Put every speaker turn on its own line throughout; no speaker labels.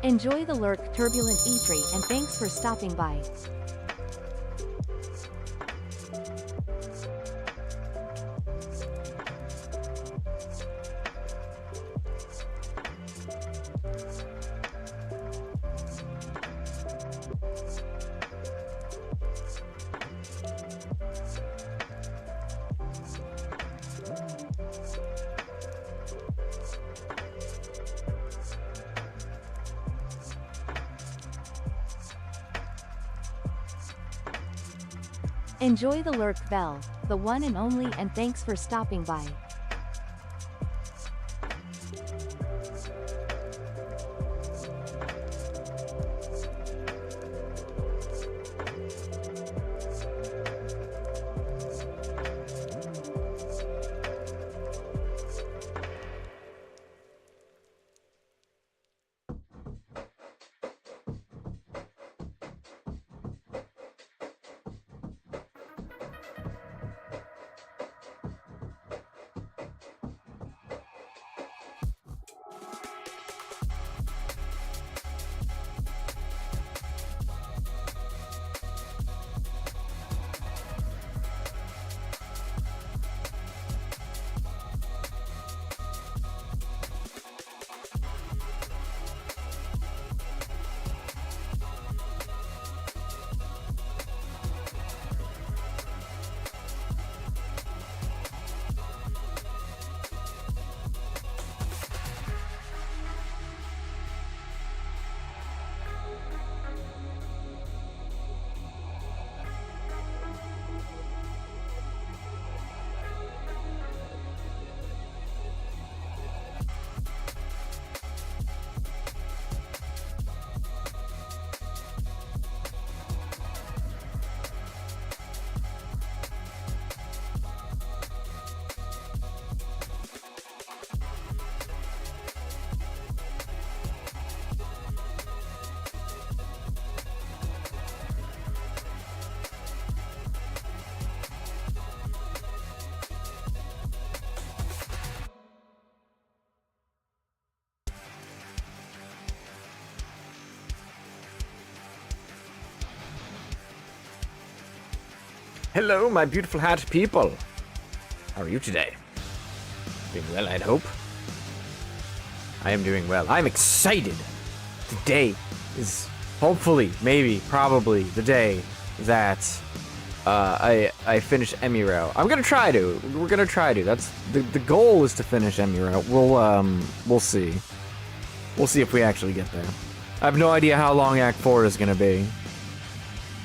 Enjoy the lurk, turbulent E3, and thanks for stopping by. Enjoy the lurk bell, the one and only, and thanks for stopping by.
Hello, my beautiful hat people. How are you today? Doing well, I'd hope. I am doing well. I'm excited. Today is hopefully, maybe, probably the day that I finish EMI route. I'm gonna try to. We're gonna try to. That's the goal is to finish EMI route. We'll see. We'll see if we actually get there. I have no idea how long Act 4 is gonna be.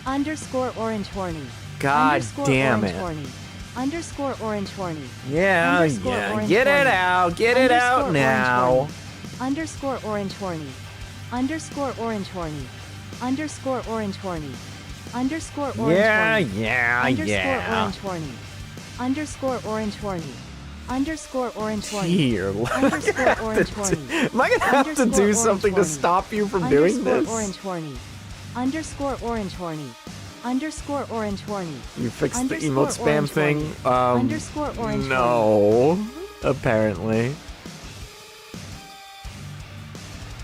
Underscore orange horny.
God
Underscore
damn
orange
it.
Horny. Underscore orange horny.
Yeah,
Underscore
yeah.
orange
Get it
horny.
out. Get it out
Underscore
now.
orange horny. Underscore orange horny. Underscore orange horny. Underscore orange horny. Underscore orange
Yeah,
horny.
yeah,
Underscore
yeah.
orange horny. Underscore orange horny. Underscore orange horny.
Here,
Underscore orange horny.
am I gonna have to
Underscore
do
orange
something to
horny.
stop you from doing
Underscore
this?
orange horny. Underscore orange horny. Underscore orange horny.
You fixed the
Underscore
emote spam
orange
thing?
horny. Underscore orange
no. Apparently.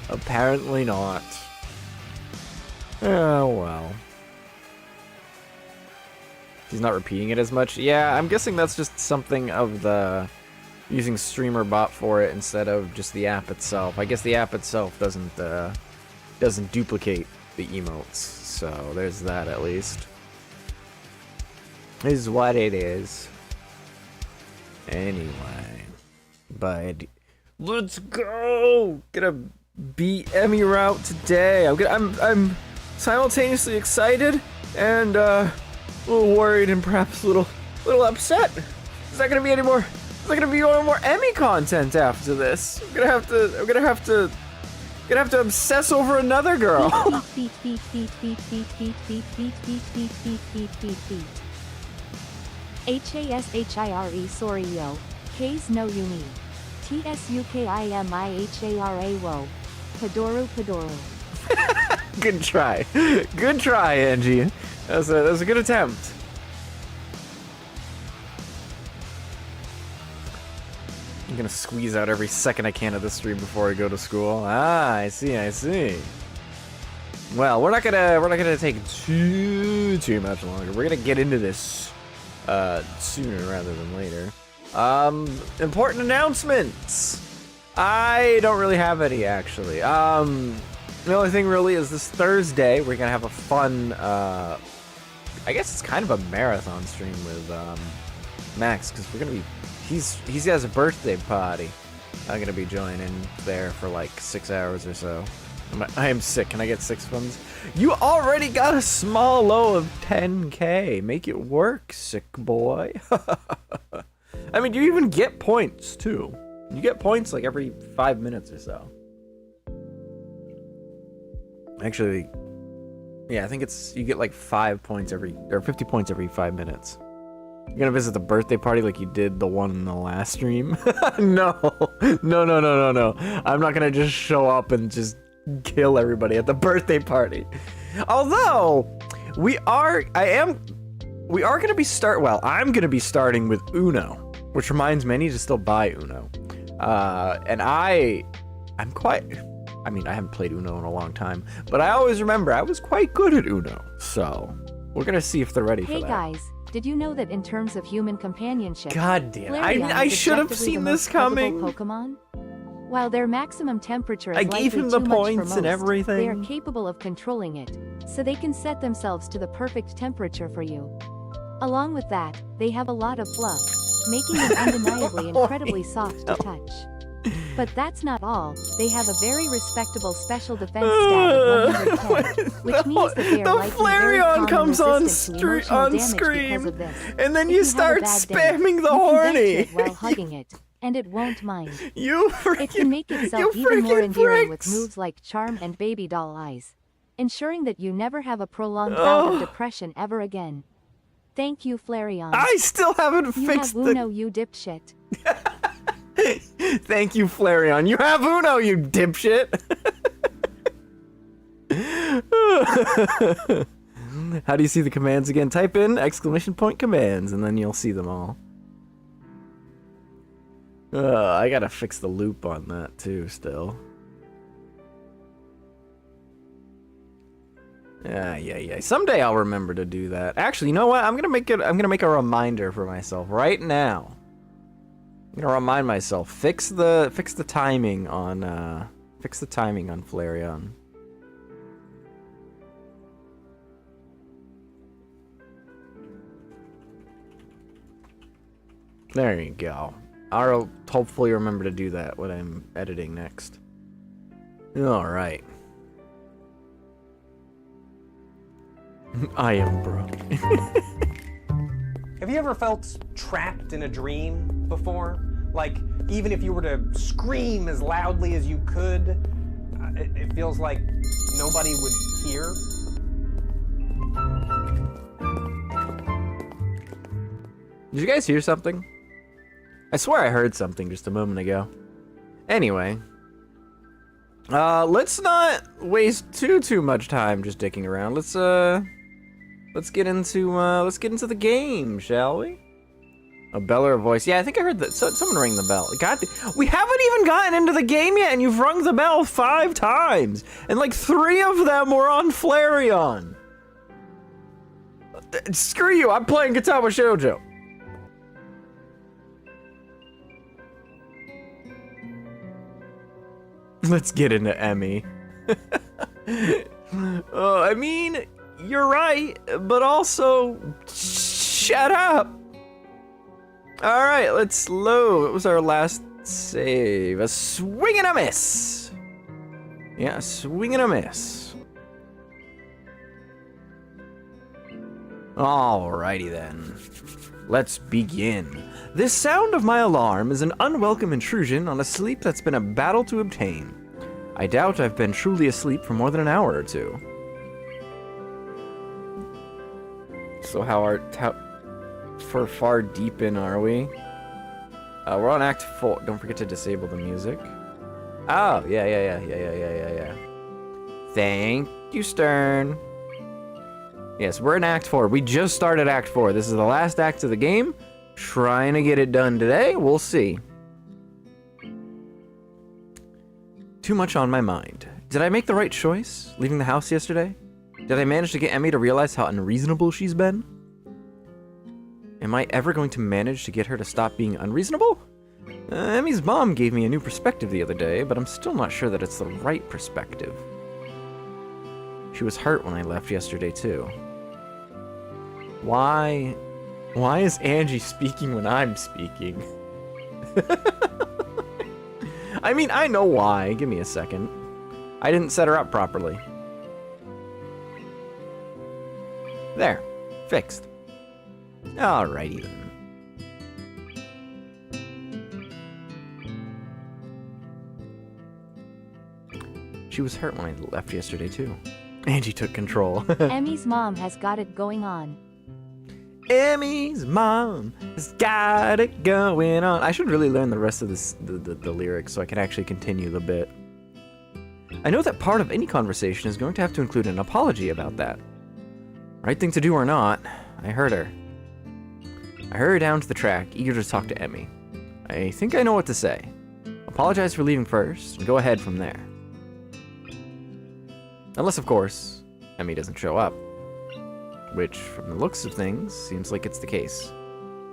Apparently not. Oh, well. He's not repeating it as much. Yeah, I'm guessing that's just something of the using streamer bot for it instead of just the app itself. I guess the app itself doesn't duplicate the emotes, so there's that at least. Is what it is. Anyway, but let's go. Gonna beat EMI route today. I'm simultaneously excited and a little worried and perhaps a little upset. Is that gonna be any more? Is there gonna be any more EMI content after this? I'm gonna have to obsess over another girl.
Hashire sorry yo. K's no uni. Tsukimihara wo. Padoru Padoru.
Good try. Good try, Angie. That was a good attempt. I'm gonna squeeze out every second I can of this stream before I go to school. Ah, I see, I see. Well, we're not gonna take too much longer. We're gonna get into this sooner rather than later. Important announcements. I don't really have any, actually. The only thing really is this Thursday we're gonna have a fun, I guess it's kind of a marathon stream with Max, because we're gonna be, he has a birthday party. I'm gonna be joining there for like 6 hours or so. I am sick. Can I get 6 funds? You already got a small low of 10k. Make it work, sick boy. I mean, you even get points too. You get points like every 5 minutes or so. Actually, yeah, I think you get like 5 points or 50 points every 5 minutes. You're gonna visit the birthday party like you did the one in the last stream? No. I'm not gonna just show up and just kill everybody at the birthday party. Although, I'm gonna be I'm gonna be starting with Uno, which reminds me I need to still buy Uno. And I haven't played Uno in a long time, but I always remember I was quite good at Uno. So, we're gonna see if they're ready for that.
Hey guys, did you know that in terms of human companionship,
God damn,
Flareon
I
is
should have
objectively
seen
the
this
most lovable
coming.
Pokemon? While their maximum temperature is
I gave
likely
him the
too much for
points and
most,
everything.
they are capable of controlling it, so they can set themselves to the perfect temperature for you. Along with that, they have a lot of fluff, making them undeniably incredibly soft to touch. But that's not all. They have a very respectable special defense stat of 110, which means that they are likely very
Flareon
calm
comes
and
on,
resistant to emotional
on
damage
screen,
because of this.
and then
If
you
have a
start
bad day,
spamming the
you can
horny.
vent to it while hugging it, and it won't mind. It can make itself even more endearing with moves like Charm and Baby Doll Eyes, ensuring that you never have a prolonged bout of depression ever again. Thank you, Flareon.
I still haven't
You
fixed
have Uno, you dipshit.
Thank you, Flareon. You have Uno, you dipshit. How do you see the commands again? Type in ! commands, and then you'll see them all. I gotta fix the loop on that too, still. Yeah. Someday I'll remember to do that. Actually, you know what? I'm gonna make a reminder for myself right now. I'm gonna remind myself. Fix the timing on Flareon. There you go. I'll hopefully remember to do that when I'm editing next. Alright. I am broke.
Have you ever felt trapped in a dream before? Like, even if you were to scream as loudly as you could, it feels like nobody would hear?
Did you guys hear something? I swear I heard something just a moment ago. Anyway. Let's not waste too much time just dicking around. Let's get into the game, shall we? A bell or a voice? Yeah, I think I heard that. Someone ring the bell. God, we haven't even gotten into the game yet, and you've rung the bell 5 times, and like 3 of them were on Flareon. Screw you! I'm playing Katawa Shoujo. Let's get into EMI. I mean, you're right, but also, shut up. All right, let's load. What was our last save? A swing and a miss. Yeah, a swing and a miss. Alrighty then. Let's begin. This sound of my alarm is an unwelcome intrusion on a sleep that's been a battle to obtain. I doubt I've been truly asleep for more than an hour or two. So how far deep in are we? We're on Act 4. Don't forget to disable the music. Oh, yeah. Thank you, Stern. Yes, we're in Act 4. We just started Act 4. This is the last act of the game. Trying to get it done today. We'll see. Too much on my mind. Did I make the right choice, leaving the house yesterday? Did I manage to get Emmy to realize how unreasonable she's been? Am I ever going to manage to get her to stop being unreasonable? Emmy's mom gave me a new perspective the other day, but I'm still not sure that it's the right perspective. She was hurt when I left yesterday, too. Why is Angie speaking when I'm speaking? I mean, I know why. Give me a second. I didn't set her up properly. There. Fixed. Alrighty then. She was hurt when I left yesterday, too. Angie took control.
Emmy's mom has got it going on.
Emmy's mom has got it going on. I should really learn the rest of this, the lyrics so I can actually continue the bit. I know that part of any conversation is going to have to include an apology about that. Right thing to do or not, I heard her. I hurried down to the track, eager to talk to Emmy. I think I know what to say. Apologize for leaving first, and go ahead from there. Unless, of course, Emmy doesn't show up. Which, from the looks of things, seems like it's the case.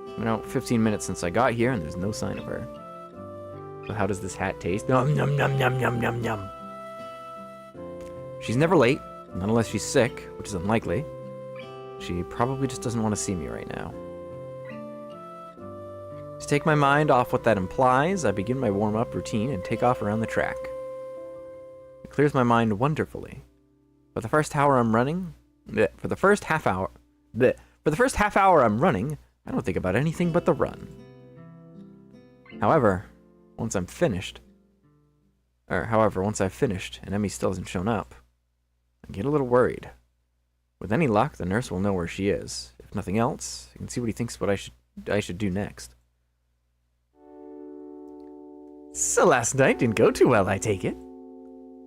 It's been out 15 minutes since I got here, and there's no sign of her. So how does this hat taste? Nom nom nom nom nom nom nom. She's never late, not unless she's sick, which is unlikely. She probably just doesn't want to see me right now. To take my mind off what that implies, I begin my warm-up routine and take off around the track. It clears my mind wonderfully. For the first half hour I'm running, I don't think about anything but the run. However, once I've finished and Emmy still hasn't shown up, I get a little worried. With any luck, the nurse will know where she is. If nothing else, I can see what he thinks what I should do next. So last night didn't go too well, I take it.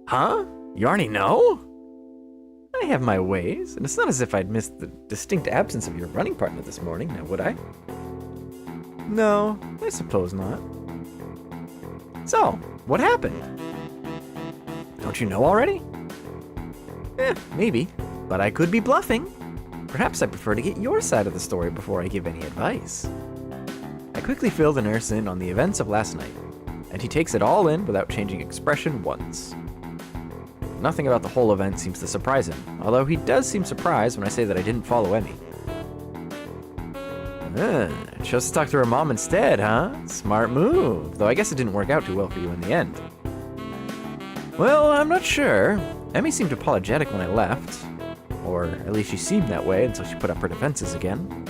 Huh? You already know? I have my ways, and it's not as if I'd missed the distinct absence of your running partner this morning, now would I? No, I suppose not. So, what happened? Don't you know already? Maybe, but I could be bluffing. Perhaps I prefer to get your side of the story before I give any advice. I quickly fill the nurse in on the events of last night, and he takes it all in without changing expression once. Nothing about the whole event seems to surprise him, although he does seem surprised when I say that I didn't follow Emmy. Chose to talk to her mom instead, huh? Smart move, though I guess it didn't work out too well for you in the end. Well, I'm not sure. Emmy seemed apologetic when I left, or at least she seemed that way until she put up her defenses again.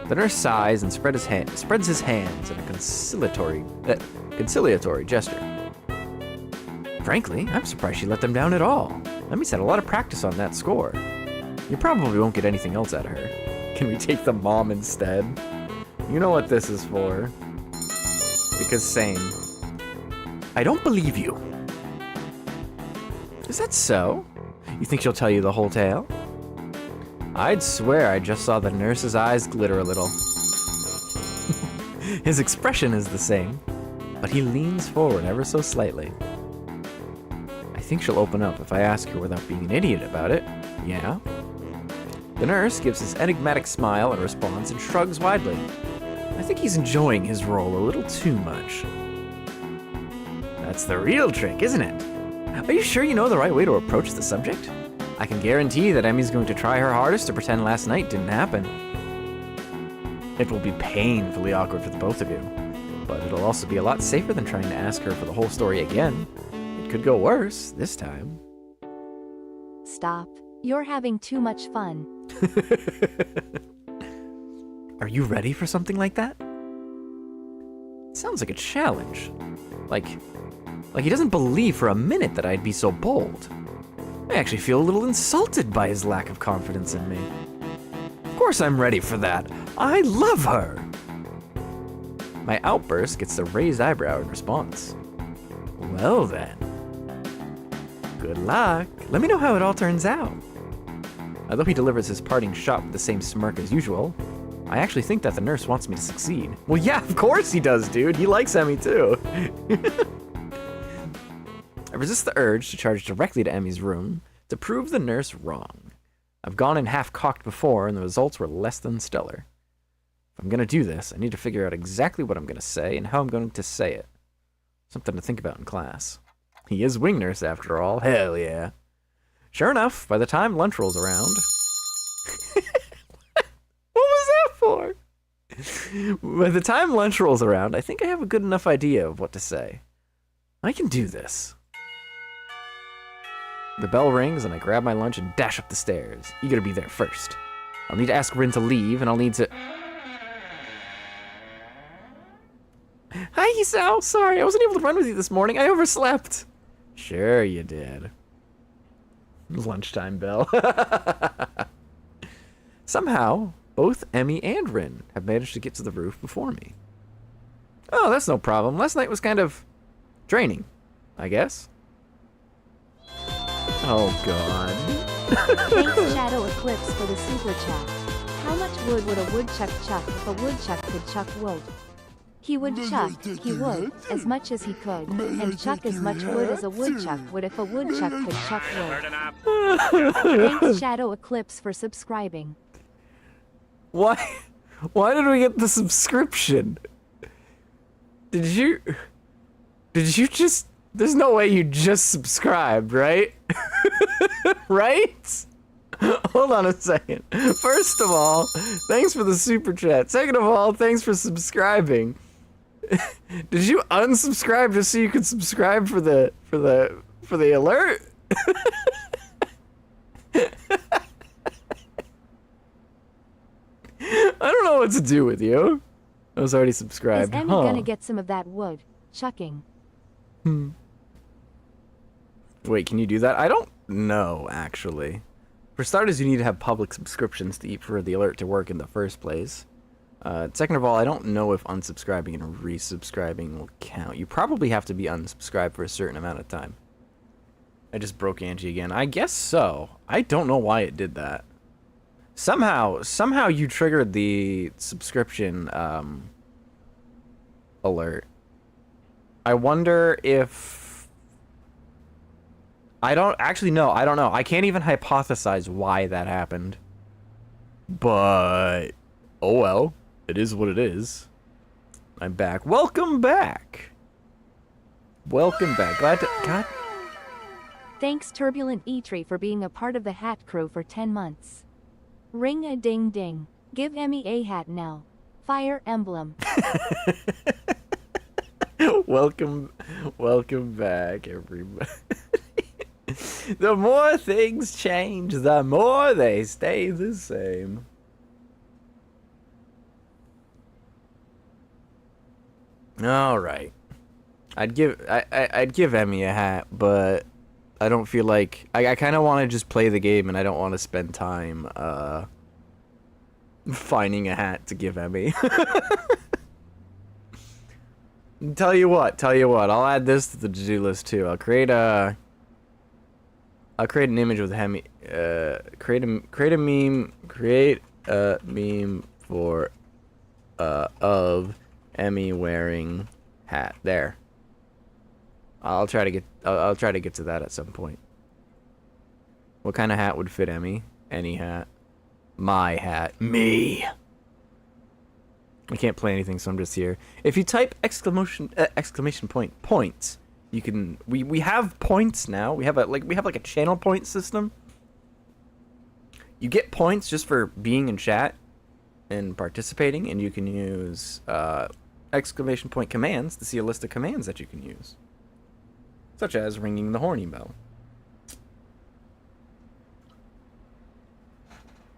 The nurse sighs and spreads his hands in a conciliatory gesture. Frankly, I'm surprised she let them down at all. Emmy's had a lot of practice on that score. You probably won't get anything else out of her. Can we take the mom instead? You know what this is for. Because same. I don't believe you. Is that so? You think she'll tell you the whole tale? I'd swear I just saw the nurse's eyes glitter a little. His expression is the same, but he leans forward ever so slightly. I think she'll open up if I ask her without being an idiot about it. Yeah? The nurse gives his enigmatic smile in response and shrugs widely. I think he's enjoying his role a little too much. That's the real trick, isn't it? Are you sure you know the right way to approach the subject? I can guarantee that Emmy's going to try her hardest to pretend last night didn't happen. It will be painfully awkward for the both of you, but it'll also be a lot safer than trying to ask her for the whole story again. It could go worse this time.
Stop. You're having too much fun.
Are you ready for something like that? Sounds like a challenge. Like he doesn't believe for a minute that I'd be so bold. I actually feel a little insulted by his lack of confidence in me. Of course I'm ready for that. I love her. My outburst gets the raised eyebrow in response. Well then. Good luck. Let me know how it all turns out. Although he delivers his parting shot with the same smirk as usual, I actually think that the nurse wants me to succeed. Well, yeah, of course he does, dude. He likes Emmy too. resist the urge to charge directly to Emmy's room to prove the nurse wrong. I've gone in half-cocked before, and the results were less than stellar. If I'm going to do this, I need to figure out exactly what I'm going to say and how I'm going to say it. Something to think about in class. He is wing nurse, after all. Hell yeah. Sure enough, by the time lunch rolls around... What was that for? By the time lunch rolls around, I think I have a good enough idea of what to say. I can do this. The bell rings, and I grab my lunch and dash up the stairs, eager to be there first. I'll need to ask Rin to leave, and I'll need to... Hi, Isao. Sorry, I wasn't able to run with you this morning. I overslept. Sure you did. Lunchtime bell. Somehow, both Emmy and Rin have managed to get to the roof before me. Oh, that's no problem. Last night was kind of draining, I guess. Oh, God.
Thanks, Shadow Eclipse, for the super chat. How much wood would a woodchuck chuck if a woodchuck could chuck wood? He would chuck, he would, as much as he could, and chuck as much wood as a woodchuck would if a woodchuck could chuck wood. Thanks, Shadow Eclipse, for subscribing.
Why did we get the subscription? Did you just... There's no way you just subscribed, right? Right? Hold on a second. First of all, thanks for the super chat. Second of all, thanks for subscribing. Did you unsubscribe just so you could subscribe for the alert? I don't know what to do with you. I was already subscribed.
Is Emmy gonna get some of that wood chucking?
Wait, can you do that? I don't know, actually. For starters, you need to have public subscriptions for the alert to work in the first place. Second of all, I don't know if unsubscribing and resubscribing will count. You probably have to be unsubscribed for a certain amount of time. I just broke Angie again. I guess so. I don't know why it did that. Somehow you triggered the subscription alert. I wonder if... I don't know. I can't even hypothesize why that happened. But... oh well. It is what it is. I'm back. Welcome back. Welcome back. Glad to... God...
Thanks, Turbulent Eatree, for being a part of the hat crew for 10 months. Ring a ding ding. Give Emmy a hat now. Fire Emblem.
Welcome back, everybody. The more things change, the more they stay the same. All right. I'd give Emmy a hat, but I don't feel like I kind of want to just play the game, and I don't want to spend time finding a hat to give Emmy. Tell you what, I'll add this to the to-do list too. I'll create an image with Emmy. Create a meme for of Emmy wearing hat. There. I'll try to get to that at some point. What kind of hat would fit Emmy? Any hat. My hat. Me. I can't play anything, so I'm just here. If you type exclamation point points, you can. We have points now. We have like a channel point system. You get points just for being in chat and participating, and you can use exclamation point commands to see a list of commands that you can use, such as ringing the horny bell.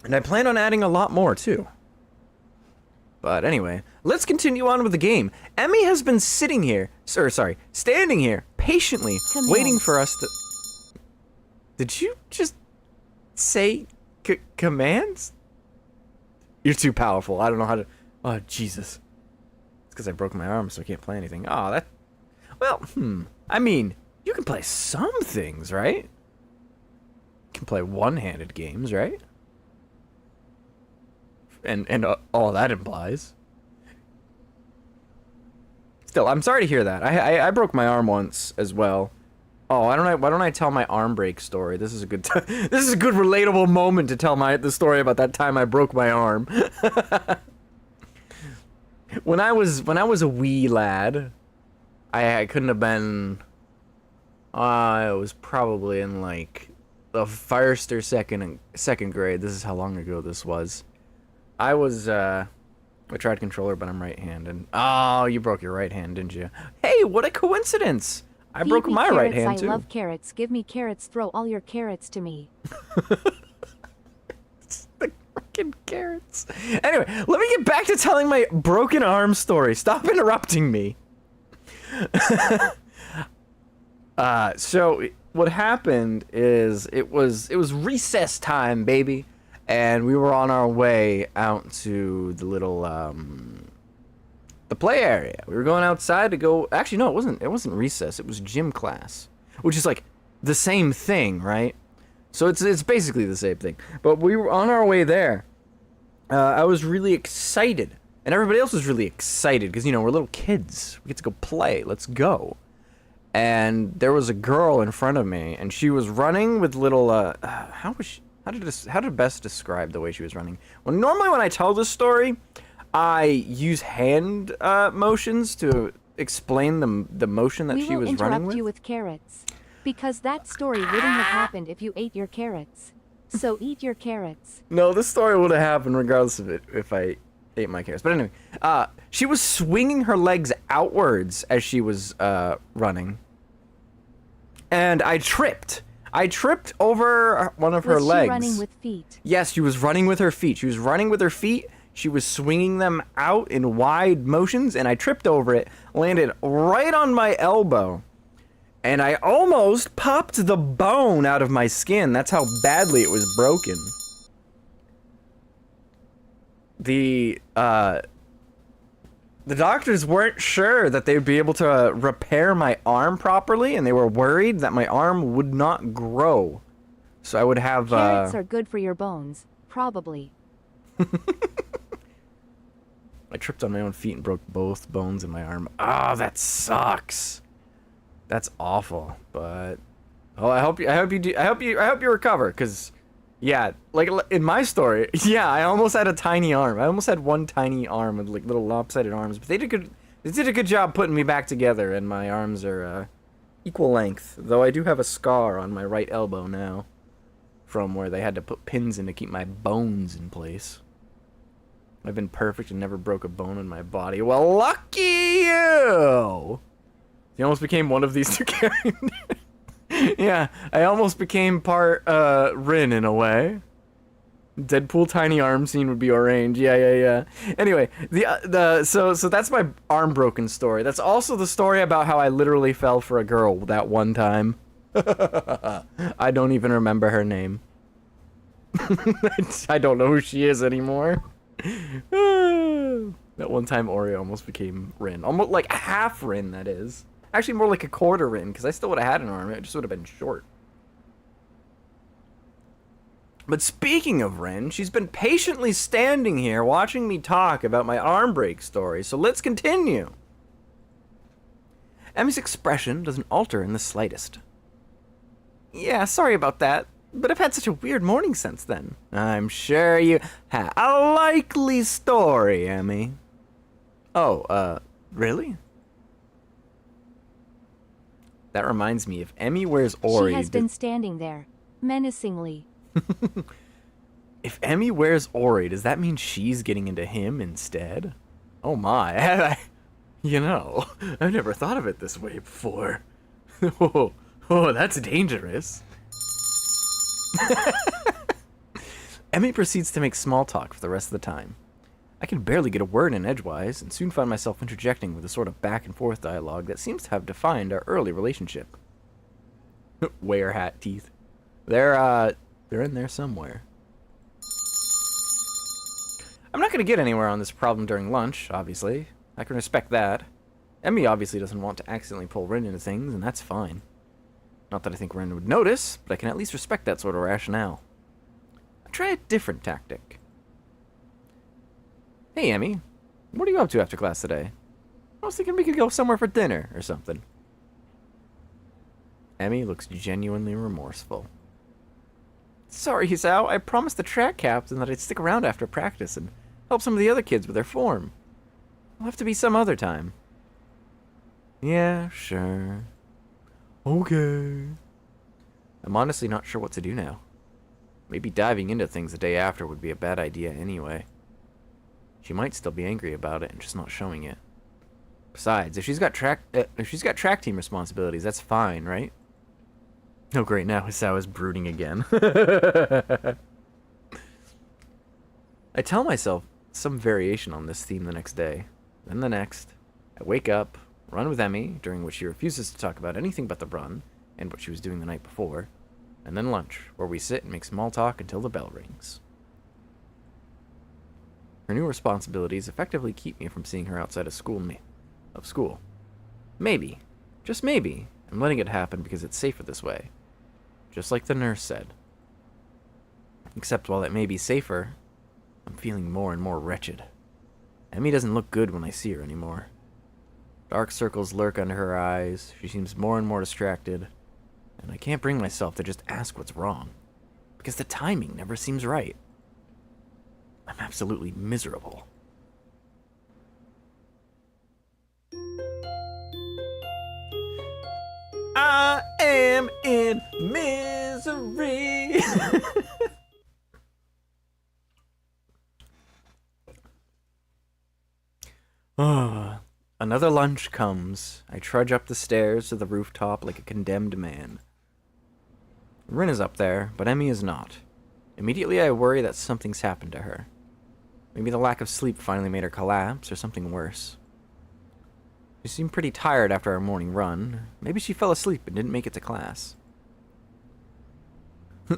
And I plan on adding a lot more too. But anyway, let's continue on with the game. Emmy has been standing here, patiently waiting for us to... Did you just say commands? You're too powerful. I don't know how to... Oh, Jesus. It's because I broke my arm, so I can't play anything. Oh, that... Well, I mean, you can play some things, right? You can play one-handed games, right? And all that implies. Still, I'm sorry to hear that. I broke my arm once as well. Oh, why don't I tell my arm break story? This is a good this is a good relatable moment to tell the story about that time I broke my arm. When I was a wee lad, I couldn't have been. I was probably in like the first or second grade. This is how long ago this was. I was a tried controller, but I'm right-handed. Oh, you broke your right hand, didn't you? Hey, what a coincidence! I broke my right hand too.
I love carrots. Give me carrots. Throw all your carrots to me.
The freaking carrots. Anyway, let me get back to telling my broken arm story. Stop interrupting me. So what happened is it was recess time, baby, and we were on our way out to the little the play area. We were going outside to go. Actually, no, it wasn't recess. It was gym class, which is like the same thing, right? So it's basically the same thing. But we were on our way there. I was really excited, and everybody else was really excited because we're little kids. We get to go play. Let's go. And there was a girl in front of me, and she was running with little. How to best describe the way she was running? Well, normally when I tell this story, I use hand motions to explain the motion that she was running with.
We will interrupt you with carrots, because that story wouldn't have happened if you ate your carrots. So eat your carrots.
No, this story would have happened regardless of it if I ate my carrots. But anyway, she was swinging her legs outwards as she was running, and I tripped. I tripped over one of her legs.
Was she running with feet?
Yes, she was running with her feet. She was running with her feet. She was swinging them out in wide motions, and I tripped over it, landed right on my elbow, and I almost popped the bone out of my skin. That's how badly it was broken. The doctors weren't sure that they would be able to repair my arm properly, and they were worried that my arm would not grow. So I would have...
Carrots are good for your bones, probably.
I tripped on my own feet and broke both bones in my arm. Ah, that sucks. That's awful. But I hope you recover, because yeah, like in my story, yeah, I almost had a tiny arm. I almost had one tiny arm with like little lopsided arms, but they did a good job putting me back together, and my arms are equal length. Though I do have a scar on my right elbow now from where they had to put pins in to keep my bones in place. I've been perfect and never broke a bone in my body. Well, lucky you! You almost became one of these two characters. Yeah, I almost became part Rin in a way. Deadpool tiny arm scene would be orange. Yeah. Anyway, so that's my arm broken story. That's also the story about how I literally fell for a girl that one time. I don't even remember her name. I don't know who she is anymore. That one time Oreo almost became Rin. Almost like half Rin, that is. Actually, more like a quarter Rin, because I still would have had an arm. It just would have been short. But speaking of Rin, she's been patiently standing here watching me talk about my arm break story, so let's continue. Emmy's expression doesn't alter in the slightest. Yeah, sorry about that. But I've had such a weird morning since then. I'm sure you have a likely story, Emmy. Oh, really? That reminds me, if Emmy wears Ori...
She has been standing there, menacingly.
If Emmy wears Ori, does that mean she's getting into him instead? Oh my, I've never thought of it this way before. Oh, that's dangerous. Emmy proceeds to make small talk for the rest of the time. I can barely get a word in edgewise, and soon find myself interjecting with a sort of back-and-forth dialogue that seems to have defined our early relationship. Wear hat teeth. They're in there somewhere. I'm not going to get anywhere on this problem during lunch, obviously. I can respect that. Emmy obviously doesn't want to accidentally pull Rin into things, and that's fine. Not that I think Ren would notice, but I can at least respect that sort of rationale. I'll try a different tactic. Hey, Emmy. What are you up to after class today? I was thinking we could go somewhere for dinner or something. Emmy looks genuinely remorseful. Sorry, Hisao. I promised the track captain that I'd stick around after practice and help some of the other kids with their form. It'll have to be some other time. Yeah, sure. Okay. I'm honestly not sure what to do now. Maybe diving into things the day after would be a bad idea anyway. She might still be angry about it and just not showing it. Besides, if she's got track team responsibilities, that's fine, right? Oh great, now Hisao is brooding again. I tell myself some variation on this theme the next day. Then the next. I wake up, run with Emmy, during which she refuses to talk about anything but the run, and what she was doing the night before. And then lunch, where we sit and make small talk until the bell rings. Her new responsibilities effectively keep me from seeing her outside of school. Maybe, just maybe, I'm letting it happen because it's safer this way. Just like the nurse said. Except while it may be safer, I'm feeling more and more wretched. Emmy doesn't look good when I see her anymore. Dark circles lurk under her eyes, she seems more and more distracted, and I can't bring myself to just ask what's wrong, because the timing never seems right. I'm absolutely miserable. I am in misery. Another lunch comes. I trudge up the stairs to the rooftop like a condemned man. Rin is up there, but Emmy is not. Immediately I worry that something's happened to her. Maybe the lack of sleep finally made her collapse, or something worse. She seemed pretty tired after our morning run. Maybe she fell asleep and didn't make it to class.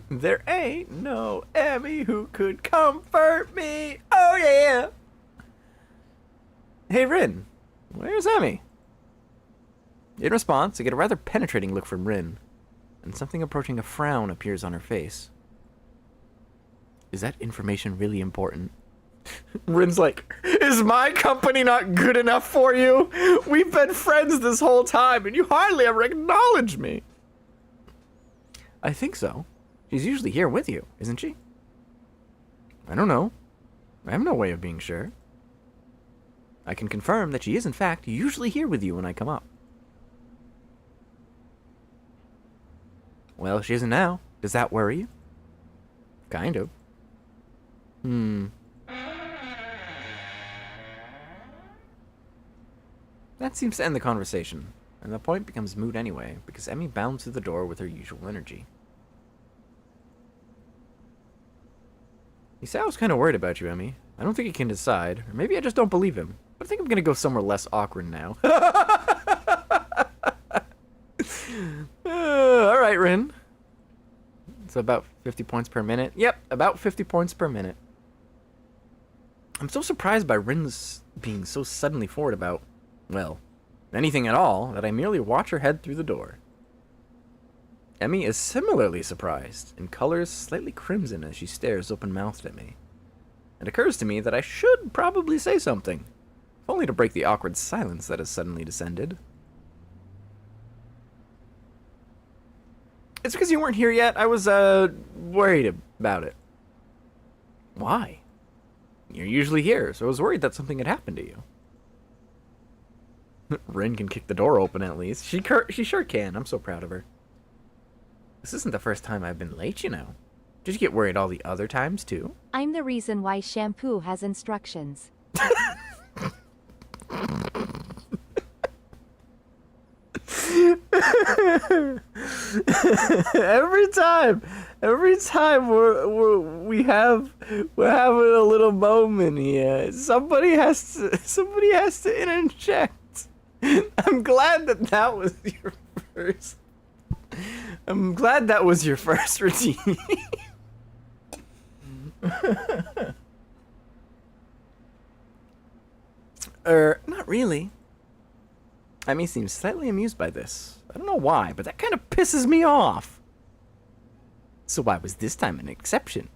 There ain't no Emmy who could comfort me. Oh yeah! Hey Rin, where's Emmy? In response, I get a rather penetrating look from Rin, and something approaching a frown appears on her face. Is that information really important? Rin's like, is my company not good enough for you? We've been friends this whole time, and you hardly ever acknowledge me. I think so. She's usually here with you, isn't she? I don't know. I have no way of being sure. I can confirm that she is, in fact, usually here with you when I come up. Well, she isn't now. Does that worry you? Kind of. That seems to end the conversation, and the point becomes moot anyway, because Emmy bounds through the door with her usual energy. He said I was kind of worried about you, Emmy. I don't think he can decide, or maybe I just don't believe him. But I think I'm gonna go somewhere less awkward now. Alright, Rin. So about 50 points per minute. Yep, about 50 points per minute. I'm so surprised by Rin's being so suddenly forward about, well, anything at all, that I merely watch her head through the door. Emmy is similarly surprised, and colors slightly crimson as she stares open-mouthed at me. It occurs to me that I should probably say something, if only to break the awkward silence that has suddenly descended. It's because you weren't here yet. I was, worried about it. Why? You're usually here, so I was worried that something had happened to you. Rin can kick the door open at least. She sure can. I'm so proud of her. This isn't the first time I've been late, you know. Did you get worried all the other times, too?
I'm the reason why shampoo has instructions. every time we're having a little moment here. Somebody has to interject. I'm glad that was your first. I'm glad that was your first routine. Not really. Emmy seems slightly amused by this. I don't know why, but that kind of pisses me off. So why was this time an exception?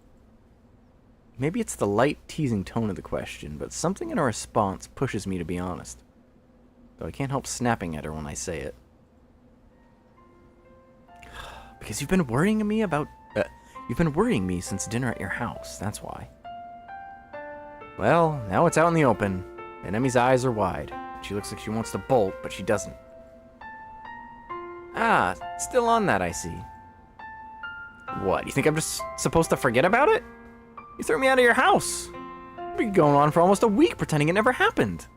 Maybe it's the light, teasing tone of the question, but something in her response pushes me to be honest. Though I can't help snapping at her when I say it.
because you've been worrying me about... you've been worrying me since dinner at your house, that's why. Well, now it's out in the open, and Emmy's eyes are wide. She looks like she wants to bolt, but she doesn't. Ah, still on that, I see. What, you think I'm just supposed to forget about it? You threw me out of your house. We've been going on for almost a week pretending it never happened.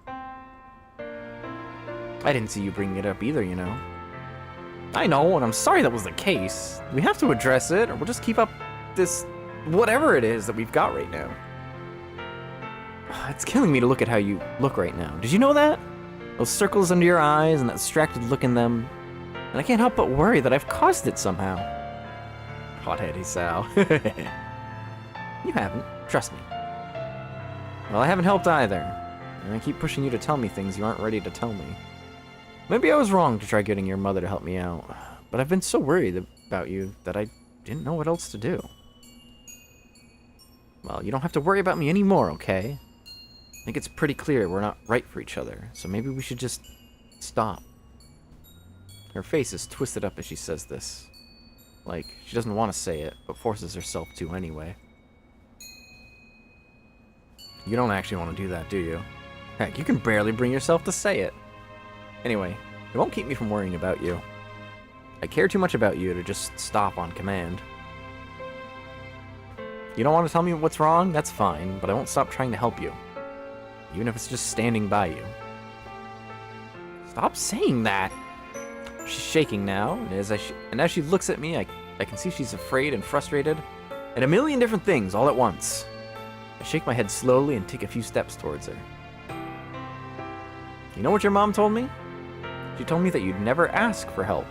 I didn't see you bringing it up either, you know. I know, and I'm sorry that was the case. We have to address it, or we'll just keep up this whatever it is that we've got right now. It's killing me to look at how you look right now. Did you know that? Those circles under your eyes and that distracted look in them. And I can't help but worry that I've caused it somehow. Hot-heady Sal. You haven't. Trust me. Well, I haven't helped either. And I keep pushing you to tell me things you aren't ready to tell me. Maybe I was wrong to try getting your mother to help me out. But I've been so worried about you that I didn't know what else to do. Well, you don't have to worry about me anymore, okay? I think it's pretty clear we're not right for each other, so maybe we should just stop. Her face is twisted up as she says this. Like, she doesn't want to say it, but forces herself to anyway. You don't actually want to do that, do you? Heck, you can barely bring yourself to say it. Anyway, it won't keep me from worrying about you. I care too much about you to just stop on command. You don't want to tell me what's wrong? That's fine, but I won't stop trying to help you. Even if it's just standing by you. Stop saying that! She's shaking now, and as she looks at me, I can see she's afraid and frustrated, and a million different things all at once. I shake my head slowly and take a few steps towards her. You know what your mom told me? She told me that you'd never ask for help,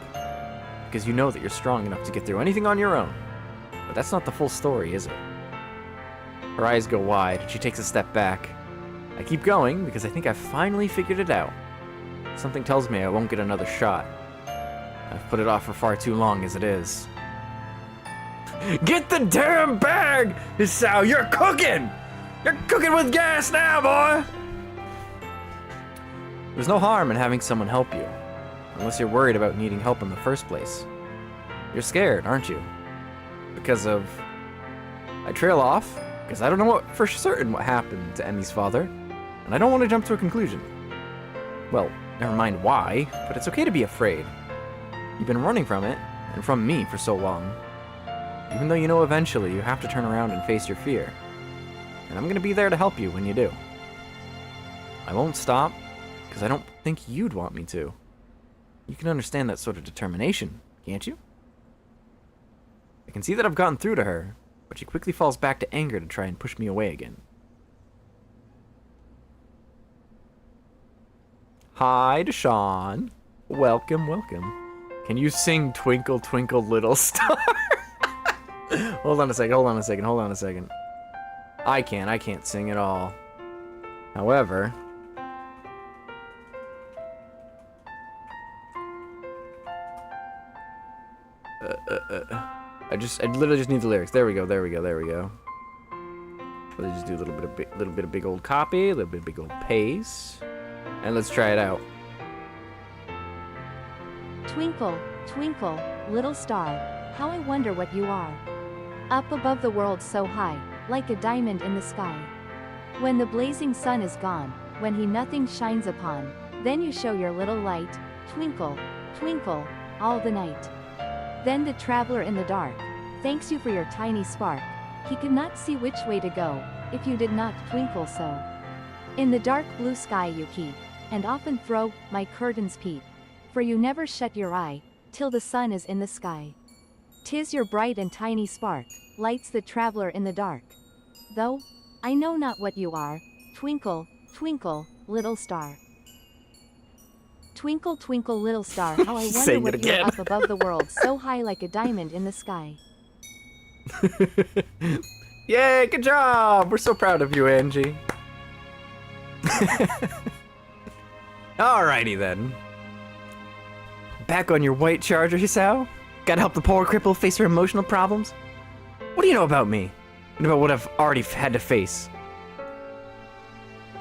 because you know that you're strong enough to get through anything on your own. But that's not the full story, is it? Her eyes go wide, and she takes a step back. I keep going, because I think I've finally figured it out. Something tells me I won't get another shot. I've put it off for far too long as it is. Get the damn bag! Hisao, you're cooking! You're cooking with gas now, boy! There's no harm in having someone help you, unless you're worried about needing help in the first place. You're scared, aren't you? Because of... I trail off, because I don't know for certain what happened to Emmy's father, and I don't want to jump to a conclusion. Well, never mind why, but it's okay to be afraid. You've been running from it, and from me for so long. Even though you know eventually you have to turn around and face your fear. And I'm gonna be there to help you when you do. I won't stop, because I don't think you'd want me to. You can understand that sort of determination, can't you? I can see that I've gotten through to her, but she quickly falls back to anger to try and push me away again. Hi, Deshawn. Welcome, welcome. Can you sing Twinkle, Twinkle, Little Star? Hold on a second. I can't sing at all. However... I literally just need the lyrics. There we go. Let's just do a little bit of big old copy, a little bit of big old paste. And let's try it out.
Twinkle, twinkle, little star, how I wonder what you are. Up above the world so high, like a diamond in the sky. When the blazing sun is gone, when he nothing shines upon, then you show your little light, twinkle, twinkle, all the night. Then the traveler in the dark thanks you for your tiny spark. He could not see which way to go, if you did not twinkle so. In the dark blue sky you keep, and often through my curtains peep. For you never shut your eye, till the sun is in the sky. 'Tis your bright and tiny spark, lights the traveler in the dark. Though, I know not what you are, twinkle, twinkle, little star. Twinkle, twinkle, little star, how I wonder what you're up above the world so high like a diamond in the sky.
Yay, good job! We're so proud of you, Angie. Alrighty then. Back on your white charger, Hisao? Gotta help the poor cripple face her emotional problems? What do you know about me? And about what I've already had to face?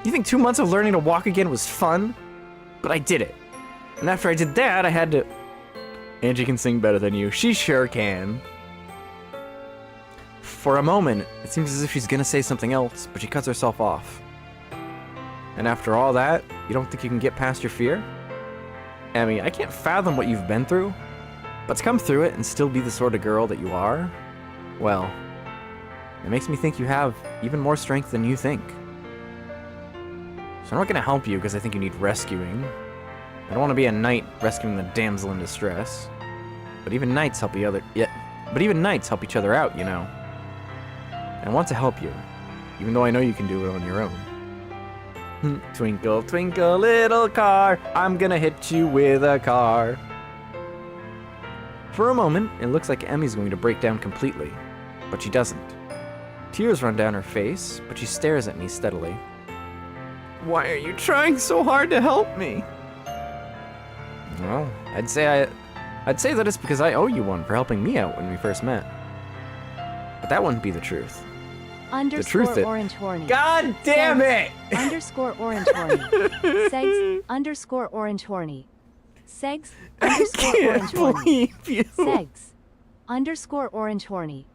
You think 2 months of learning to walk again was fun? But I did it. And after I did that, I had to... Angie can sing better than you. She sure can. For a moment, it seems as if she's gonna say something else, but she cuts herself off. And after all that, you don't think you can get past your fear? Emmy, I can't fathom what you've been through, but to come through it and still be the sort of girl that you are, well, it makes me think you have even more strength than you think. So I'm not gonna help you because I think you need rescuing. I don't want to be a knight rescuing the damsel in distress. But even knights help each other out, you know. And I want to help you, even though I know you can do it on your own. Twinkle, twinkle, little car, I'm gonna hit you with a car. For a moment, it looks like Emmy's going to break down completely, but she doesn't. Tears run down her face, but she stares at me steadily. Why are you trying so hard to help me? Well, I'd say that it's because I owe you one for helping me out when we first met. But that wouldn't be the truth.
Underscore
The truth
orange horny.
God damn
Segs,
it!
Underscore orange horny. Segs. Underscore orange horny. Segs. Underscore orange horny.
Believe you.
Segs. Underscore orange horny.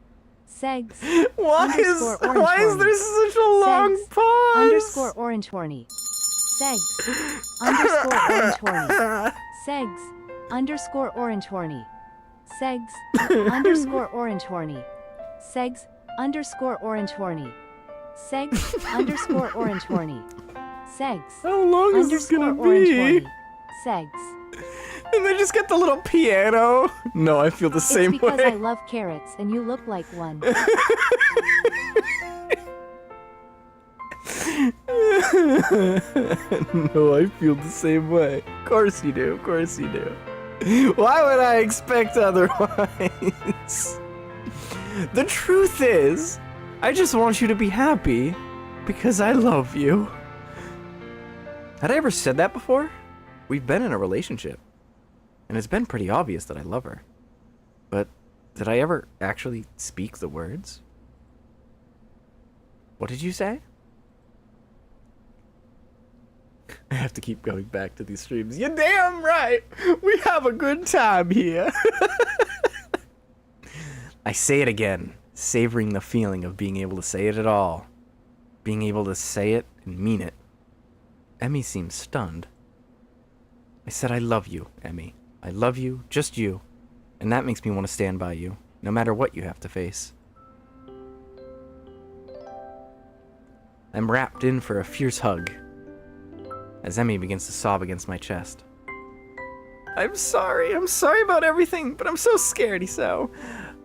Segs.
Why
Underscore orange
is
horny.
there such a long
Segs.
pause?
Underscore orange horny. Segs. Underscore orange horny. Segs. Underscore orange horny. Segs. Underscore orange horny. Segs. Underscore orange horny. Segs. Underscore orange horny. Segs.
How long is this
Underscore
gonna
orange
be?
horny. Segs.
And they just get the little piano. No, I feel the same
It's because
way.
I love carrots and you look like one.
No, I feel the same way. Of course you do. Of course you do. Why would I expect otherwise? The truth is, I just want you to be happy because I love you. Had I ever said that before? We've been in a relationship, and it's been pretty obvious that I love her. But did I ever actually speak the words? What did you say? I have to keep going back to these streams. You're damn right! We have a good time here! I say it again, savoring the feeling of being able to say it at all. Being able to say it and mean it. Emmy seems stunned. I said I love you, Emmy. I love you, just you. And that makes me want to stand by you, no matter what you have to face. I'm wrapped in for a fierce hug, as Emmy begins to sob against my chest. I'm sorry about everything, but I'm so scared, Isao.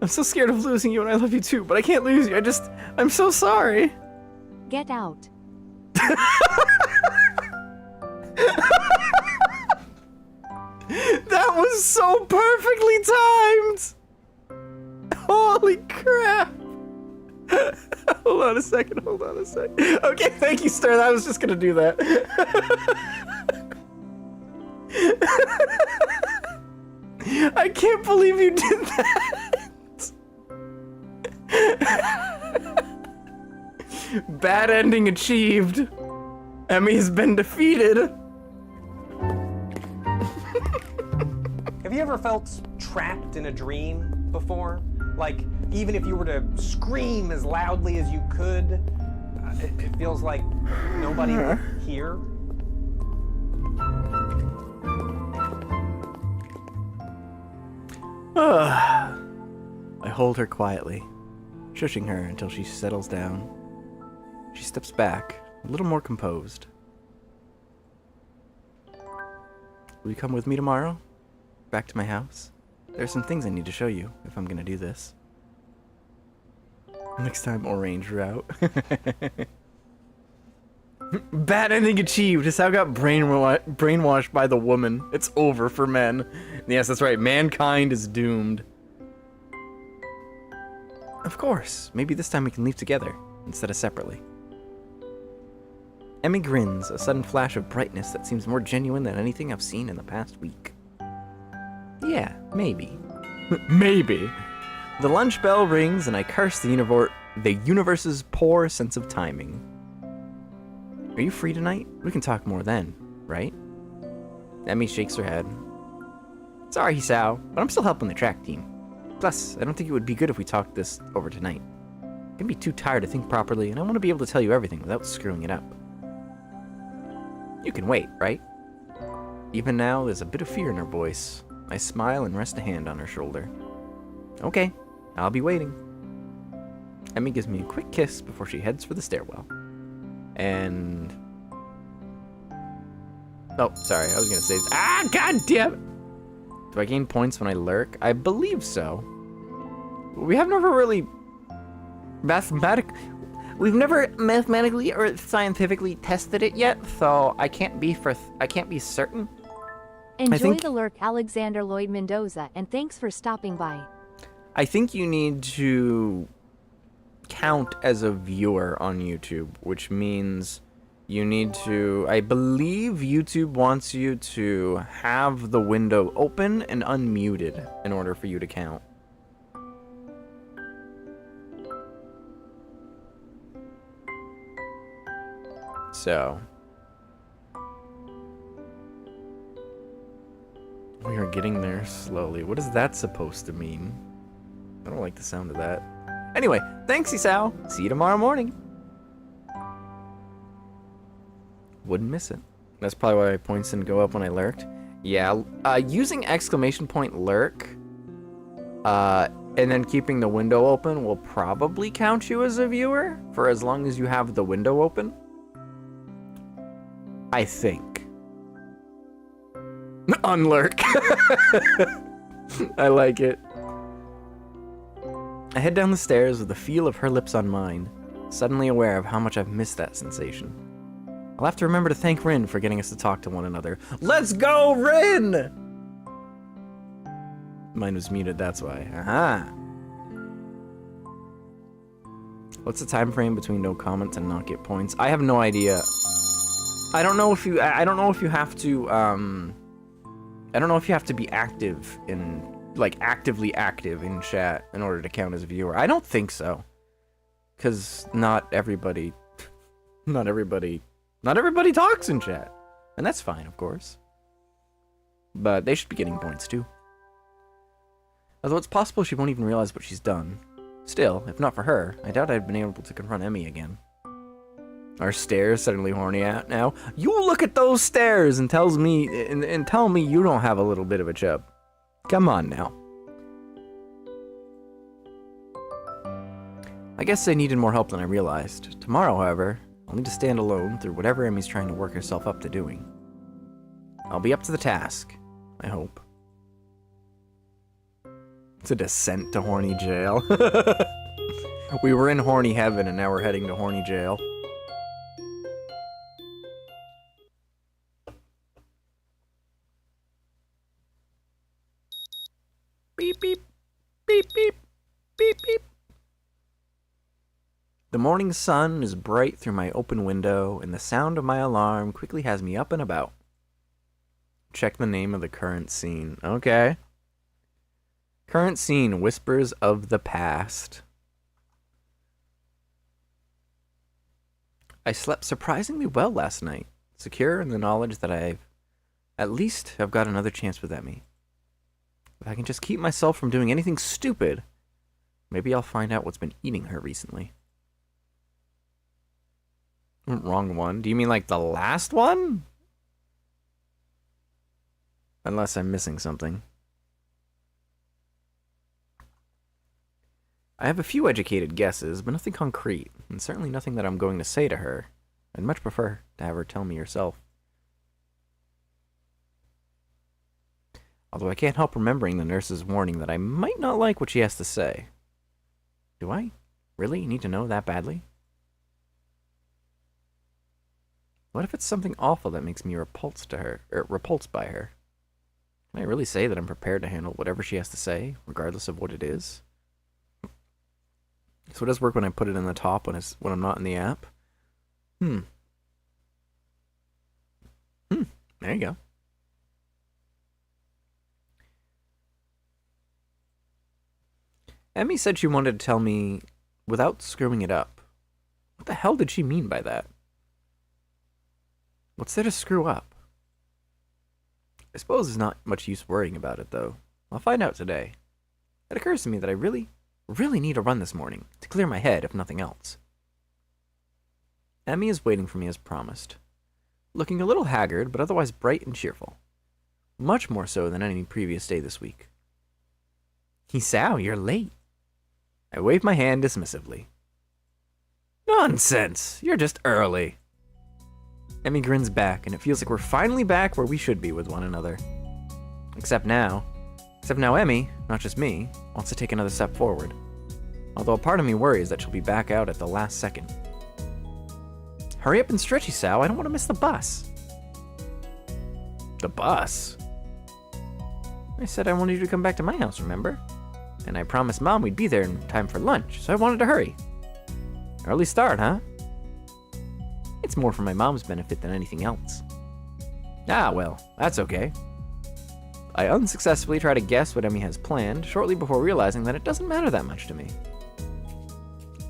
I'm so scared of losing you, and I love you too, but I can't lose you, I'm so sorry.
Get out.
That was so perfectly timed! Holy crap! Hold on a second. Okay, thank you, Star. I was just gonna do that. I can't believe you did that! Bad ending achieved. Emmy has been defeated.
Have you ever felt trapped in a dream before? Like, even if you were to scream as loudly as you could, it feels like nobody would hear?
I hold her quietly, shushing her until she settles down. She steps back, a little more composed. Will you come with me tomorrow? Back to my house? There are some things I need to show you if I'm gonna do this. Next time, orange route. Bad ending achieved. Hisao got brainwashed by the woman. It's over for men. Yes, that's right. Mankind is doomed. Of course. Maybe this time we can leave together instead of separately. Emmy grins, a sudden flash of brightness that seems more genuine than anything I've seen in the past week. Yeah, maybe. Maybe. The lunch bell rings and I curse the universe's poor sense of timing. Are you free tonight? We can talk more then, right? Emmy shakes her head. Sorry, Hisao, but I'm still helping the track team. Plus, I don't think it would be good if we talked this over tonight. I'm gonna be too tired to think properly, and I want to be able to tell you everything without screwing it up. You can wait, right? Even now, there's a bit of fear in her voice. I smile and rest a hand on her shoulder. Okay, I'll be waiting. Emmy gives me a quick kiss before she heads for the stairwell. And... oh, sorry, I was gonna say... ah, god damn it! Do I gain points when I lurk? I believe so. We have never really... we've never mathematically or scientifically tested it yet, so I can't be certain.
Enjoy the lurk, Alexander Lloyd Mendoza, and thanks for stopping by.
I think you need to count as a viewer on YouTube, which means you need to... I believe YouTube wants you to have the window open and unmuted in order for you to count. So... we are getting there slowly. What is that supposed to mean? I don't like the sound of that. Anyway, thanks, Isao. See you tomorrow morning. Wouldn't miss it. That's probably why my points didn't go up when I lurked. Yeah, using exclamation point lurk, and then keeping the window open will probably count you as a viewer for as long as you have the window open. I think. Unlurk. I like it. I head down the stairs with the feel of her lips on mine, suddenly aware of how much I've missed that sensation. I'll have to remember to thank Rin for getting us to talk to one another. Let's go, Rin! Mine was muted, that's why. Aha! What's the time frame between no comments and not get points? I have no idea. I don't know if you have to, I don't know if you have to be active in, like, actively active in chat in order to count as a viewer. I don't think so. Because not everybody talks in chat. And that's fine, of course. But they should be getting points, too. Although it's possible she won't even realize what she's done. Still, if not for her, I doubt I'd been able to confront Emmy again. Are stairs suddenly horny out now? You look at those stairs and tell me you don't have a little bit of a chub. Come on now. I guess I needed more help than I realized. Tomorrow, however, I'll need to stand alone through whatever Emmy's trying to work herself up to doing. I'll be up to the task, I hope. It's a descent to horny jail. We were in horny heaven and now we're heading to horny jail. Beep, beep, beep, beep, beep, beep. The morning sun is bright through my open window, and the sound of my alarm quickly has me up and about. Check the name of the current scene. Okay. Current scene, Whispers of the Past. I slept surprisingly well last night, secure in the knowledge that I've got another chance with Emmy. If I can just keep myself from doing anything stupid, maybe I'll find out what's been eating her recently. Wrong one. Do you mean like the last one? Unless I'm missing something. I have a few educated guesses, but nothing concrete, and certainly nothing that I'm going to say to her. I'd much prefer to have her tell me herself. Although I can't help remembering the nurse's warning that I might not like what she has to say. Do I really need to know that badly? What if it's something awful that makes me repulsed by her? Can I really say that I'm prepared to handle whatever she has to say, regardless of what it is? So it does work when I put it in the top when I'm not in the app. There you go. Emmy said she wanted to tell me without screwing it up. What the hell did she mean by that? What's there to screw up? I suppose there's not much use worrying about it, though. I'll find out today. It occurs to me that I really need a run this morning, to clear my head, if nothing else. Emmy is waiting for me as promised, looking a little haggard, but otherwise bright and cheerful. Much more so than any previous day this week. Hisao, you're late. I wave my hand dismissively. Nonsense! You're just early. Emmy grins back, and it feels like we're finally back where we should be with one another. Except now Emmy, not just me, wants to take another step forward. Although a part of me worries that she'll be back out at the last second. Hurry up and stretch, Hisao. I don't want to miss the bus. The bus? I said I wanted you to come back to my house, remember? And I promised Mom we'd be there in time for lunch, so I wanted to hurry. Early start, huh? It's more for my mom's benefit than anything else. Ah, well, that's okay. I unsuccessfully try to guess what Emmy has planned, shortly before realizing that it doesn't matter that much to me.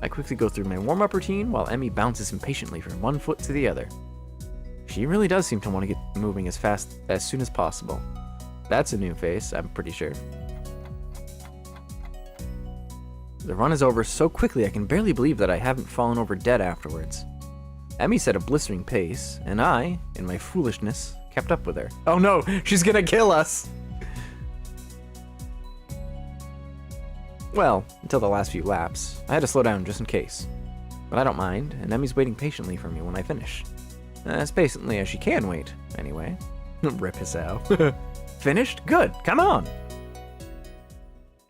I quickly go through my warm-up routine while Emmy bounces impatiently from one foot to the other. She really does seem to want to get moving as soon as possible. That's a new face, I'm pretty sure. The run is over so quickly I can barely believe that I haven't fallen over dead afterwards. Emmy set a blistering pace, and I, in my foolishness, kept up with her. Oh no, she's gonna kill us! Well, until the last few laps, I had to slow down just in case. But I don't mind, and Emmy's waiting patiently for me when I finish. As patiently as she can wait, anyway. Rip Hisao. Finished? Good, come on!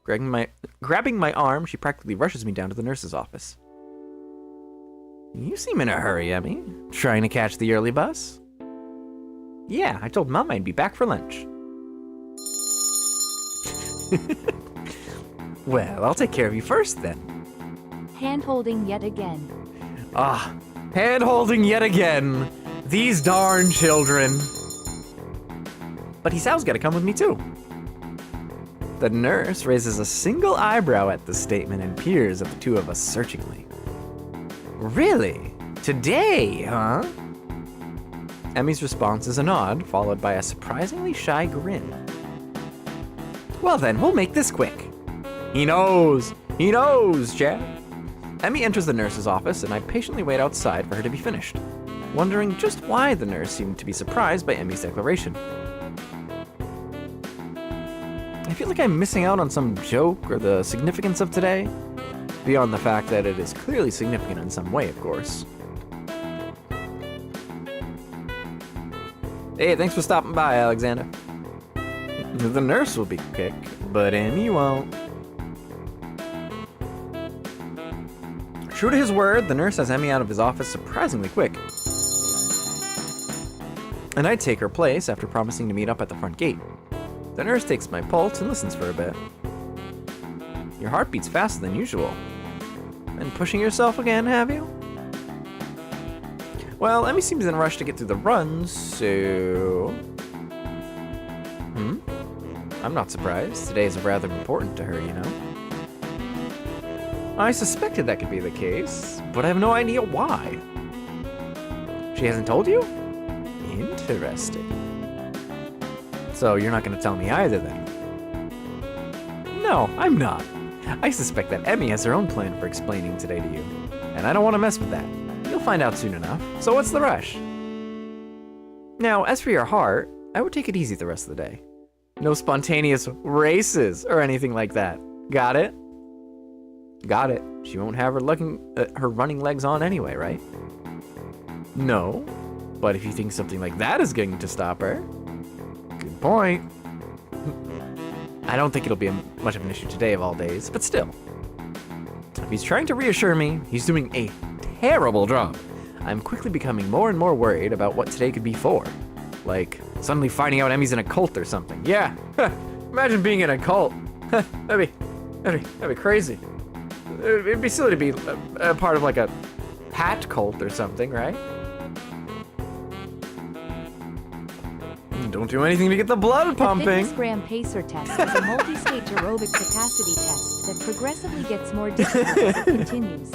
Grabbing my arm, she practically rushes me down to the nurse's office. You seem in a hurry, Emmy. Trying to catch the early bus? Yeah, I told Mom I'd be back for lunch. Well, I'll take care of you first, then.
Hand-holding yet again.
Ah, hand-holding yet again. These darn children. But Hisao's gotta come with me, too. The nurse raises a single eyebrow at this statement and peers at the two of us searchingly. Really? Today, huh? Emmy's response is a nod, followed by a surprisingly shy grin. Well then, we'll make this quick. He knows, Chad. Emmy enters the nurse's office, and I patiently wait outside for her to be finished, wondering just why the nurse seemed to be surprised by Emmy's declaration. I feel like I'm missing out on some joke or the significance of today, beyond the fact that it is clearly significant in some way, of course. Hey, thanks for stopping by, Alexander. The nurse will be quick, but Emmy won't. True to his word, the nurse has Emmy out of his office surprisingly quick. And I take her place after promising to meet up at the front gate. The nurse takes my pulse and listens for a bit. Your heart beats faster than usual. Been pushing yourself again, have you? Well, Emmy seems in a rush to get through the runs, so... I'm not surprised. Today is rather important to her, you know? I suspected that could be the case, but I have no idea why. She hasn't told you? Interesting. So you're not going to tell me either, then? No, I'm not. I suspect that Emmy has her own plan for explaining today to you, and I don't want to mess with that. You'll find out soon enough, so what's the rush? Now, as for your heart, I would take it easy the rest of the day. No spontaneous races or anything like that. Got it? Got it. She won't have her running legs on anyway, right? No, but if you think something like that is going to stop her, good point. I don't think it'll be much of an issue today of all days, but still. If he's trying to reassure me, he's doing a terrible job. I'm quickly becoming more and more worried about what today could be for. Like, suddenly finding out Emmy's in a cult or something. Yeah, imagine being in a cult. That'd be crazy. It'd be silly to be a part of like a hat cult or something, right? Don't do anything to get the blood pumping.
The fitness gram pacer test is a multi-stage aerobic capacity test that progressively gets more difficult as it continues.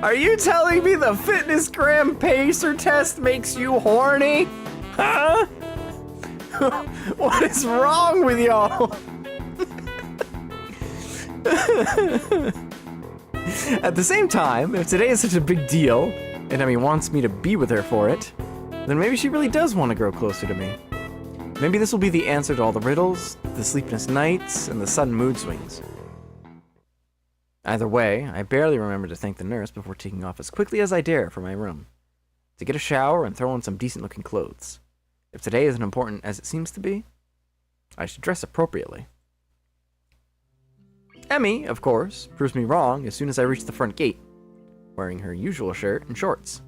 Are you telling me the fitness gram pacer test makes you horny? Huh? What is wrong with y'all? At the same time, if today is such a big deal, and Emmy wants me to be with her for it, then maybe she really does want to grow closer to me. Maybe this will be the answer to all the riddles, the sleepless nights, and the sudden mood swings. Either way, I barely remember to thank the nurse before taking off as quickly as I dare for my room, to get a shower and throw on some decent-looking clothes. If today is as important as it seems to be, I should dress appropriately. Emmy, of course, proves me wrong as soon as I reach the front gate, wearing her usual shirt and shorts.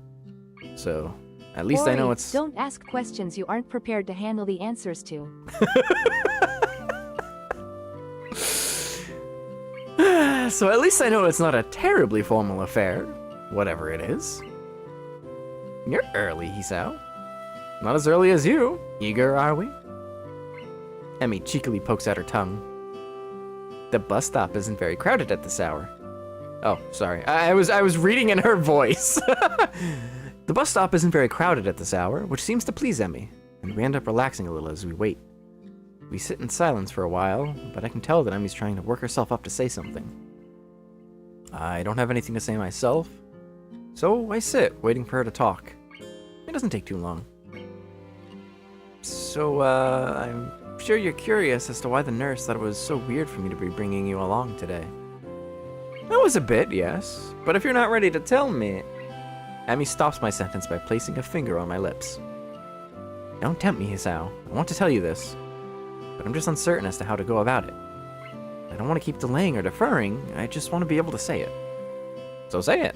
So, at least I know it's...
Don't ask questions you aren't prepared to handle the answers to.
So at least I know it's not a terribly formal affair, whatever it is. You're early, Hisao. Not as early as you. Eager, are we? Emmy cheekily pokes out her tongue. The bus stop isn't very crowded at this hour. Oh, sorry. I was reading in her voice. The bus stop isn't very crowded at this hour, which seems to please Emmy, and we end up relaxing a little as we wait. We sit in silence for a while, but I can tell that Emmy's trying to work herself up to say something. I don't have anything to say myself, so I sit, waiting for her to talk. It doesn't take too long. So, I'm sure you're curious as to why the nurse thought it was so weird for me to be bringing you along today. That was a bit, yes, but if you're not ready to tell me... Emmy stops my sentence by placing a finger on my lips. Don't tempt me, Hisao. I want to tell you this, but I'm just uncertain as to how to go about it. I don't want to keep delaying or deferring, I just want to be able to say it. So say it.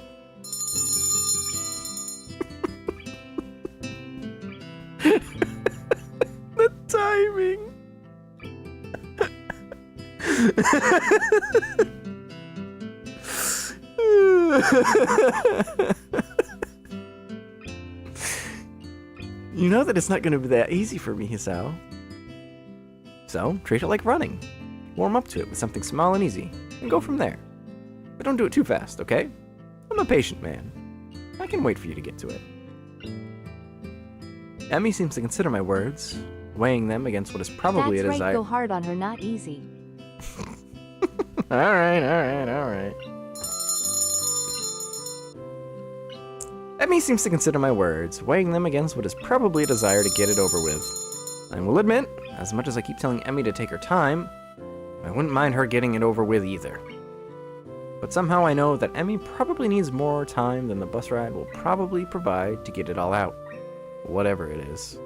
The timing. You know that it's not going to be that easy for me, Hisao. So, treat it like running. Warm up to it with something small and easy, and go from there. But don't do it too fast, okay? I'm a patient man. I can wait for you to get to it. Emmy seems to consider my words, weighing them against what is probably a desire.
That's right, go hard on her, not easy.
Alright. Emmy seems to consider my words, weighing them against what is probably a desire to get it over with. I will admit, as much as I keep telling Emmy to take her time, I wouldn't mind her getting it over with either. But somehow I know that Emmy probably needs more time than the bus ride will probably provide to get it all out. Whatever it is.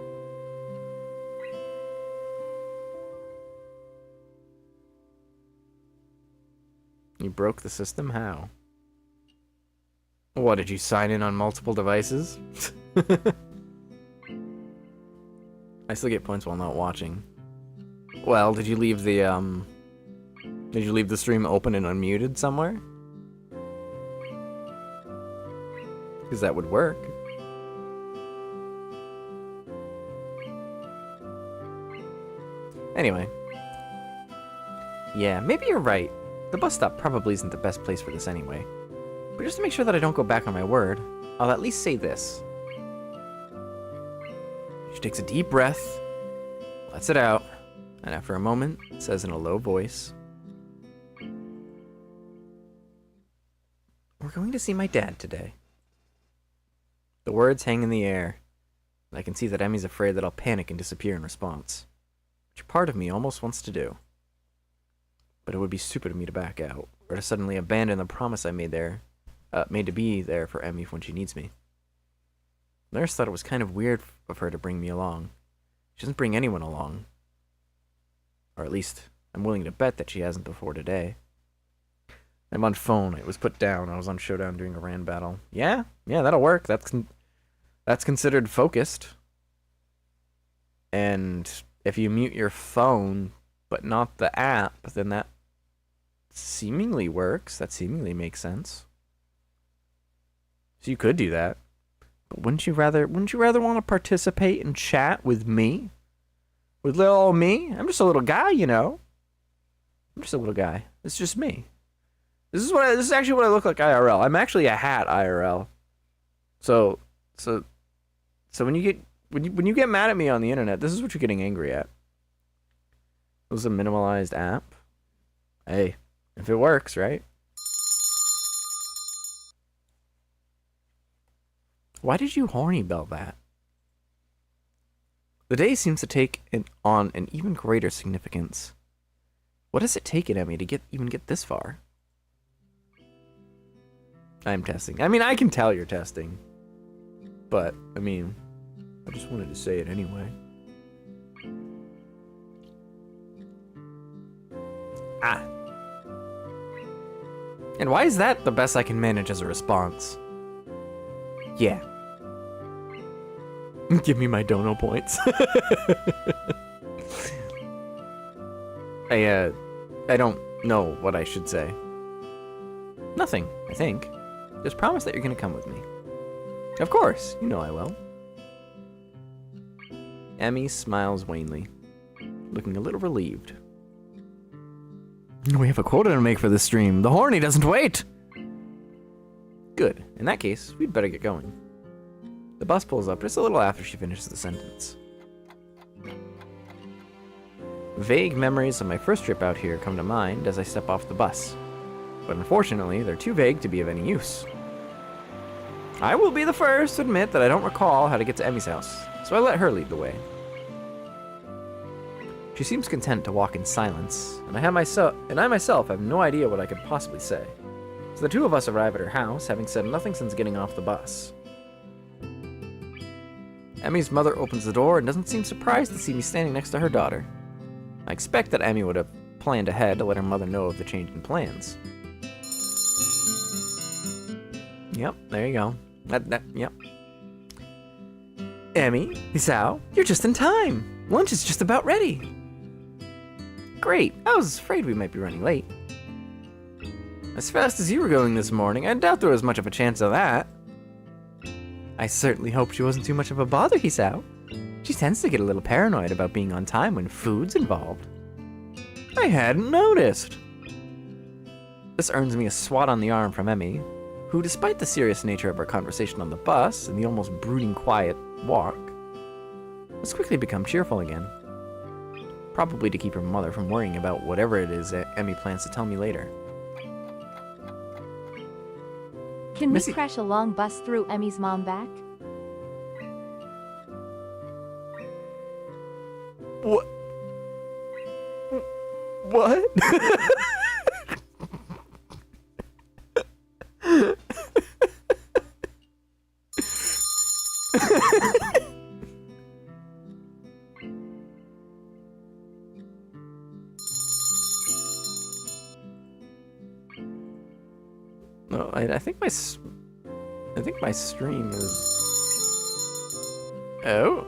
You broke the system? How? What, did you sign in on multiple devices? I still get points while not watching. Well, did you leave the stream open and unmuted somewhere? Because that would work. Anyway. Yeah, maybe you're right. The bus stop probably isn't the best place for this anyway. But just to make sure that I don't go back on my word, I'll at least say this. She takes a deep breath, lets it out, and after a moment, says in a low voice, "We're going to see my dad today." The words hang in the air, and I can see that Emmy's afraid that I'll panic and disappear in response, which part of me almost wants to do. But it would be stupid of me to back out, or to suddenly abandon the promise I made to be there for Emmy when she needs me. Nurse thought it was kind of weird of her to bring me along. She doesn't bring anyone along. Or at least, I'm willing to bet that she hasn't before today. I'm on phone. It was put down. I was on Showdown doing a Rand battle. Yeah, that'll work. That's considered focused. And if you mute your phone, but not the app, then that seemingly works. That seemingly makes sense. So you could do that. But wouldn't you rather want to participate and chat with me? With little old me? I'm just a little guy, you know. I'm just a little guy. It's just me. This is actually what I look like IRL. I'm actually a hat IRL. So when you get when you get mad at me on the internet, this is what you're getting angry at. It was a minimalized app. Hey, if it works, right? Why did you horny bell that? The day seems to take on an even greater significance. What has it taken Emmy to even get this far? I'm testing. I mean, I can tell you're testing. But, I mean, I just wanted to say it anyway. Ah. And why is that the best I can manage as a response? Yeah. Give me my dono points. I don't know what I should say. Nothing, I think. Just promise that you're gonna come with me. Of course, you know I will. Emmy smiles wanly, looking a little relieved. We have a quota to make for this stream. The horny doesn't wait! Good. In that case, we'd better get going. The bus pulls up just a little after she finishes the sentence. Vague memories of my first trip out here come to mind as I step off the bus. But unfortunately, they're too vague to be of any use. I will be the first to admit that I don't recall how to get to Emmy's house, so I let her lead the way. She seems content to walk in silence, and I myself have no idea what I could possibly say. So the two of us arrive at her house, having said nothing since getting off the bus. Emmy's mother opens the door and doesn't seem surprised to see me standing next to her daughter. I expect that Emmy would have planned ahead to let her mother know of the change in plans. Yep, there you go. Yep. Emmy, Hisao, you're just in time. Lunch is just about ready. Great, I was afraid we might be running late. As fast as you were going this morning, I doubt there was much of a chance of that. I certainly hope she wasn't too much of a bother, Hisao. She tends to get a little paranoid about being on time when food's involved. I hadn't noticed. This earns me a swat on the arm from Emmy, who, despite the serious nature of our conversation on the bus and the almost brooding quiet walk, has quickly become cheerful again. Probably to keep her mother from worrying about whatever it is that Emmy plans to tell me later.
Can
Missy-
we crash a long bus through Emmy's mom back?
What? What? No, I think my stream is. Oh.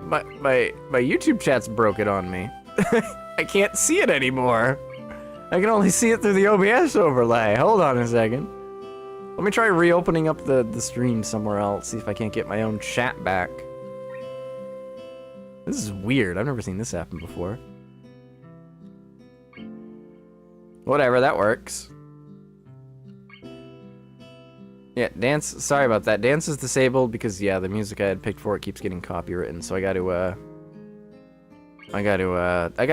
My YouTube chat's broken on me. I can't see it anymore. I can only see it through the OBS overlay. Hold on a second. Let me try reopening up the stream somewhere else, see if I can't get my own chat back. This is weird. I've never seen this happen before. Whatever, that works. Yeah, dance, sorry about that. Dance is disabled because, yeah, the music I had picked for it keeps getting copywritten, so I gotta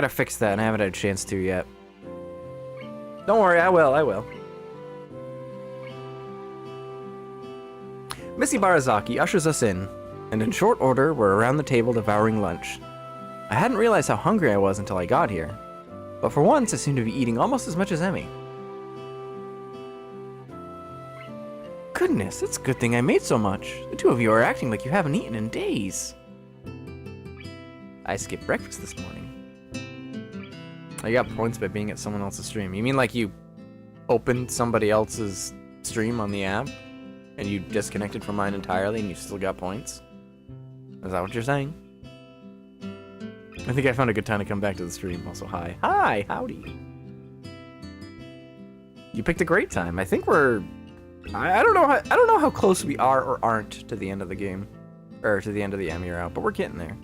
fix that, and I haven't had a chance to yet. Don't worry, I will. Missy Barazaki ushers us in, and in short order, we're around the table devouring lunch. I hadn't realized how hungry I was until I got here, but for once, I seem to be eating almost as much as Emmy. Goodness, it's a good thing I made so much. The two of you are acting like you haven't eaten in days. I skipped breakfast this morning. I got points by being at someone else's stream. You mean like you opened somebody else's stream on the app and you disconnected from mine entirely and you still got points? Is that what you're saying? I think I found a good time to come back to the stream. Also, hi. Hi, howdy. You picked a great time. I think we're... I don't know how close we are or aren't to the end of the game. Or to the end of the Emmy route, but we're getting there.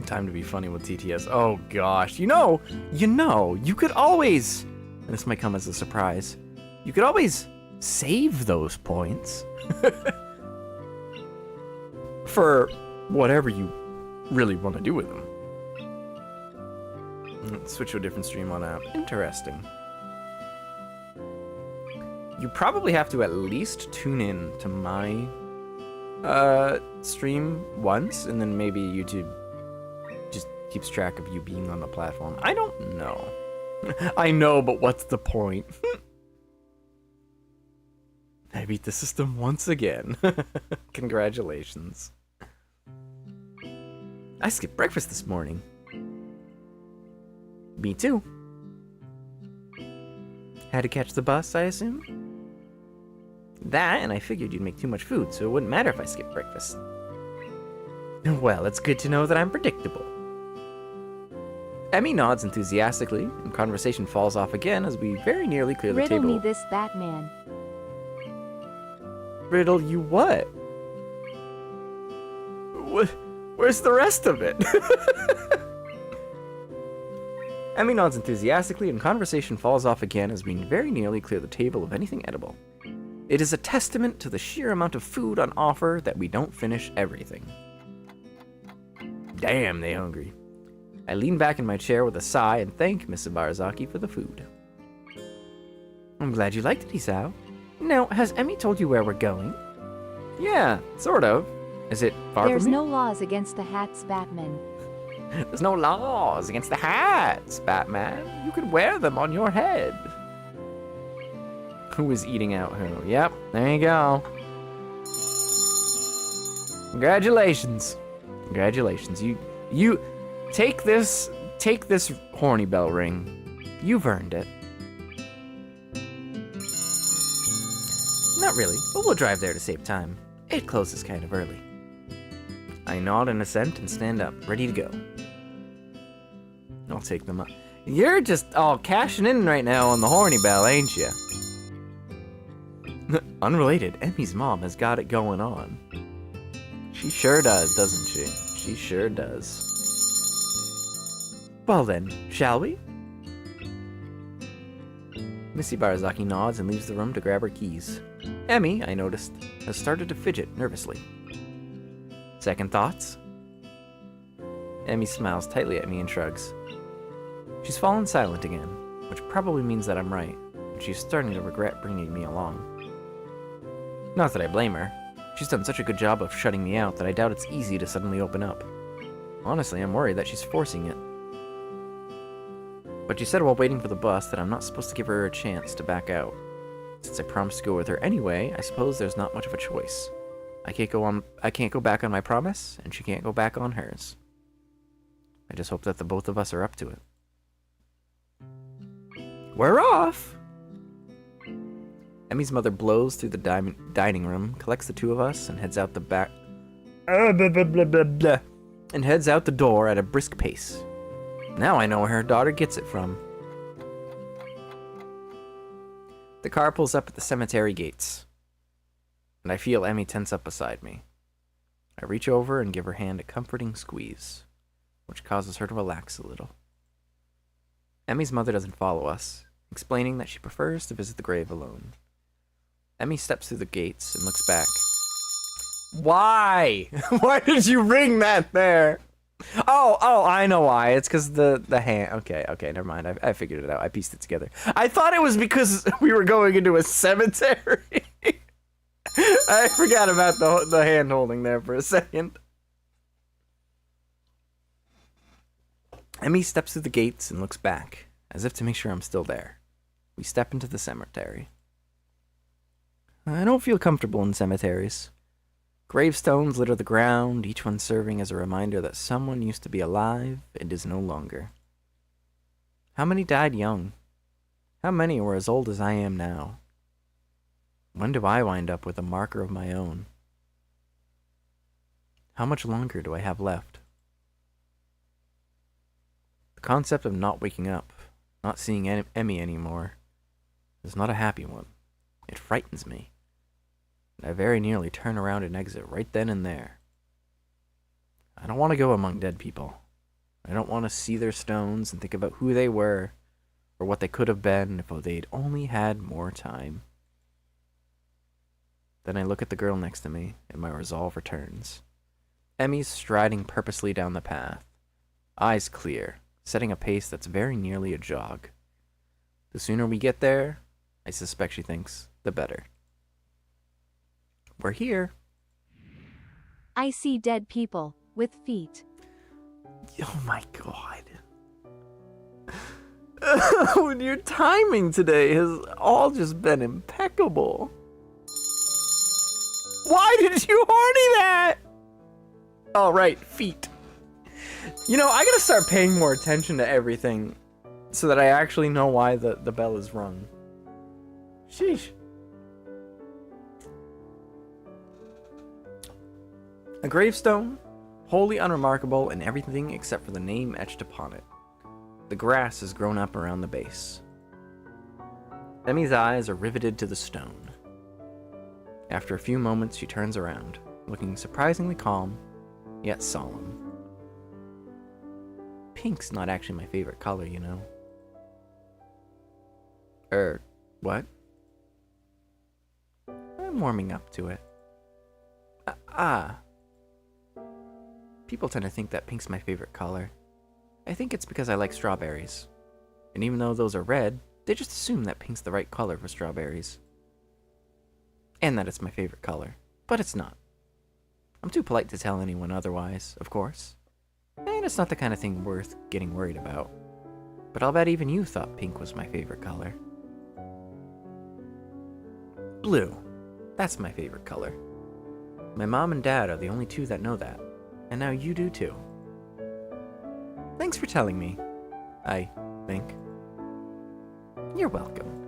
Time to be funny with TTS. Oh gosh. You know, you could always, and this might come as a surprise, you could always save those points for whatever you really want to do with them. Let's switch to a different stream on app. Interesting. You probably have to at least tune in to my stream once, and then maybe YouTube just keeps track of you being on the platform. I don't know. I know, but what's the point? I beat the system once again. Congratulations. I skipped breakfast this morning. Me too. Had to catch the bus, I assume? That, and I figured you'd make too much food, so it wouldn't matter if I skipped breakfast. Well, it's good to know that I'm predictable. Emmy nods enthusiastically, and conversation falls off again as we very nearly clear the
Riddle
table.
me this, Batman.
Riddle you what? Where's the rest of it? Emmy nods enthusiastically, and conversation falls off again as we very nearly clear the table of anything edible. It is a testament to the sheer amount of food on offer that we don't finish everything. Damn, they hungry. I lean back in my chair with a sigh and thank Mrs. Barazaki for the food. I'm glad you liked it, Isao. Now, has Emmy told you where we're going? Yeah, sort of. Is it far
There's
from
no laws against the hats, Batman.
There's no laws against the hats, Batman. You could wear them on your head. Who is eating out who? Yep, there you go. Congratulations. Congratulations. You take this horny bell ring. You've earned it. Not really, but we'll drive there to save time. It closes kind of early. I nod in assent and stand up, ready to go. I'll take them up. You're just all cashing in right now on the horny bell, ain't you? Unrelated, Emmy's mom has got it going on. She sure does, doesn't she? She sure does. Well then, shall we? Missy Barazaki nods and leaves the room to grab her keys. Emmy, I noticed, has started to fidget nervously. Second thoughts? Emmy smiles tightly at me and shrugs. She's fallen silent again, which probably means that I'm right, and she's starting to regret bringing me along. Not that I blame her. She's done such a good job of shutting me out that I doubt it's easy to suddenly open up. Honestly, I'm worried that she's forcing it. But she said while waiting for the bus that I'm not supposed to give her a chance to back out. Since I promised to go with her anyway, I suppose there's not much of a choice. I can't go back on my promise, and she can't go back on hers. I just hope that the both of us are up to it. We're off! Emmy's mother blows through the dining room, collects the two of us, and heads out the back. And heads out the door at a brisk pace. Now I know where her daughter gets it from. The car pulls up at the cemetery gates, and I feel Emmy tense up beside me. I reach over and give her hand a comforting squeeze, which causes her to relax a little. Emmy's mother doesn't follow us, explaining that she prefers to visit the grave alone. Emmy steps through the gates and looks back. Why? Why did you ring that there? Oh, I know why. It's because the hand. Okay, never mind. I figured it out. I pieced it together. I thought it was because we were going into a cemetery. I forgot about the hand holding there for a second. Emmy steps through the gates and looks back, as if to make sure I'm still there. We step into the cemetery. I don't feel comfortable in cemeteries. Gravestones litter the ground, each one serving as a reminder that someone used to be alive and is no longer. How many died young? How many were as old as I am now? When do I wind up with a marker of my own? How much longer do I have left? The concept of not waking up, not seeing Emmy anymore, is not a happy one. It frightens me. I very nearly turn around and exit right then and there. I don't want to go among dead people. I don't want to see their stones and think about who they were or what they could have been if they'd only had more time. Then I look at the girl next to me, and my resolve returns. Emmy's striding purposely down the path, eyes clear, setting a pace that's very nearly a jog. The sooner we get there, I suspect she thinks, the better. We're here.
I see dead people, with feet.
Oh my god. Your timing today has all just been impeccable. Why did you horny that? Oh, right, feet. You know, I gotta start paying more attention to everything so that I actually know why the bell is rung. Sheesh. A gravestone, wholly unremarkable in everything except for the name etched upon it. The grass has grown up around the base. Emmy's eyes are riveted to the stone. After a few moments, she turns around, looking surprisingly calm, yet solemn. Pink's not actually my favorite color, you know. What? I'm warming up to it. People tend to think that pink's my favorite color. I think it's because I like strawberries. And even though those are red, they just assume that pink's the right color for strawberries. And that it's my favorite color. But it's not. I'm too polite to tell anyone otherwise, of course. And it's not the kind of thing worth getting worried about. But I'll bet even you thought pink was my favorite color. Blue. That's my favorite color. My mom and dad are the only two that know that. And now you do too. Thanks for telling me, I think. You're welcome.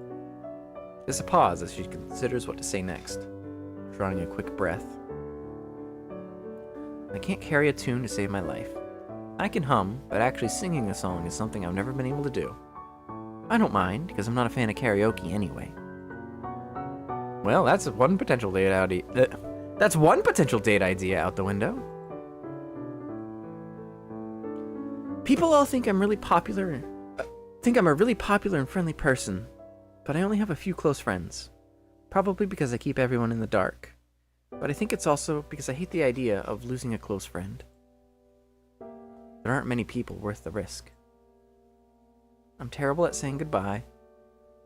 There's a pause as she considers what to say next, drawing a quick breath. I can't carry a tune to save my life. I can hum, but actually singing a song is something I've never been able to do. I don't mind, because I'm not a fan of karaoke anyway. Well, that's one potential date idea. That's one potential date idea out the window. People all think I'm really popular. Think I'm a really popular and friendly person, but I only have a few close friends. Probably because I keep everyone in the dark. But I think it's also because I hate the idea of losing a close friend. There aren't many people worth the risk. I'm terrible at saying goodbye.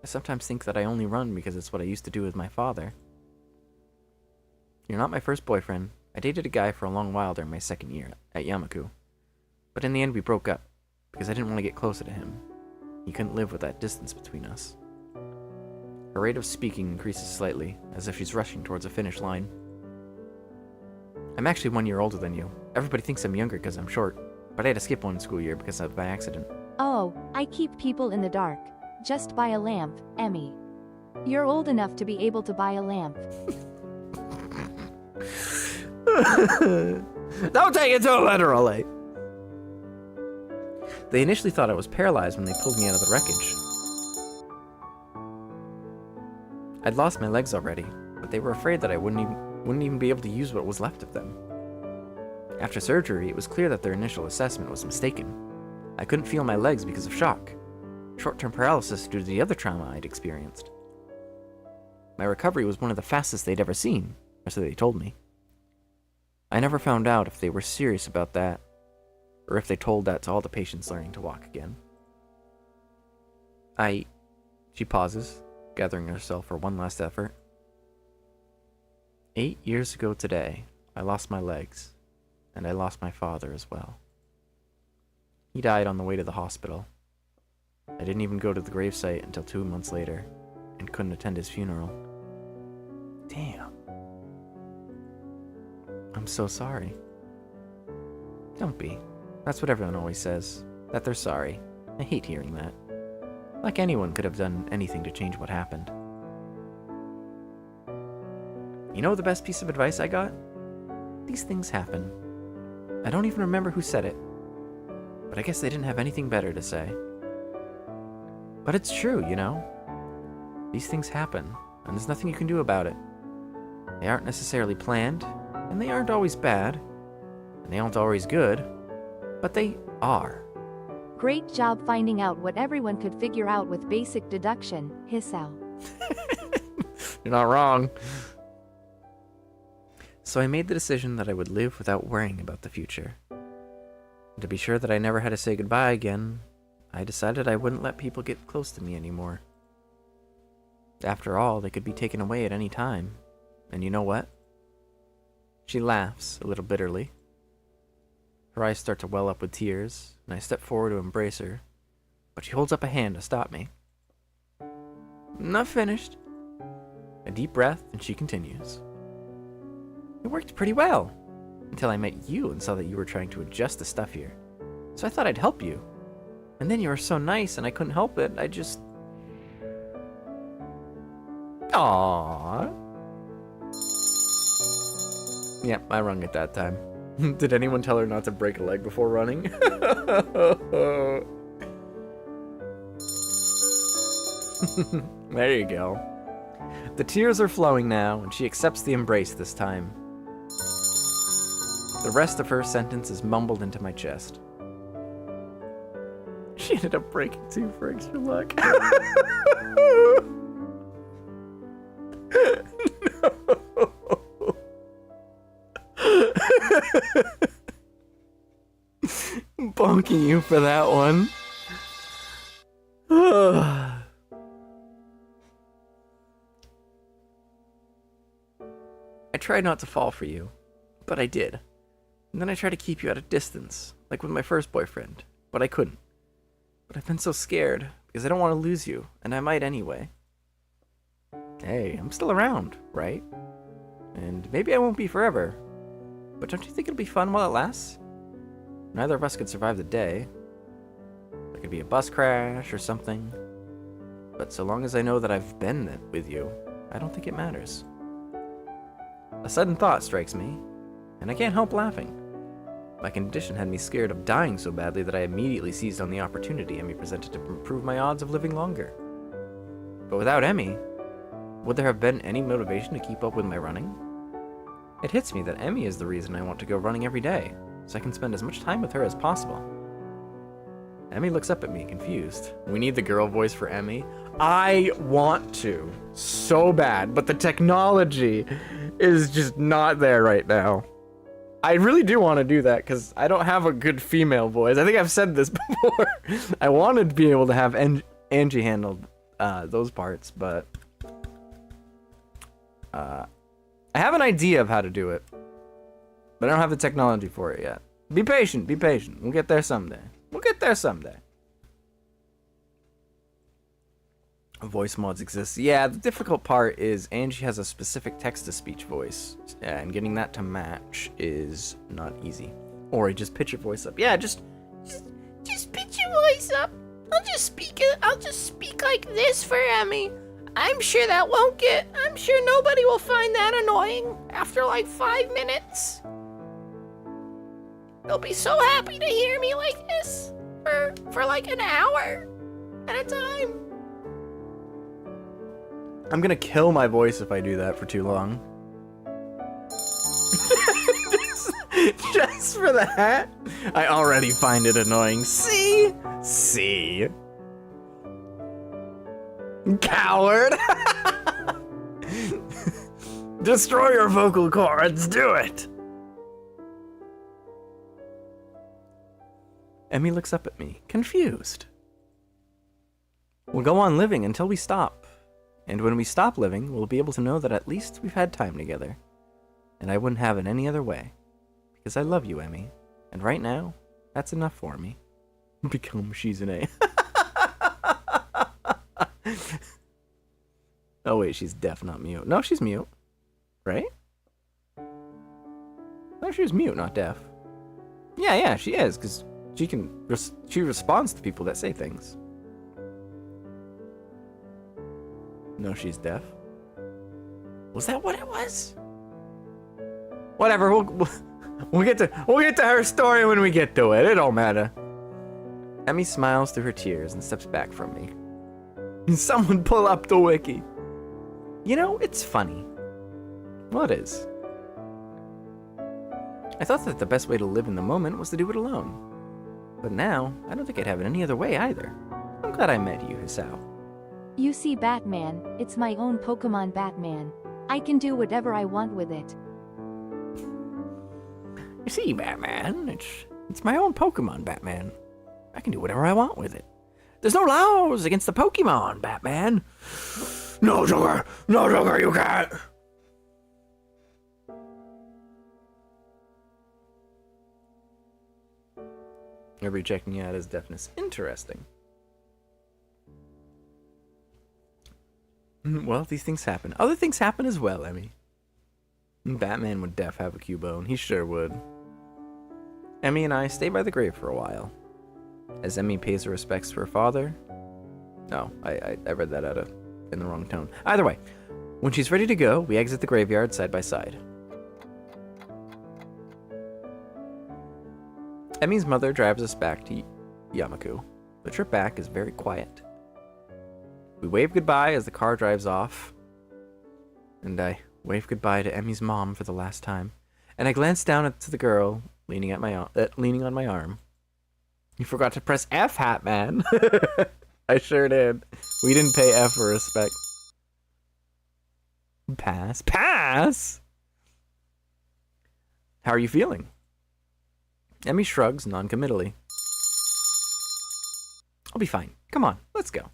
I sometimes think that I only run because it's what I used to do with my father. You're not my first boyfriend. I dated a guy for a long while during my second year at Yamaku. But in the end we broke up, because I didn't want to get closer to him. He couldn't live with that distance between us. Her rate of speaking increases slightly, as if she's rushing towards a finish line. I'm actually 1 year older than you. Everybody thinks I'm younger because I'm short, but I had to skip one school year because of by accident.
Oh, I keep people in the dark. Just buy a lamp, Emmy. You're old enough to be able to buy a lamp.
Don't take it so literally! They initially thought I was paralyzed when they pulled me out of the wreckage. I'd lost my legs already, but they were afraid that I wouldn't even be able to use what was left of them. After surgery, it was clear that their initial assessment was mistaken. I couldn't feel my legs because of shock. Short-term paralysis due to the other trauma I'd experienced. My recovery was one of the fastest they'd ever seen, or so they told me. I never found out if they were serious about that, or if they told that to all the patients learning to walk again. She pauses, gathering herself for one last effort. 8 years ago today, I lost my legs, and I lost my father as well. He died on the way to the hospital. I didn't even go to the gravesite until 2 months later, and couldn't attend his funeral. Damn. I'm so sorry. Don't be. That's what everyone always says, that they're sorry. I hate hearing that. Like anyone could have done anything to change what happened. You know the best piece of advice I got? These things happen. I don't even remember who said it, but I guess they didn't have anything better to say. But it's true, you know? These things happen, and there's nothing you can do about it. They aren't necessarily planned, and they aren't always bad, and they aren't always good, but they are.
Great job finding out what everyone could figure out with basic deduction, Hisao.
You're not wrong. So I made the decision that I would live without worrying about the future. And to be sure that I never had to say goodbye again, I decided I wouldn't let people get close to me anymore. After all, they could be taken away at any time. And you know what? She laughs, a little bitterly. Her eyes start to well up with tears, and I step forward to embrace her, but she holds up a hand to stop me. I'm not finished. A deep breath, and she continues. It worked pretty well, until I met you and saw that you were trying to adjust the stuff here. So I thought I'd help you. And then you were so nice, and I couldn't help it. I just... Aww. Yep, I rung it that time. Did anyone tell her not to break a leg before running? There you go. The tears are flowing now, and she accepts the embrace this time. The rest of her sentence is mumbled into my chest. She ended up breaking too for extra luck. I'm bonking you for that one. I tried not to fall for you, but I did. And then I tried to keep you at a distance, like with my first boyfriend, but I couldn't. But I've been so scared, because I don't want to lose you, and I might anyway. Hey, I'm still around, right? And maybe I won't be forever. But don't you think it'll be fun while it lasts? Neither of us could survive the day. There could be a bus crash or something. But so long as I know that I've been with you, I don't think it matters. A sudden thought strikes me, and I can't help laughing. My condition had me scared of dying so badly that I immediately seized on the opportunity Emmy presented to improve my odds of living longer. But without Emmy, would there have been any motivation to keep up with my running? It hits me that Emmy is the reason I want to go running every day, so I can spend as much time with her as possible. Emmy looks up at me, confused. We need the girl voice for Emmy. I want to so bad, but the technology is just not there right now. I really do want to do that because I don't have a good female voice. I think I've said this before. I wanted to be able to have Angie handle those parts, but I have an idea of how to do it, but I don't have the technology for it yet. Be patient, be patient. We'll get there someday. We'll get there someday. Voice mods exist. Yeah, the difficult part is Angie has a specific text-to-speech voice, and getting that to match is not easy. Or just pitch your voice up. Yeah, just pitch your voice up. I'll just speak like this for Emmy. I'm sure nobody will find that annoying after like 5 minutes. They'll be so happy to hear me like this for like an hour at a time. I'm gonna kill my voice if I do that for too long. just for that? I already find it annoying. See? Coward! Destroy your vocal cords, do it! Emmy looks up at me, confused. We'll go on living until we stop. And when we stop living, we'll be able to know that at least we've had time together. And I wouldn't have it any other way. Because I love you, Emmy. And right now, that's enough for me. Become she's an A. Oh wait, she's deaf, not mute. No, she's mute. Right? No, she was mute, not deaf. Yeah, she is, because she responds to people that say things. No, she's deaf. Was that what it was? Whatever. We'll get to her story when we get to it. It don't matter. Emmy smiles through her tears and steps back from me. Someone pull up the wiki. You know, it's funny. Well, it is. I thought that the best way to live in the moment was to do it alone. But now, I don't think I'd have it any other way either. I'm glad I met you, Hisao.
You see, Batman, it's my own Pokemon Batman. I can do whatever I want with it.
You see, Batman, it's my own Pokemon, Batman. I can do whatever I want with it. There's no laws against the Pokemon, Batman. No, Joker! No, Joker, you can't! They're rejecting you out as deafness. Interesting. Well, these things happen. Other things happen as well, Emmy. Batman would def have a Cubone. He sure would. Emmy and I stay by the grave for a while. As Emmy pays her respects to her father. Oh, I read that in the wrong tone. Either way, when she's ready to go, we exit the graveyard side by side. Emmy's mother drives us back to Yamaku. The trip back is very quiet. We wave goodbye as the car drives off. And I wave goodbye to Emmy's mom for the last time. And I glance down at the girl leaning on my arm. You forgot to press F, Hat Man. I sure did. We didn't pay F for respect. Pass. Pass! How are you feeling? Emmy shrugs non-committally. I'll be fine. Come on, let's go.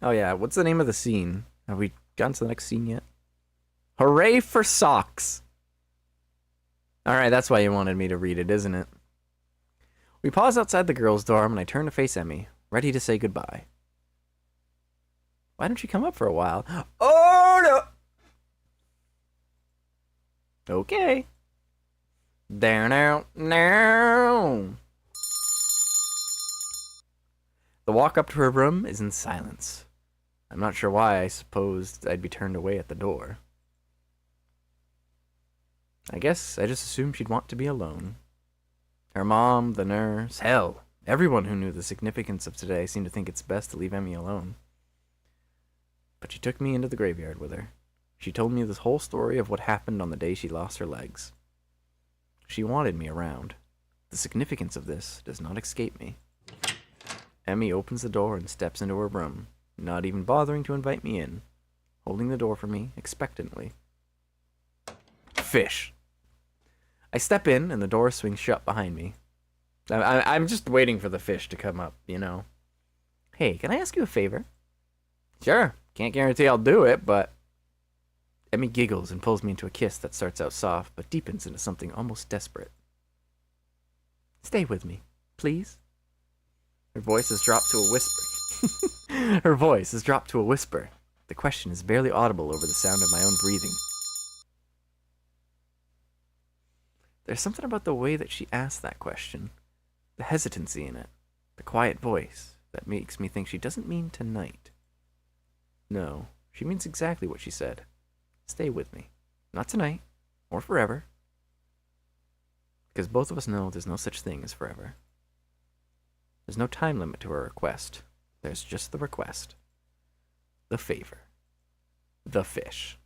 Oh yeah, what's the name of the scene? Have we gotten to the next scene yet? Hooray for socks! Alright, that's why you wanted me to read it, isn't it? We pause outside the girls' dorm and I turn to face Emmy, ready to say goodbye. Why don't you come up for a while? Oh no! Okay. There now. The walk up to her room is in silence. I'm not sure why I supposed I'd be turned away at the door. I guess I just assumed she'd want to be alone. Her mom, the nurse, hell, everyone who knew the significance of today seemed to think it's best to leave Emmy alone. But she took me into the graveyard with her. She told me this whole story of what happened on the day she lost her legs. She wanted me around. The significance of this does not escape me. Emmy opens the door and steps into her room, not even bothering to invite me in, holding the door for me expectantly. Fish. I step in and the door swings shut behind me. I'm just waiting for the fish to come up, you know. Hey, can I ask you a favor? Sure. Can't guarantee I'll do it, but... Emmy giggles and pulls me into a kiss that starts out soft, but deepens into something almost desperate. Stay with me, please. Her voice has dropped to a whisper. Her voice has dropped to a whisper. The question is barely audible over the sound of my own breathing. There's something about the way that she asked that question, the hesitancy in it, the quiet voice, that makes me think she doesn't mean tonight. No, she means exactly what she said. Stay with me. Not tonight, or forever. Because both of us know there's no such thing as forever. There's no time limit to her request. There's just the request. The favor. The fish.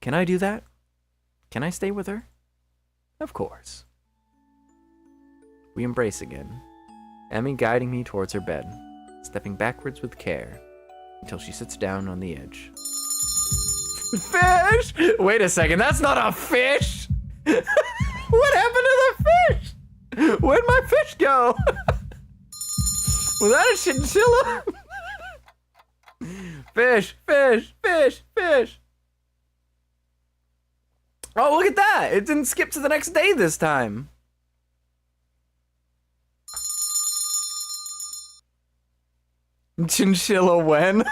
Can I do that? Can I stay with her? Of course. We embrace again, Emmy guiding me towards her bed, stepping backwards with care, until she sits down on the edge. Fish! Wait a second, that's not a fish! What happened to the fish? Where'd my fish go? Was that a chinchilla? Fish, fish, fish, fish. Oh, look at that! It didn't skip to the next day this time. Chinchilla when?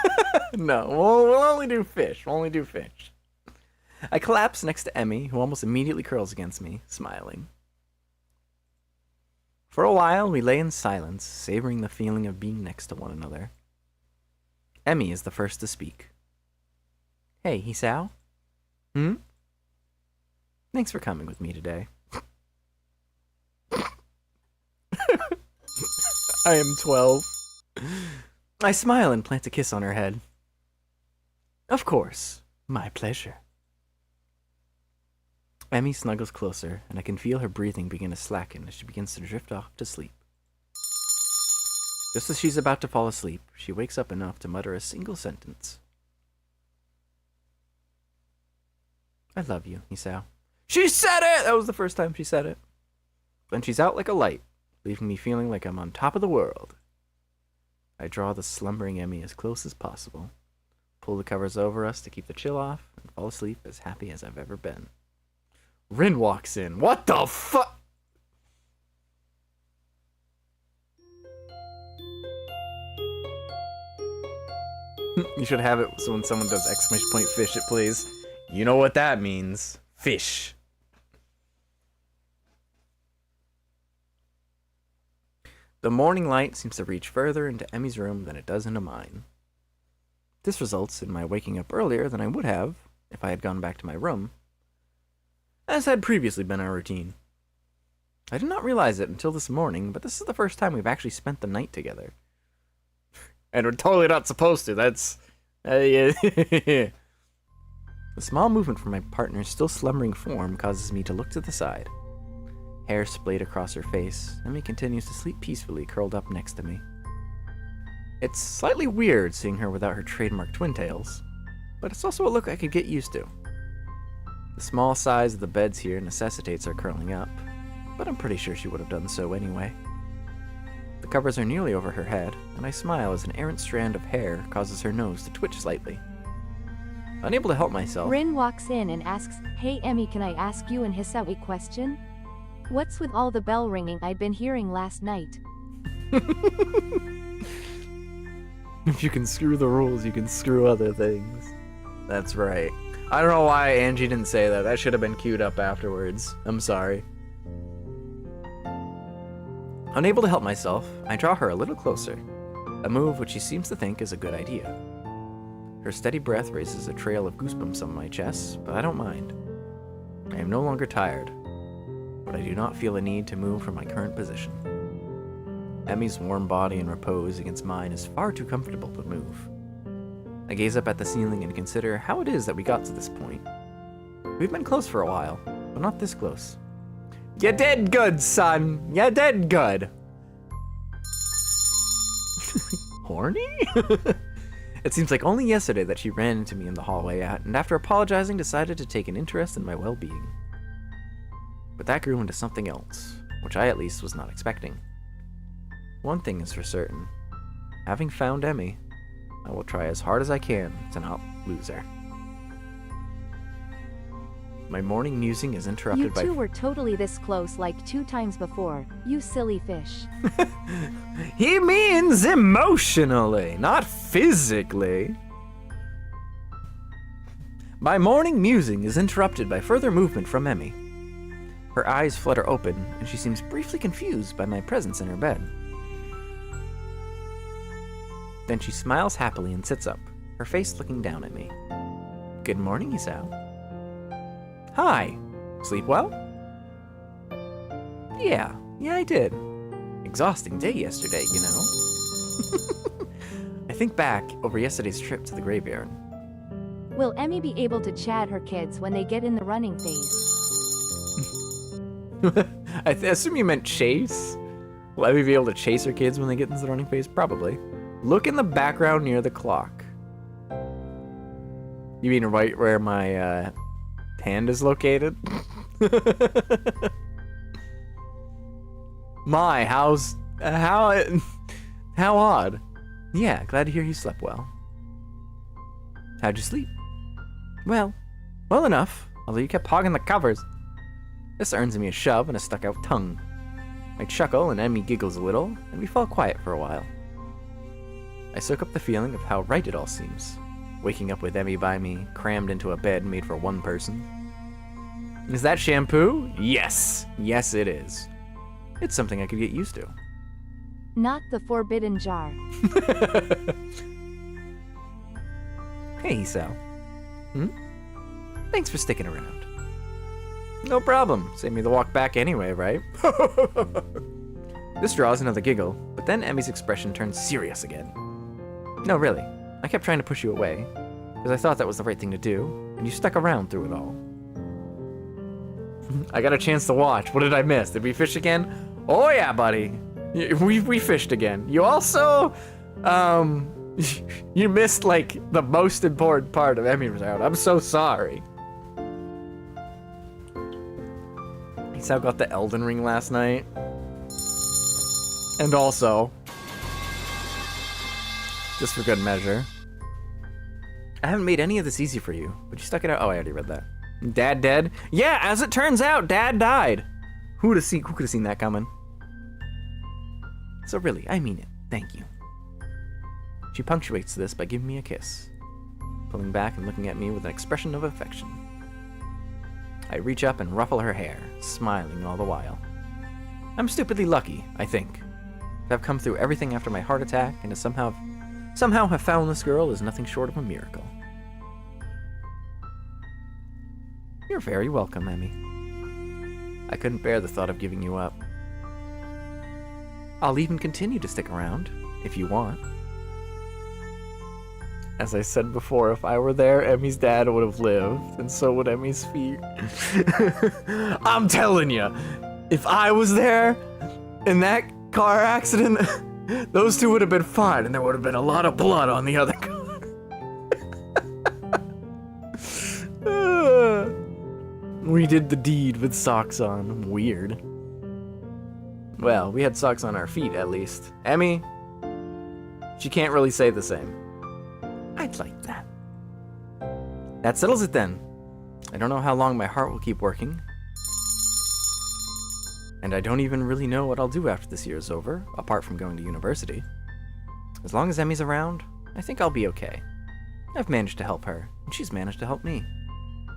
No, we'll only do fish. We'll only do fish. I collapse next to Emmy, who almost immediately curls against me, smiling. For a while, we lay in silence, savoring the feeling of being next to one another. Emmy is the first to speak. Hey, Hisao? Thanks for coming with me today. I am 12. I smile and plant a kiss on her head. Of course, my pleasure. Emmy snuggles closer, and I can feel her breathing begin to slacken as she begins to drift off to sleep. Just as she's about to fall asleep, she wakes up enough to mutter a single sentence. I love you, Hisao. She said it! That was the first time she said it. Then she's out like a light, leaving me feeling like I'm on top of the world. I draw the slumbering Emmy as close as possible, pull the covers over us to keep the chill off, and fall asleep as happy as I've ever been. Rin walks in. What the fuck? You should have it so when someone does exclamation point fish it, please. You know what that means. Fish. The morning light seems to reach further into Emmy's room than it does into mine. This results in my waking up earlier than I would have if I had gone back to my room, as had previously been our routine. I did not realize it until this morning, but this is the first time we've actually spent the night together. And we're totally not supposed to, that's... yeah. The small movement from my partner's still slumbering form causes me to look to the side. Hair splayed across her face, Emmy continues to sleep peacefully curled up next to me. It's slightly weird seeing her without her trademark twin tails, but it's also a look I could get used to. The small size of the beds here necessitates her curling up, but I'm pretty sure she would have done so anyway. The covers are nearly over her head, and I smile as an errant strand of hair causes her nose to twitch slightly. Unable to help myself...
Rin walks in and asks, "Hey Emmy, can I ask you and Hisao a question? What's with all the bell ringing I'd been hearing last night?"
If you can screw the rules, you can screw other things. That's right. I don't know why Angie didn't say that. That should have been queued up afterwards. I'm sorry. Unable to help myself, I draw her a little closer, a move which she seems to think is a good idea. Her steady breath raises a trail of goosebumps on my chest, but I don't mind. I am no longer tired, but I do not feel a need to move from my current position. Emmy's warm body in repose against mine is far too comfortable to move. I gaze up at the ceiling and consider how it is that we got to this point. We've been close for a while, but not this close. You did good, son! You did good! Horny? It seems like only yesterday that she ran into me in the hallway and after apologizing decided to take an interest in my well-being. But that grew into something else, which I at least was not expecting. One thing is for certain. Having found Emmy, I will try as hard as I can to not lose her. My morning musing is interrupted by...
You two were totally this close like 2 times before, you silly fish.
He means emotionally, not physically. My morning musing is interrupted by further movement from Emmy. Her eyes flutter open, and she seems briefly confused by my presence in her bed. Then she smiles happily and sits up, her face looking down at me. Good morning, Hisao. Hi. Sleep well? Yeah, I did. Exhausting day yesterday, you know. I think back over yesterday's trip to the graveyard.
Will Emmy be able to chat her kids when they get in the running phase?
I assume you meant chase. Will Emmy be able to chase her kids when they get into the running phase? Probably. Look in the background near the clock. You mean right where my hand is located? My, how odd. Yeah, glad to hear you slept well. How'd you sleep? Well enough, although you kept hogging the covers. This earns me a shove and a stuck-out tongue. I chuckle and Emmy giggles a little, and we fall quiet for a while. I soak up the feeling of how right it all seems, waking up with Emmy by me, crammed into a bed made for one person. Is that shampoo? Yes! Yes, it is. It's something I could get used to.
Not the forbidden jar.
Hey, Hisao. Thanks for sticking around. No problem. Save me the walk back anyway, right? This draws another giggle, but then Emmy's expression turns serious again. No, really. I kept trying to push you away, because I thought that was the right thing to do, and you stuck around through it all. I got a chance to watch. What did I miss? Did we fish again? Oh yeah, buddy. We fished again. You also, you missed like the most important part of Emmy Round. I'm so sorry. Sal got the Elden Ring last night. And also, just for good measure, I haven't made any of this easy for you, but you stuck it out. Oh, I already read that. Dad dead? Yeah, as it turns out, Dad died. Who could have seen that coming? So really, I mean it. Thank you. She punctuates this by giving me a kiss, pulling back and looking at me with an expression of affection. I reach up and ruffle her hair, smiling all the while. I'm stupidly lucky, I think, to have come through everything after my heart attack and to somehow have found this girl is nothing short of a miracle. You're very welcome, Emmy. I couldn't bear the thought of giving you up. I'll even continue to stick around, if you want. As I said before, if I were there, Emmy's dad would have lived, and so would Emmy's feet. I'm telling you, if I was there in that car accident, those two would have been fine, and there would have been a lot of blood on the other car. We did the deed with socks on. Weird. Well, we had socks on our feet, at least. Emmy, she can't really say the same. I'd like that. That settles it then. I don't know how long my heart will keep working. And I don't even really know what I'll do after this year is over, apart from going to university. As long as Emmy's around, I think I'll be okay. I've managed to help her, and she's managed to help me.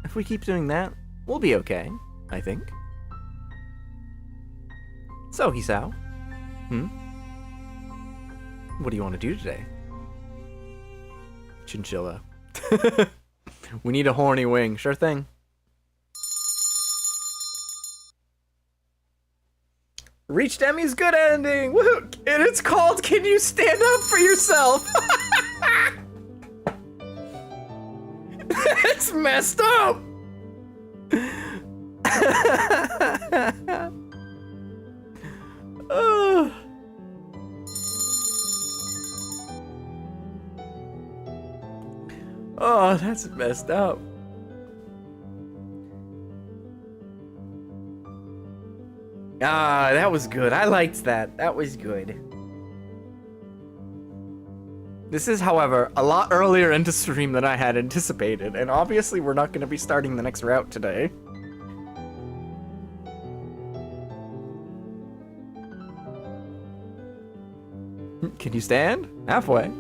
If we keep doing that, we'll be okay, I think. So, Hisao. What do you want to do today? Chinchilla. We need a horny wing. Sure thing. Reached Emmy's good ending. Woohoo! And it's called Can You Stand Up For Yourself? It's messed up. Oh, that's messed up. Ah, that was good. I liked that. That was good. This is, however, a lot earlier into stream than I had anticipated, and obviously we're not going to be starting the next route today. Can you stand? Halfway.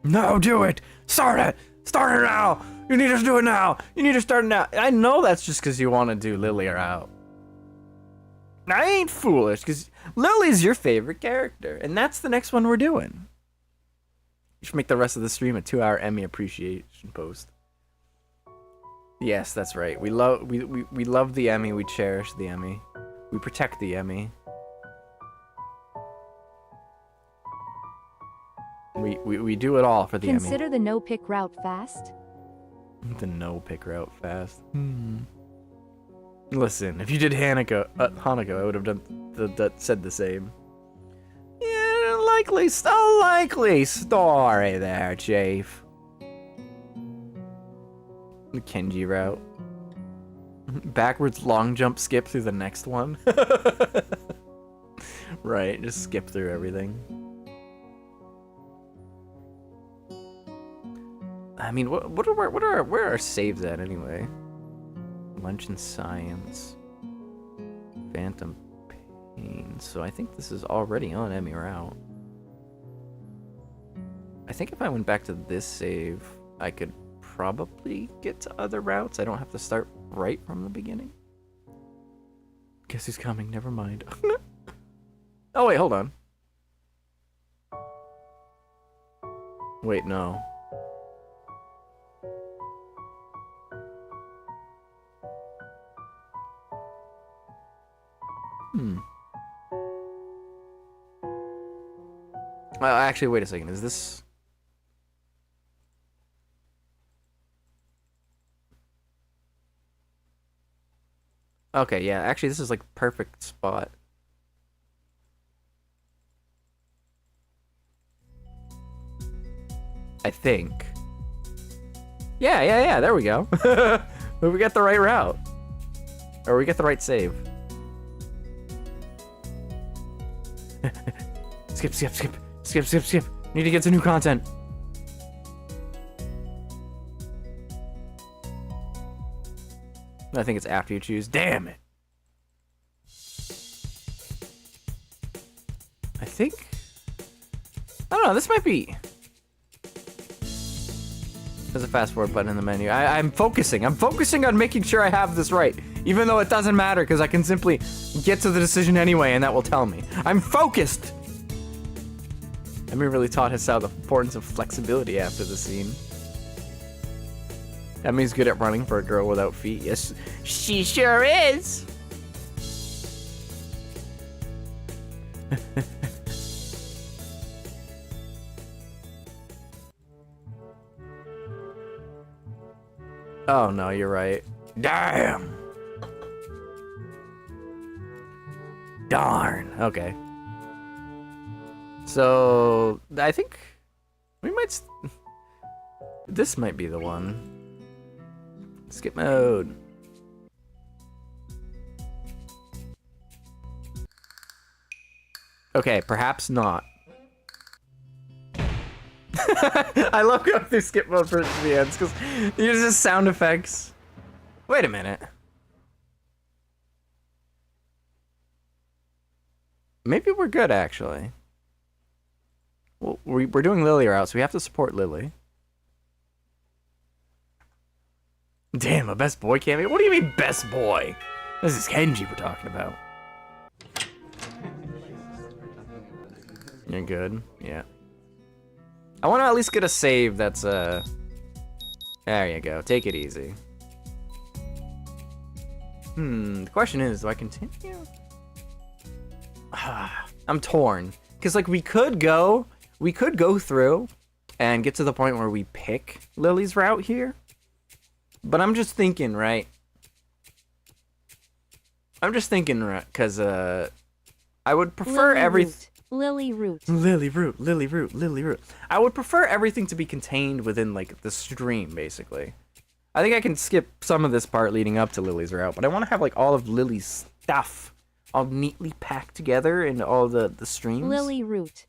No, do it! Start it! Start it now! You need to do it now! You need to start it now! I know that's just because you want to do Lily or out. I ain't foolish, because Lily's your favorite character, and that's the next one we're doing. You should make the rest of the stream a 2-hour Emmy appreciation post. Yes, that's right. We love the Emmy, we cherish the Emmy. We protect the Emmy. We do it all for the Emmy.
Consider the no-pick route fast.
The no-pick route fast. Listen, if you did Hanukkah, I would have done said the same. Yeah, likely story there, Chief. The Kenji route. Backwards long jump skip through the next one. Right, just skip through everything. I mean, where are our saves at anyway? Lunch and Science. Phantom Pain. So I think this is already on Emmy route. I think if I went back to this save, I could probably get to other routes. I don't have to start right from the beginning. Guess who's coming? Never mind. Oh wait, hold on. Wait, no. Actually, wait a second. Is this... Okay, yeah. Actually, this is like perfect spot. I think. Yeah, there we go. We got the right route. Or we get the right save. Skip. Need to get to new content. I think it's after you choose. Damn it. I think... I don't know, this might be... There's a fast forward button in the menu. I'm focusing. I'm focusing on making sure I have this right. Even though it doesn't matter, because I can simply get to the decision anyway, and that will tell me. I'm focused! Emi really taught Hisao the importance of flexibility after the scene. Emi's good at running for a girl without feet. Yes, she sure is! Oh no, you're right. Damn! Darn. Okay. So, I think we might... This might be the one. Skip mode. Okay, perhaps not. I love going through skip mode for the ends, because there's just sound effects. Wait a minute. Maybe we're good, actually. Well, we're doing Lily route, so we have to support Lily. Damn, a best boy cameo? What do you mean, best boy? This is Kenji we're talking about. You're good? Yeah. I want to at least get a save that's, There you go. Take it easy. The question is, do I continue? I'm torn. Because, like, we could go through and get to the point where we pick Lily's route here. But I'm just thinking, right? Because, I would prefer everything...
Lily route.
I would prefer everything to be contained within, like, the stream, basically. I think I can skip some of this part leading up to Lily's route, but I want to have, like, all of Lily's stuff all neatly packed together in all the streams.
Lily route.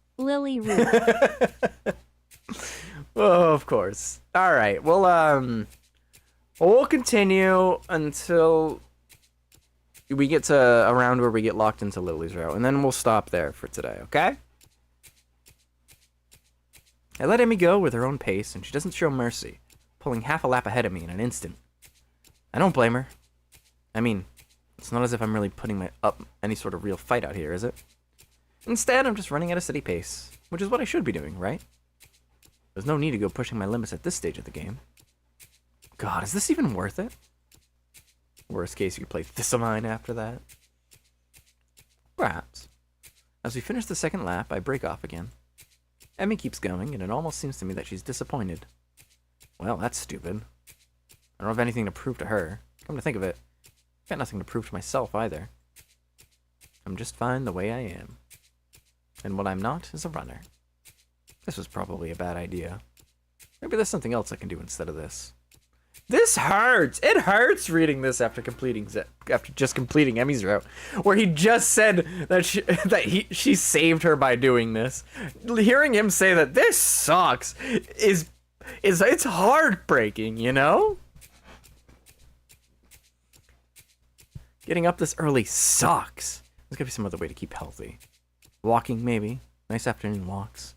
Oh, of course. All right. Well, we'll continue until we get to around where we get locked into Lily's route, and then we'll stop there for today, okay? I let Emi go with her own pace, and she doesn't show mercy, pulling half a lap ahead of me in an instant. I don't blame her. I mean, it's not as if I'm really putting up any sort of real fight out here, is it? Instead, I'm just running at a steady pace, which is what I should be doing, right? There's no need to go pushing my limits at this stage of the game. God, is this even worth it? Worst case, you could play Thisomine after that. Perhaps. As we finish the second lap, I break off again. Emi keeps going, and it almost seems to me that she's disappointed. Well, that's stupid. I don't have anything to prove to her. Come to think of it, I've got nothing to prove to myself either. I'm just fine the way I am. And what I'm not is a runner. This was probably a bad idea. Maybe there's something else I can do instead of this. This hurts! It hurts reading this after just completing Emi's route, where he just said that she saved her by doing this. Hearing him say that this sucks it's heartbreaking, you know? Getting up this early sucks. There's gotta be some other way to keep healthy. Walking, maybe. Nice afternoon walks.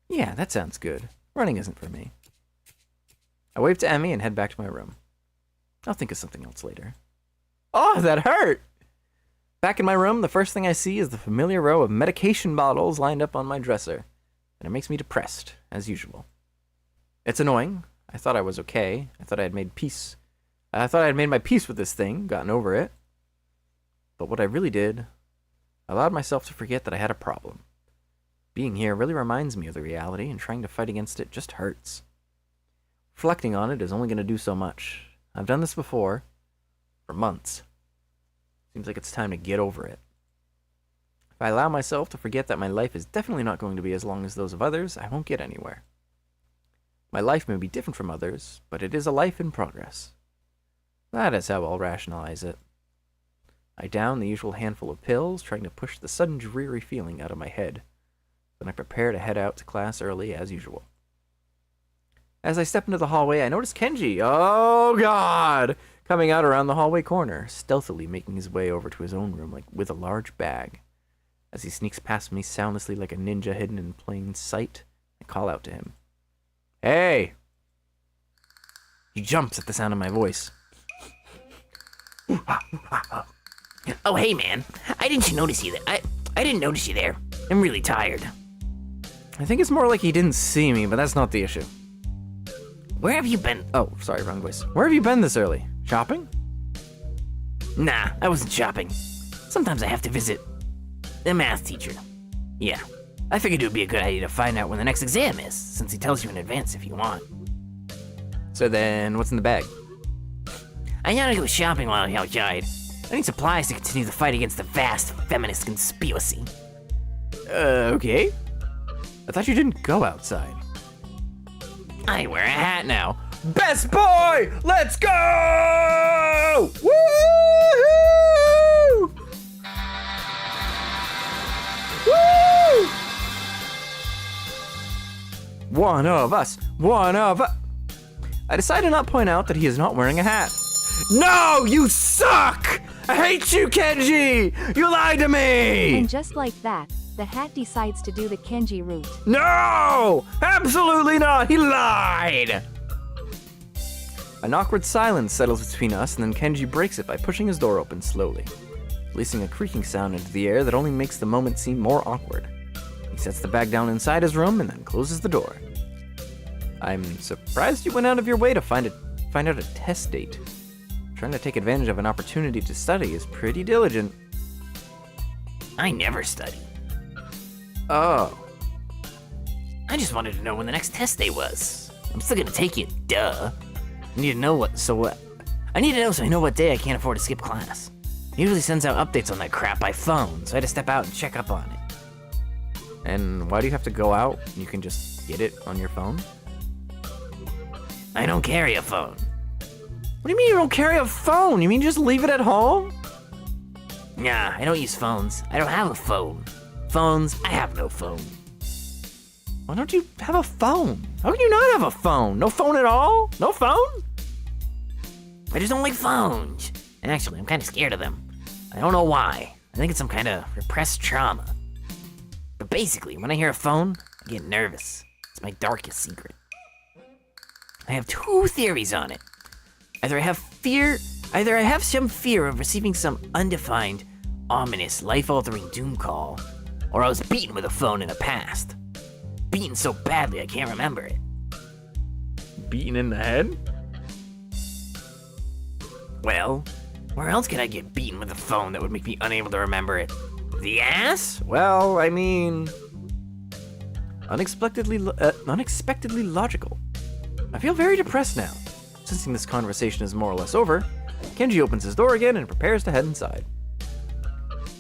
Yeah, that sounds good. Running isn't for me. I wave to Emi and head back to my room. I'll think of something else later. Oh, that hurt! Back in my room, the first thing I see is the familiar row of medication bottles lined up on my dresser, and it makes me depressed, as usual. It's annoying. I thought I was okay. I thought I had made my peace with this thing, gotten over it. But what I really did, I allowed myself to forget that I had a problem. Being here really reminds me of the reality, and trying to fight against it just hurts. Reflecting on it is only going to do so much. I've done this before, for months. Seems like it's time to get over it. If I allow myself to forget that my life is definitely not going to be as long as those of others, I won't get anywhere. My life may be different from others, but it is a life in progress. That is how I'll rationalize it. I down the usual handful of pills, trying to push the sudden dreary feeling out of my head. Then I prepare to head out to class early as usual. As I step into the hallway, I notice Kenji, oh god, coming out around the hallway corner, stealthily making his way over to his own room with a large bag. As he sneaks past me soundlessly like a ninja hidden in plain sight, I call out to him. Hey! He jumps at the sound of my voice.
Oh, hey, man. I didn't notice you there. I didn't notice you there. I'm really tired.
I think it's more like he didn't see me, but that's not the issue.
Where have you been?
Oh, sorry, wrong voice. Where have you been this early? Shopping?
Nah, I wasn't shopping. Sometimes I have to visit the math teacher. Yeah, I figured it would be a good idea to find out when the next exam is, since he tells you in advance if you want.
So then, what's in the bag?
I gotta go shopping while I'm outside. I need supplies to continue the fight against the vast feminist conspiracy.
Okay. I thought you didn't go outside.
I wear a hat now.
Best boy! Let's go! Woo! Woo! One of us. I decide to not point out that he is not wearing a hat. No, you suck! I hate you, Kenji! You lied to me!
And just like that, the hat decides to do the Kenji route.
No! Absolutely not! He lied! An awkward silence settles between us, and then Kenji breaks it by pushing his door open slowly, releasing a creaking sound into the air that only makes the moment seem more awkward. He sets the bag down inside his room and then closes the door. I'm surprised you went out of your way to find out a test date. Trying to take advantage of an opportunity to study is pretty diligent.
I never study.
Oh.
I just wanted to know when the next test day was. I'm still gonna take it, duh. I need to know so I know what day I can't afford to skip class. He usually sends out updates on that crap by phone, so I had to step out and check up on it.
And why do you have to go out? You can just get it on your phone?
I don't carry a phone.
What do you mean you don't carry a phone? You mean just leave it at home?
Nah, I don't use phones. I don't have a phone. Phones, I have no phone.
Why don't you have a phone? How can you not have a phone? No phone at all? No phone?
I just don't like phones. And actually, I'm kind of scared of them. I don't know why. I think it's some kind of repressed trauma. But basically, when I hear a phone, I get nervous. It's my darkest secret. I have two theories on it. Either I have some fear of receiving some undefined, ominous, life-altering doom call, or I was beaten with a phone in the past. Beaten so badly I can't remember it.
Beaten in the head?
Well, where else could I get beaten with a phone that would make me unable to remember it? The ass?
Well, I mean... Unexpectedly logical. I feel very depressed now. Sensing this conversation is more or less over, Kenji opens his door again and prepares to head inside.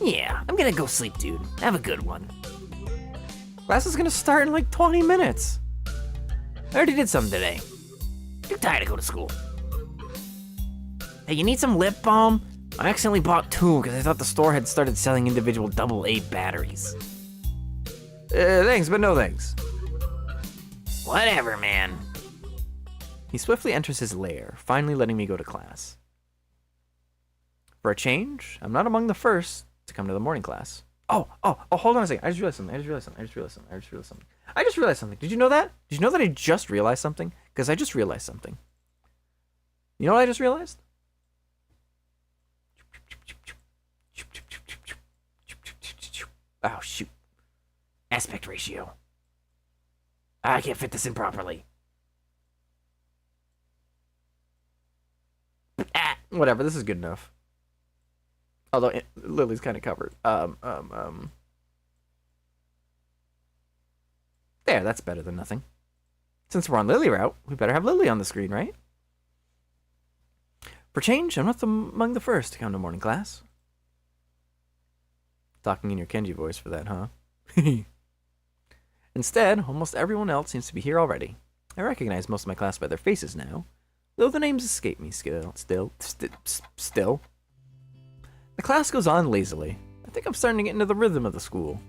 Yeah, I'm gonna go sleep, dude. Have a good one.
Class is gonna start in like 20 minutes.
I already did something today. Too tired to go to school. Hey, you need some lip balm? I accidentally bought 2 because I thought the store had started selling individual AA batteries.
Thanks, but no thanks.
Whatever, man.
He swiftly enters his lair, finally letting me go to class. For a change, I'm not among the first to come to the morning class. Oh, hold on a second. I just realized something. Did you know that? Did you know that I just realized something? Because I just realized something. You know what I just realized? Oh, shoot.
Aspect ratio. I can't fit this in properly.
Whatever, this is good enough. Although Lily's kind of covered. There, that's better than nothing. Since we're on Lily route, we better have Lily on the screen, right? For change, I'm not among the first to come to morning class. Talking in your Kenji voice for that, huh? Instead, almost everyone else seems to be here already. I recognize most of my class by their faces now, though the names escape me still. The class goes on lazily. I think I'm starting to get into the rhythm of the school.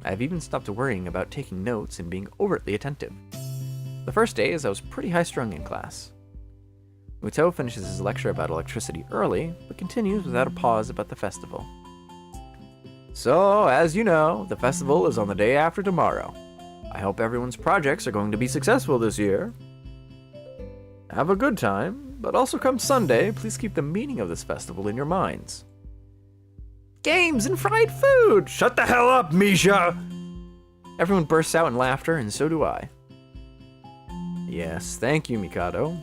I've even stopped worrying about taking notes and being overtly attentive. The first days, I was pretty high-strung in class. Muto finishes his lecture about electricity early, but continues without a pause about the festival. So, as you know, the festival is on the day after tomorrow. I hope everyone's projects are going to be successful this year. Have a good time, but also come Sunday, please keep the meaning of this festival in your minds. Games and fried food! Shut the hell up, Misha! Everyone bursts out in laughter, and so do I. Yes, thank you, Mikado.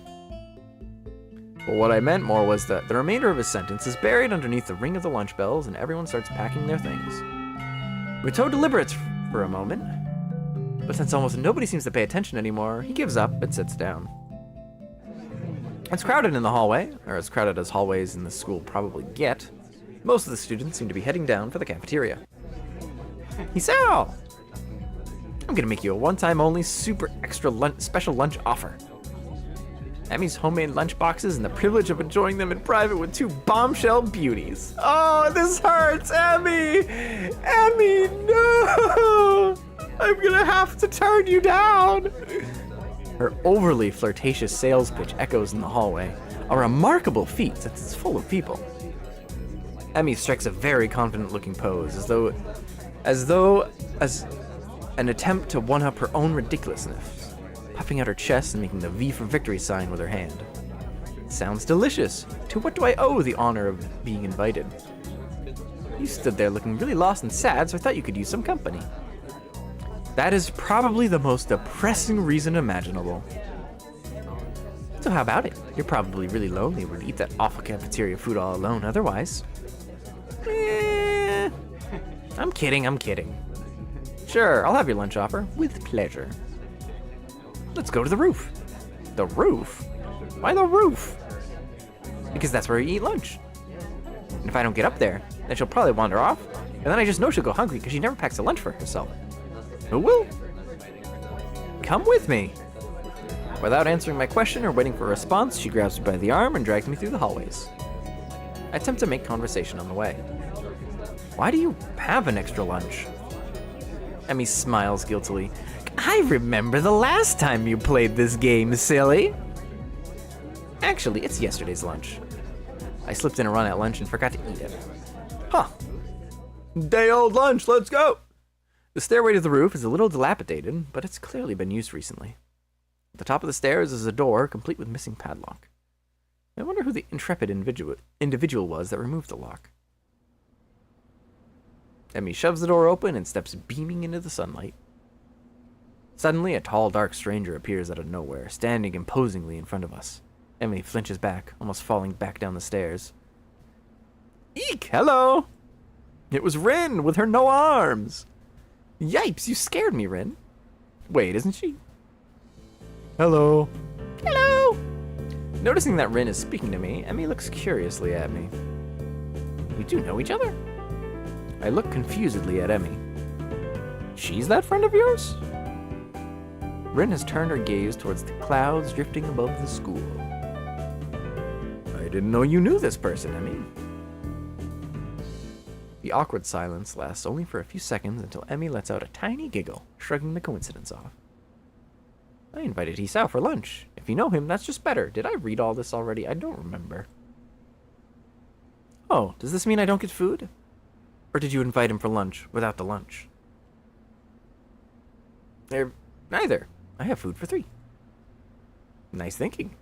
But what I meant more was that the remainder of his sentence is buried underneath the ring of the lunch bells, and everyone starts packing their things. Muto deliberates for a moment, but since almost nobody seems to pay attention anymore, he gives up and sits down. It's crowded in the hallway, or as crowded as hallways in the school probably get. Most of the students seem to be heading down for the cafeteria. Hisao! I'm gonna make you a one-time only super extra special lunch offer. Emmy's homemade lunch boxes and the privilege of enjoying them in private with two bombshell beauties. Oh, this hurts, Emmy! Emmy, no! I'm gonna have to turn you down! Her overly flirtatious sales pitch echoes in the hallway, a remarkable feat since it's full of people. Emmy strikes a very confident-looking pose, as an attempt to one-up her own ridiculousness, puffing out her chest and making the V for victory sign with her hand. Sounds delicious. To what do I owe the honor of being invited? You stood there looking really lost and sad, so I thought you could use some company. That is probably the most depressing reason imaginable. So how about it? You're probably really lonely when you eat that awful cafeteria food all alone otherwise. I'm kidding. Sure, I'll have your lunch offer, with pleasure. Let's go to the roof. The roof? Why the roof? Because that's where we eat lunch. And if I don't get up there, then she'll probably wander off, and then I just know she'll go hungry because she never packs a lunch for herself. Who will? Come with me. Without answering my question or waiting for a response, she grabs me by the arm and drags me through the hallways. I attempt to make conversation on the way. Why do you have an extra lunch? Emmy smiles guiltily. I remember the last time you played this game, silly. Actually, it's yesterday's lunch. I slipped in a run at lunch and forgot to eat it. Huh. Day-old lunch, let's go! The stairway to the roof is a little dilapidated, but it's clearly been used recently. At the top of the stairs is a door, complete with missing padlock. I wonder who the intrepid individual was that removed the lock. Emmy shoves the door open and steps beaming into the sunlight. Suddenly, a tall, dark stranger appears out of nowhere, standing imposingly in front of us. Emily flinches back, almost falling back down the stairs. Eek! Hello! It was Rin, with her no arms! Yipes, you scared me, Rin. Wait, isn't she? Hello. Hello! Noticing that Rin is speaking to me, Emmy looks curiously at me. We do know each other? I look confusedly at Emmy. She's that friend of yours? Rin has turned her gaze towards the clouds drifting above the school. I didn't know you knew this person, Emmy. The awkward silence lasts only for a few seconds until Emmy lets out a tiny giggle, shrugging the coincidence off. I invited Hisao for lunch. If you know him, that's just better. Did I read all this already? I don't remember. Oh, does this mean I don't get food? Or did you invite him for lunch without the lunch? Neither. I have food for 3. Nice thinking.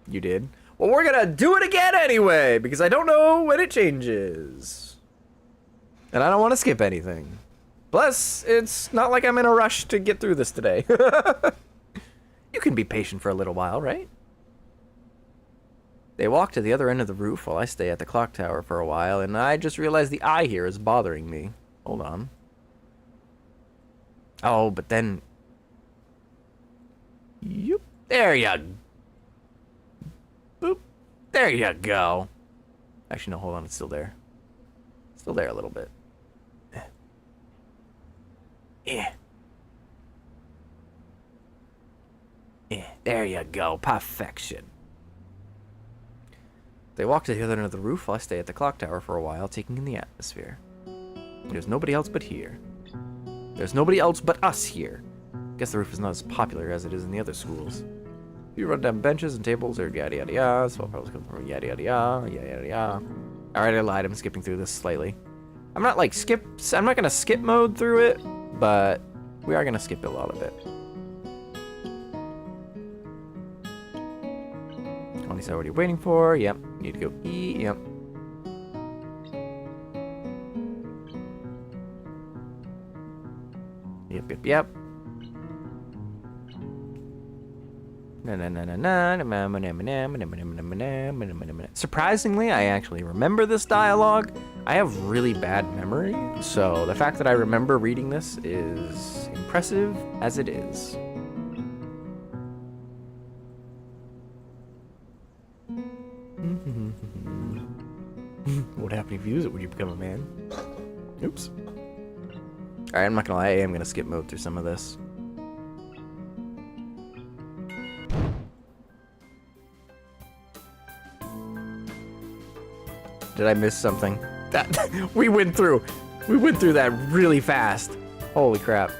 You did? Well, we're gonna do it again anyway, because I don't know when it changes. And I don't want to skip anything. Plus, it's not like I'm in a rush to get through this today. You can be patient for a little while, right? They walk to the other end of the roof while I stay at the clock tower for a while, and I just realized the eye here is bothering me. Hold on. Oh, but then... Yoop. There you... Boop. There you go. Actually, no, hold on. It's still there. Still there a little bit. Yeah. There you go. Perfection. They walk to the other end of the roof while I stay at the clock tower for a while, taking in the atmosphere. There's nobody else but here. There's nobody else but us here. Guess the roof is not as popular as it is in the other schools. You run down benches and tables or yada yada yada. Small problems come from yada yada yada yada yada. Alright, I lied. I'm skipping through this slightly. I'm not gonna skip mode through it, but we are gonna skip it a lot of it. Tony's already waiting for. Yep. Need to go eat. Yep. Yep. Surprisingly, I actually remember this dialogue. I have really bad memory, so the fact that I remember reading this is impressive as it is. What would happen if you use it? Would you become a man? Oops. Alright, I'm not gonna lie, I am gonna skip mode through some of this. Did I miss something? That we went through that really fast. Holy crap.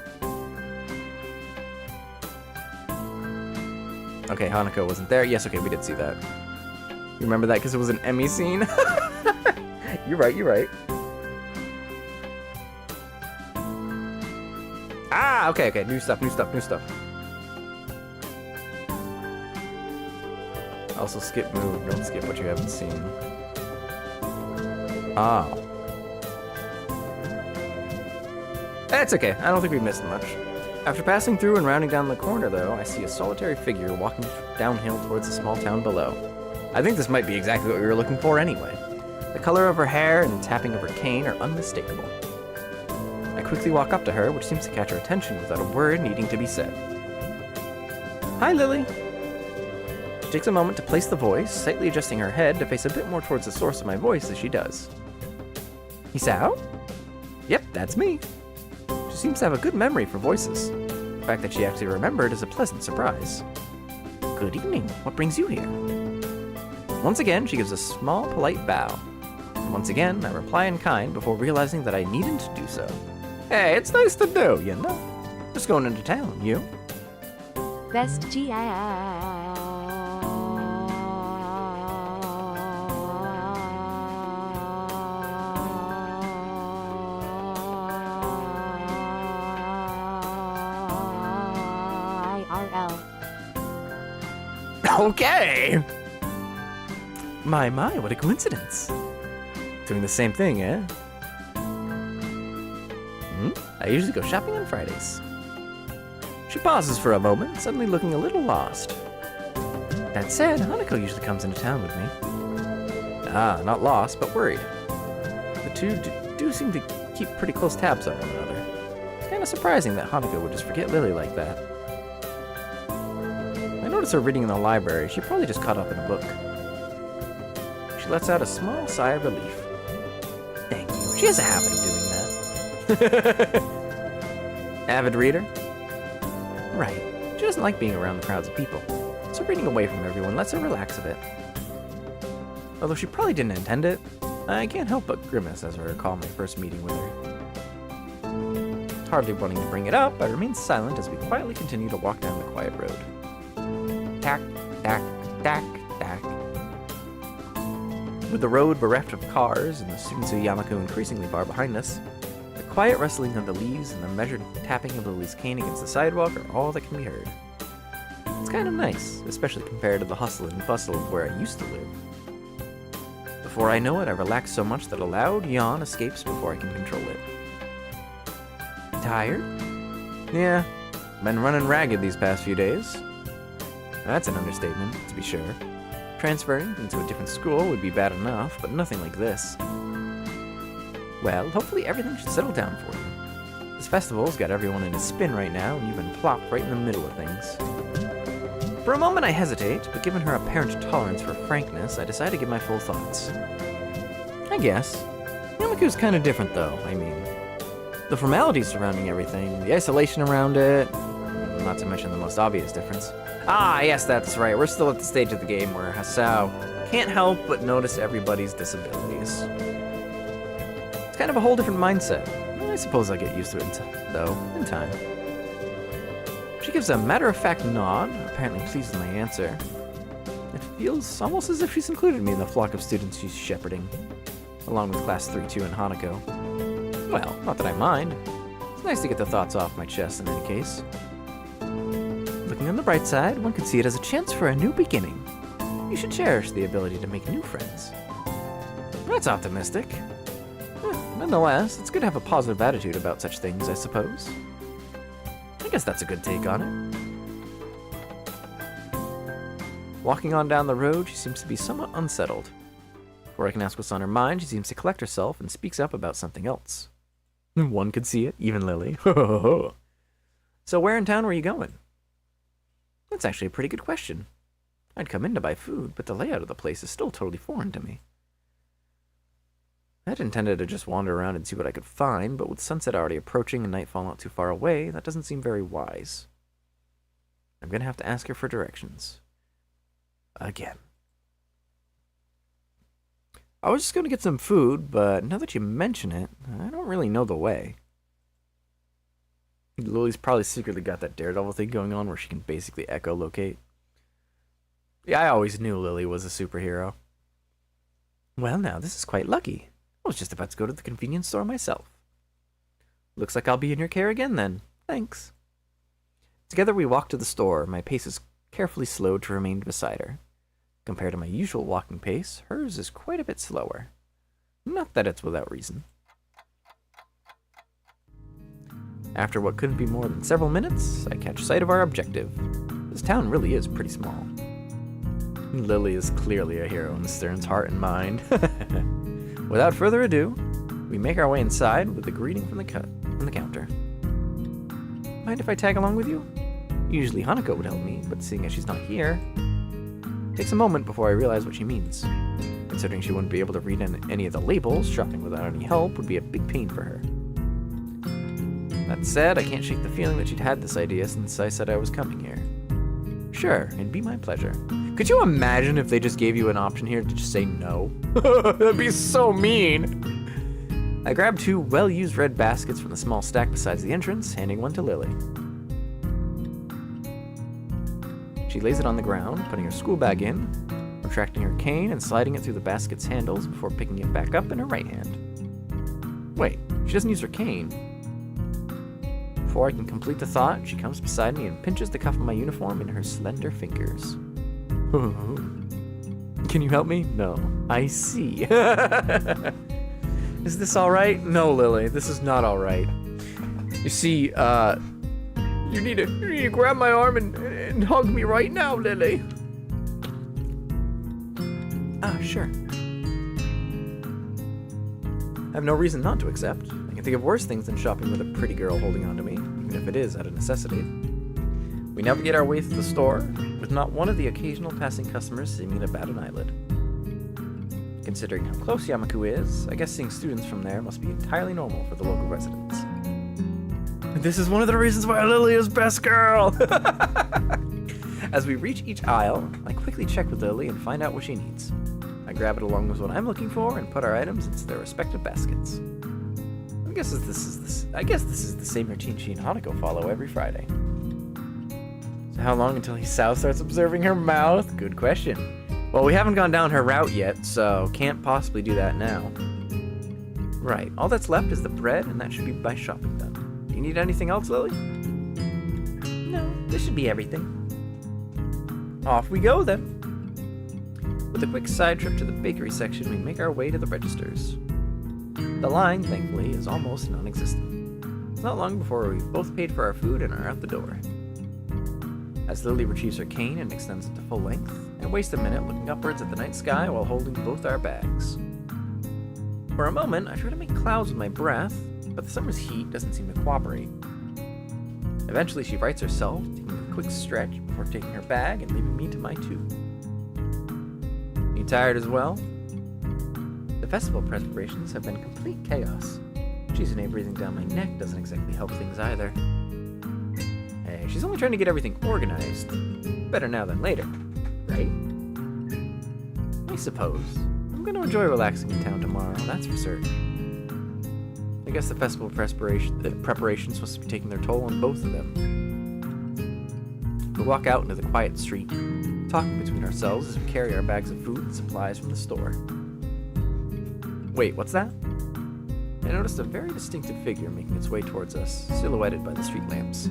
Okay, Hanako wasn't there. Yes, okay, we did see that. You remember that because it was an EMI scene? You're right. Ah, okay, new stuff. Also skip move, don't skip what you haven't seen. Ah. That's okay, I don't think we missed much. After passing through and rounding down the corner, though, I see a solitary figure walking downhill towards the small town below. I think this might be exactly what we were looking for anyway. The color of her hair and the tapping of her cane are unmistakable. I quickly walk up to her, which seems to catch her attention without a word needing to be said. Hi, Lily. She takes a moment to place the voice, slightly adjusting her head to face a bit more towards the source of my voice as she does. Hisao? Yep, that's me. She seems to have a good memory for voices. The fact that she actually remembered is a pleasant surprise. Good evening. What brings you here? Once again, she gives a small, polite bow. And once again, I reply in kind before realizing that I needn't do so. Hey, it's nice to know, you know? Just going into town, you?
Best IRL.
Okay! My, what a coincidence. Doing the same thing, eh? I usually go shopping on Fridays. She pauses for a moment, suddenly looking a little lost. That said, Hanako usually comes into town with me. Ah, not lost, but worried. The two do seem to keep pretty close tabs on one another. It's kind of surprising that Hanako would just forget Lily like that. I notice her reading in the library. She probably just caught up in a book. She lets out a small sigh of relief. Thank you. She has a habit of doing that. Avid reader? Right. She doesn't like being around the crowds of people, so reading away from everyone lets her relax a bit. Although she probably didn't intend it, I can't help but grimace as I recall my first meeting with her. Hardly wanting to bring it up, I remain silent as we quietly continue to walk down the quiet road. Tack, tack, tack, tack. With the road bereft of cars and the students of Yamako increasingly far behind us, the quiet rustling of the leaves and the measured tapping of Lily's cane against the sidewalk are all that can be heard. It's kind of nice, especially compared to the hustle and bustle of where I used to live. Before I know it, I relax so much that a loud yawn escapes before I can control it. Tired? Yeah, been running ragged these past few days. That's an understatement, to be sure. Transferring into a different school would be bad enough, but nothing like this. Well, hopefully everything should settle down for you. This festival's got everyone in a spin right now, and you've been plopped right in the middle of things. For a moment I hesitate, but given her apparent tolerance for frankness, I decide to give my full thoughts. I guess. Yamaku's kind of different though, I mean. The formalities surrounding everything, the isolation around it, not to mention the most obvious difference, Ah, yes, that's right. We're still at the stage of the game where Hasao can't help but notice everybody's disabilities. It's kind of a whole different mindset. I suppose I'll get used to it, though, in time. She gives a matter-of-fact nod, apparently pleased with my answer. It feels almost as if she's included me in the flock of students she's shepherding, along with Class 3-2 and Hanako. Well, not that I mind. It's nice to get the thoughts off my chest in any case. Looking on the bright side, one could see it as a chance for a new beginning. You should cherish the ability to make new friends. That's optimistic. Nonetheless, it's good to have a positive attitude about such things, I suppose. I guess that's a good take on it. Walking on down the road, she seems to be somewhat unsettled. Before I can ask what's on her mind, she seems to collect herself and speaks up about something else. One could see it, even Lily. So where in town were you going? That's actually a pretty good question. I'd come in to buy food, but the layout of the place is still totally foreign to me. I had intended to just wander around and see what I could find, but with sunset already approaching and nightfall not too far away, that doesn't seem very wise. I'm gonna have to ask her for directions. Again. I was just gonna get some food, but now that you mention it, I don't really know the way. Lily's probably secretly got that Daredevil thing going on where she can basically echolocate. Yeah, I always knew Lily was a superhero. Well now, this is quite lucky. I was just about to go to the convenience store myself. Looks like I'll be in your care again then. Thanks. Together we walk to the store. My pace is carefully slowed to remain beside her. Compared to my usual walking pace, hers is quite a bit slower. Not that it's without reason. After what couldn't be more than several minutes, I catch sight of our objective. This town really is pretty small. Lily is clearly a hero in Stern's heart and mind. Without further ado, we make our way inside with a greeting from the counter. Mind if I tag along with you? Usually Hanako would help me, but seeing as she's not here, it takes a moment before I realize what she means. Considering she wouldn't be able to read any of the labels, shopping without any help would be a big pain for her. That said, I can't shake the feeling that she'd had this idea since I said I was coming here. Sure, it'd be my pleasure. Could you imagine if they just gave you an option here to just say no? That'd be so mean. I grabbed 2 well-used red baskets from the small stack beside the entrance, handing one to Lily. She lays it on the ground, putting her school bag in, retracting her cane and sliding it through the basket's handles before picking it back up in her right hand. Wait, she doesn't use her cane. Before I can complete the thought, she comes beside me and pinches the cuff of my uniform in her slender fingers. Can you help me? No. I see. Is this alright? No, Lily, this is not alright. You see, you need to grab my arm and hug me right now, Lily. Ah, sure. I have no reason not to accept. I can think of worse things than shopping with a pretty girl holding on to me, even if it is out of necessity. We navigate our way through the store, with not one of the occasional passing customers seeming to bat an eyelid. Considering how close Yamaku is, I guess seeing students from there must be entirely normal for the local residents. This is one of the reasons why Lily is best girl! As we reach each aisle, I quickly check with Lily and find out what she needs. I grab it along with what I'm looking for and put our items into their respective baskets. I guess this is the same routine she and Hanako follow every Friday. So how long until Hisao starts observing her mouth? Good question. Well, we haven't gone down her route yet, so can't possibly do that now. Right, all that's left is the bread, and that should be my shopping done. Do you need anything else, Lily? No, this should be everything. Off we go, then. With a quick side trip to the bakery section, we make our way to the registers. The line, thankfully, is almost non-existent. It's not long before we've both paid for our food and are out the door. As Lily retrieves her cane and extends it to full length, I waste a minute looking upwards at the night sky while holding both our bags. For a moment, I try to make clouds with my breath, but the summer's heat doesn't seem to cooperate. Eventually, she rights herself, taking a quick stretch before taking her bag and leaving me to my 2. You tired as well? The festival preparations have been complete chaos. Cheesy breathing down my neck doesn't exactly help things either. Hey, she's only trying to get everything organized. Better now than later, right? I suppose. I'm gonna enjoy relaxing in town tomorrow, that's for certain. I guess the festival preparations must be taking their toll on both of them. We walk out into the quiet street, talking between ourselves as we carry our bags of food and supplies from the store. Wait, what's that? I noticed a very distinctive figure making its way towards us, silhouetted by the street lamps.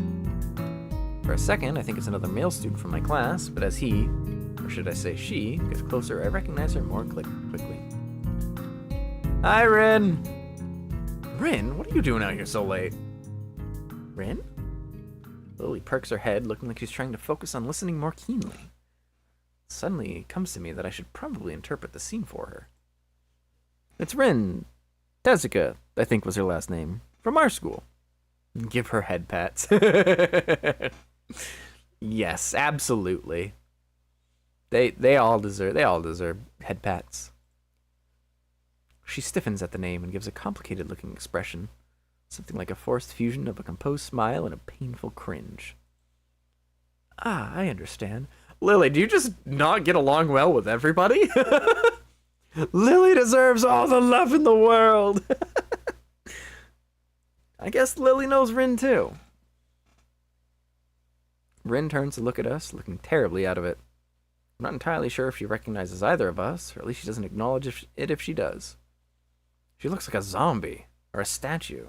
For a second, I think it's another male student from my class, but as he, or should I say she, gets closer, I recognize her more quickly. Hi, Rin! Rin, what are you doing out here so late? Rin? Lily perks her head, looking like she's trying to focus on listening more keenly. Suddenly, it comes to me that I should probably interpret the scene for her. It's Rin. Tezuka, I think was her last name, from our school. Give her head pats. Yes, absolutely. They all deserve head pats. She stiffens at the name and gives a complicated looking expression, something like a forced fusion of a composed smile and a painful cringe. Ah, I understand. Lily, do you just not get along well with everybody? Lily deserves all the love in the world. I guess Lily knows Rin too. Rin turns to look at us, looking terribly out of it. I'm not entirely sure if she recognizes either of us, or at least she doesn't acknowledge if she does. She looks like a zombie, or a statue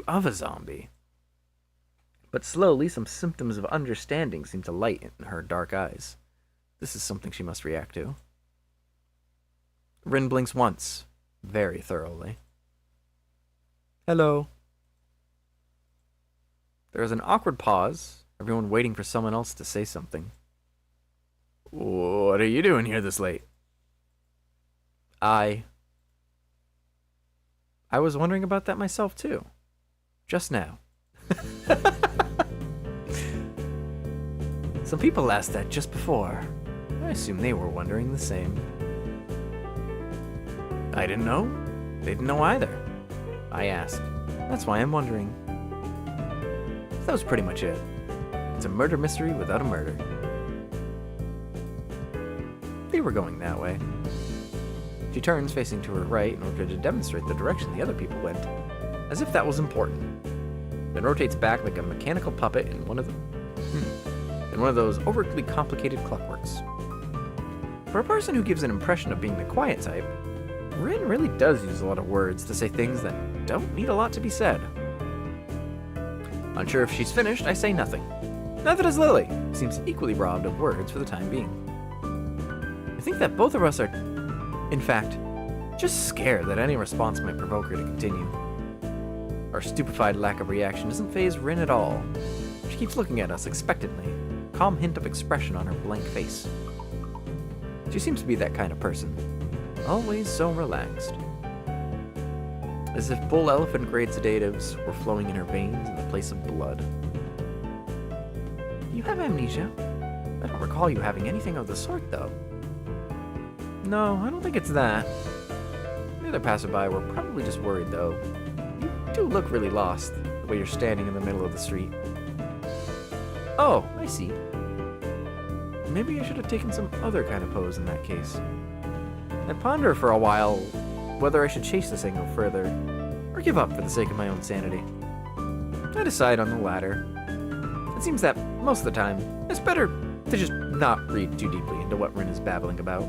of a zombie. But slowly, some symptoms of understanding seem to light in her dark eyes. This is something she must react to. Rin blinks once, very thoroughly. Hello. There is an awkward pause, everyone waiting for someone else to say something. What are you doing here this late? I was wondering about that myself too. Just now. Some people asked that just before. I assume they were wondering the same. I didn't know. They didn't know either. I asked. That's why I'm wondering. That was pretty much it. It's a murder mystery without a murder. They were going that way. She turns facing to her right in order to demonstrate the direction the other people went, as if that was important. Then rotates back like a mechanical puppet in one of those overly complicated clockworks. For a person who gives an impression of being the quiet type, Rin really does use a lot of words to say things that don't need a lot to be said. Unsure if she's finished, I say nothing. Neither does Lily, who seems equally robbed of words for the time being. I think that both of us are, in fact, just scared that any response might provoke her to continue. Our stupefied lack of reaction doesn't faze Rin at all. She keeps looking at us expectantly, a calm hint of expression on her blank face. She seems to be that kind of person. Always so relaxed. As if bull elephant grade sedatives were flowing in her veins in the place of blood. You have amnesia? I don't recall you having anything of the sort, though. No, I don't think it's that. The other passerby were probably just worried, though. You do look really lost, the way you're standing in the middle of the street. Oh, I see. Maybe I should have taken some other kind of pose in that case. I ponder for a while whether I should chase this thing no further, or give up for the sake of my own sanity. I decide on the latter. It seems that, most of the time, it's better to just not read too deeply into what Rin is babbling about.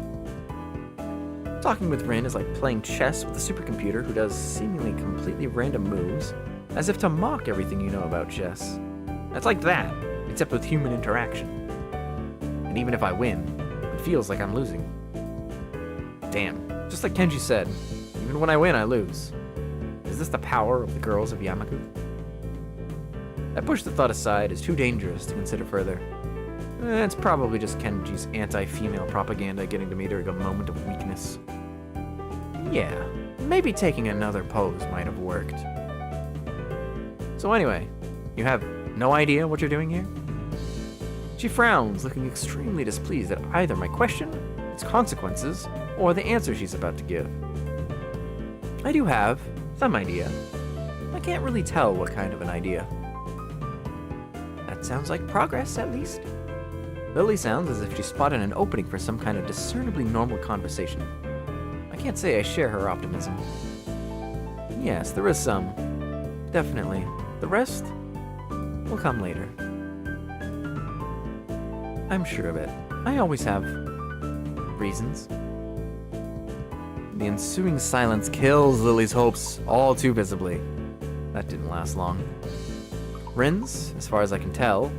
Talking with Rin is like playing chess with a supercomputer who does seemingly completely random moves, as if to mock everything you know about chess. It's like that, except with human interaction. And even if I win, it feels like I'm losing. Damn, just like Kenji said, even when I win, I lose. Is this the power of the girls of Yamaku? I push the thought aside as too dangerous to consider further. It's probably just Kenji's anti-female propaganda getting to me during a moment of weakness. Yeah, maybe taking another pose might have worked. So anyway, you have no idea what you're doing here? She frowns, looking extremely displeased at either my question, its consequences, or the answer she's about to give. I do have some idea. I can't really tell what kind of an idea. Sounds like progress, at least. Lily sounds as if she spotted an opening for some kind of discernibly normal conversation. I can't say I share her optimism. Yes, there is some. Definitely. The rest will come later. I'm sure of it. I always have reasons. The ensuing silence kills Lily's hopes all too visibly. That didn't last long. Rin's, as far as I can tell,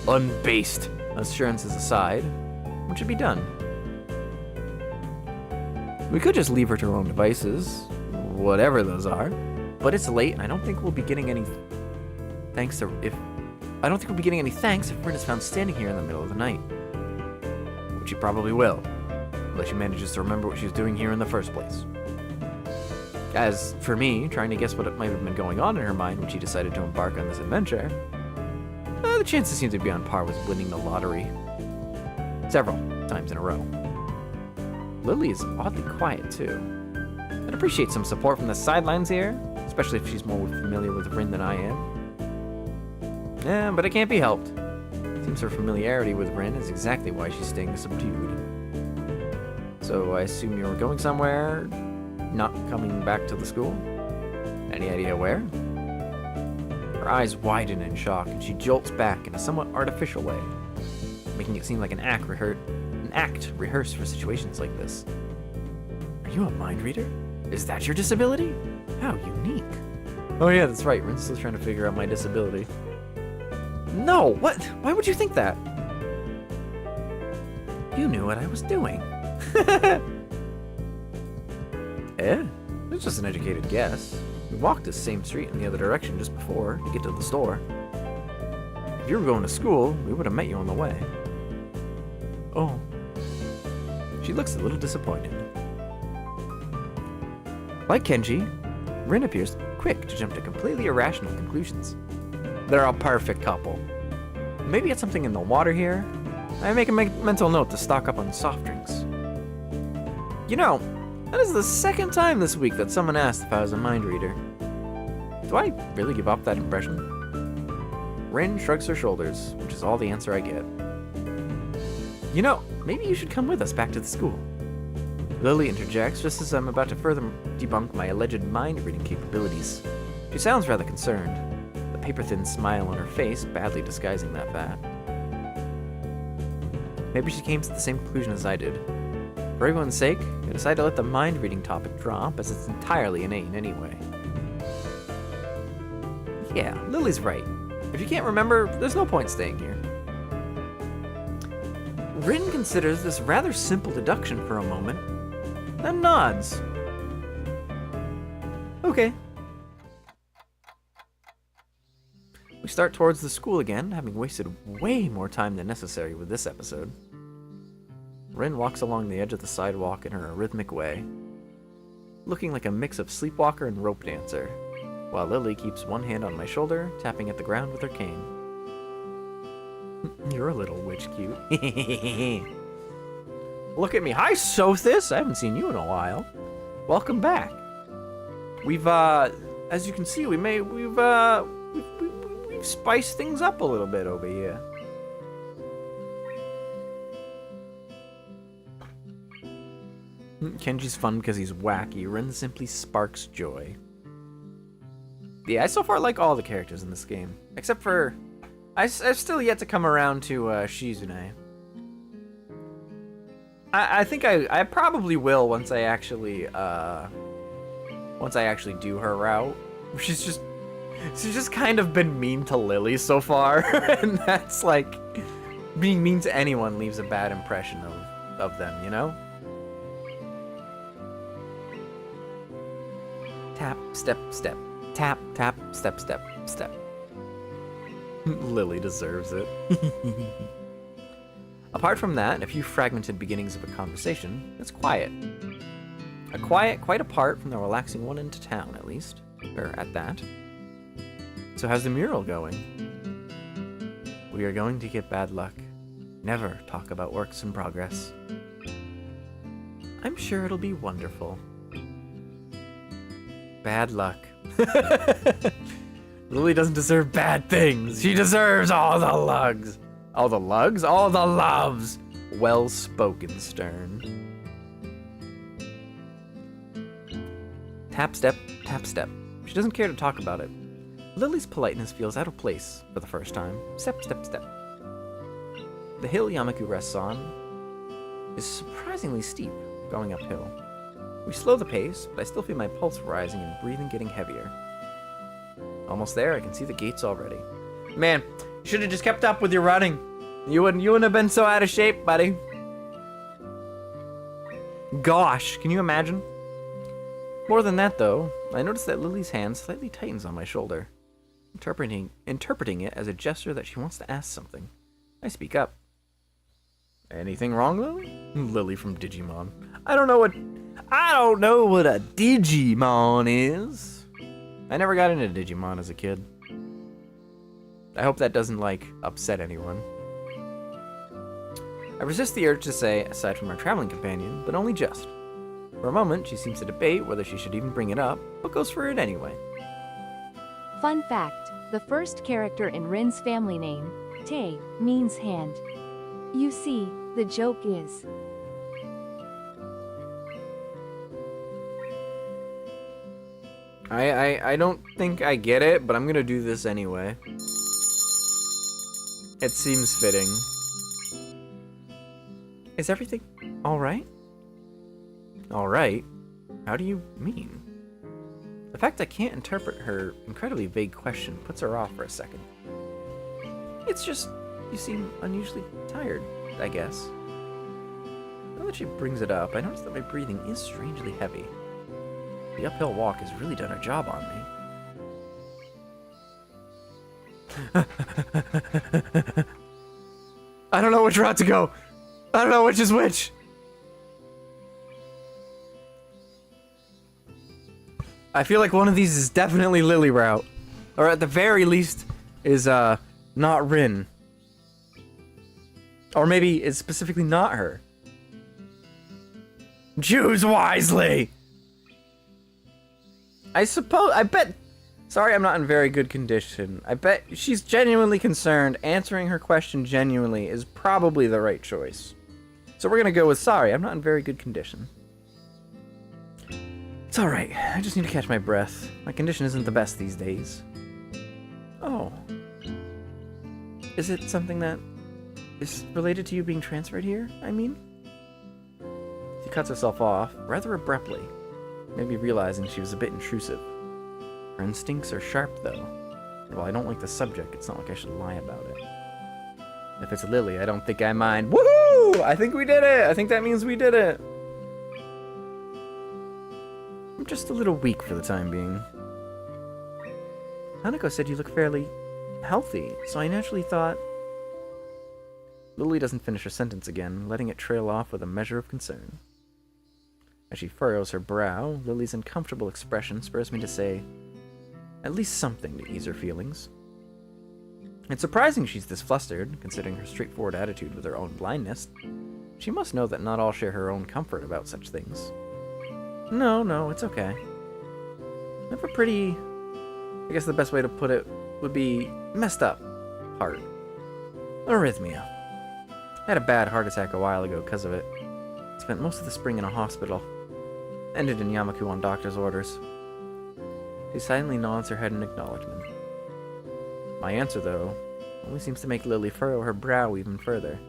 unbased assurances aside, what should be done? We could just leave her to her own devices, whatever those are, but it's late and I don't think we'll be getting any thanks if Rin is found standing here in the middle of the night. Which she probably will, unless she manages to remember what she was doing here in the first place. As for me, trying to guess what might have been going on in her mind when she decided to embark on this adventure, the chances seem to be on par with winning the lottery. Several times in a row. Lily is oddly quiet, too. I'd appreciate some support from the sidelines here, especially if she's more familiar with Rin than I am. Yeah, but it can't be helped. Seems her familiarity with Rin is exactly why she's staying subdued. So I assume you're going somewhere, not coming back to the school? Any idea where? Her eyes widen in shock, and she jolts back in a somewhat artificial way, making it seem like an act rehearsed for situations like this. Are you a mind reader? Is that your disability? How unique. Oh yeah, that's right. Rin's still trying to figure out my disability. No, what? Why would you think that? You knew what I was doing. It's just an educated guess. We walked the same street in the other direction just before to get to the store. If you were going to school, we would have met you on the way. Oh. She looks a little disappointed. Like Kenji, Rin appears quick to jump to completely irrational conclusions. They're a perfect couple. Maybe it's something in the water here. I make a mental note to stock up on soft drinks. You know, that is the second time this week that someone asked if I was a mind reader. Do I really give off that impression? Rin shrugs her shoulders, which is all the answer I get. You know, maybe you should come with us back to the school. Lily interjects just as I'm about to further debunk my alleged mind-reading capabilities. She sounds rather concerned, the paper-thin smile on her face badly disguising that fact. Maybe she came to the same conclusion as I did. For everyone's sake, I decided to let the mind-reading topic drop, as it's entirely inane anyway. Yeah, Lily's right. If you can't remember, there's no point staying here. Rin considers this rather simple deduction for a moment, then nods. Okay. We start towards the school again, having wasted way more time than necessary with this episode. Rin walks along the edge of the sidewalk in her rhythmic way, looking like a mix of sleepwalker and rope dancer, while Lily keeps one hand on my shoulder, tapping at the ground with her cane. You're a little witch cute. Look at me. Hi, Sothis. I haven't seen you in a while. Welcome back. We've, as you can see, we've spiced things up a little bit over here. Kenji's fun because he's wacky. Rin simply sparks joy. Yeah, I so far like all the characters in this game. Except for... I've still yet to come around to Shizune. I think I probably will once I actually do her route. She's just kind of been mean to Lily so far. And that's like... Being mean to anyone leaves a bad impression of them, you know? Tap, step, step. Tap, tap, step, step, step. Lily deserves it. Apart from that, and a few fragmented beginnings of a conversation, it's quiet. A quiet quite apart from the relaxing one into town, at least. Or at that. So how's the mural going? We are going to get bad luck. Never talk about works in progress. I'm sure it'll be wonderful. Bad luck. Lily doesn't deserve bad things. She deserves all the lugs. All the lugs? All the loves. Well spoken, Stern. Tap step, tap step. She doesn't care to talk about it. Lily's politeness feels out of place for the first time. Step, step, step. The hill Yamaku rests on is surprisingly steep, going uphill. We slow the pace, but I still feel my pulse rising and breathing getting heavier. Almost there, I can see the gates already. Man, you should have just kept up with your running. You wouldn't have been so out of shape, buddy. Gosh, can you imagine? More than that, though, I noticed that Lily's hand slightly tightens on my shoulder, interpreting it as a gesture that she wants to ask something. I speak up. Anything wrong, Lily? Lily from Digimon. I don't know what a Digimon is. I never got into Digimon as a kid. I hope that doesn't, upset anyone. I resist the urge to say, aside from our traveling companion, but only just. For a moment, she seems to debate whether she should even bring it up, but goes for it anyway.
Fun fact, the first character in Rin's family name, Te, means hand. You see, the joke is...
I don't think I get it, but I'm gonna do this anyway. It seems fitting. Is everything alright? Alright? How do you mean? The fact I can't interpret her incredibly vague question puts her off for a second. It's just, you seem unusually tired, I guess. Now that she brings it up, I notice that my breathing is strangely heavy. The uphill walk has really done her job on me. I don't know which route to go. I don't know which is which. I feel like one of these is definitely Lily route. Or at the very least is not Rin. Or maybe it's specifically not her. Choose wisely! I bet... Sorry, I'm not in very good condition. I bet she's genuinely concerned. Answering her question genuinely is probably the right choice. So we're gonna go with sorry, I'm not in very good condition. It's alright, I just need to catch my breath. My condition isn't the best these days. Oh. Is it something that is related to you being transferred here, I mean? She cuts herself off, rather abruptly, maybe realizing she was a bit intrusive. Her instincts are sharp, though. While I don't like the subject, it's not like I should lie about it. If it's Lily, I don't think I mind. Woohoo! I think we did it! I think that means we did it! I'm just a little weak for the time being. Hanako said you look fairly healthy, so I naturally thought... Lily doesn't finish her sentence again, letting it trail off with a measure of concern. As she furrows her brow, Lily's uncomfortable expression spurs me to say, at least something to ease her feelings. It's surprising she's this flustered, considering her straightforward attitude with her own blindness. She must know that not all share her own comfort about such things. No, it's okay. I have a pretty... I guess the best way to put it would be messed up heart. Arrhythmia. I had a bad heart attack a while ago because of it. Spent most of the spring in a hospital. Ended in Yamaku on doctor's orders. She silently nods her head in acknowledgement. My answer, though, only seems to make Lily furrow her brow even further.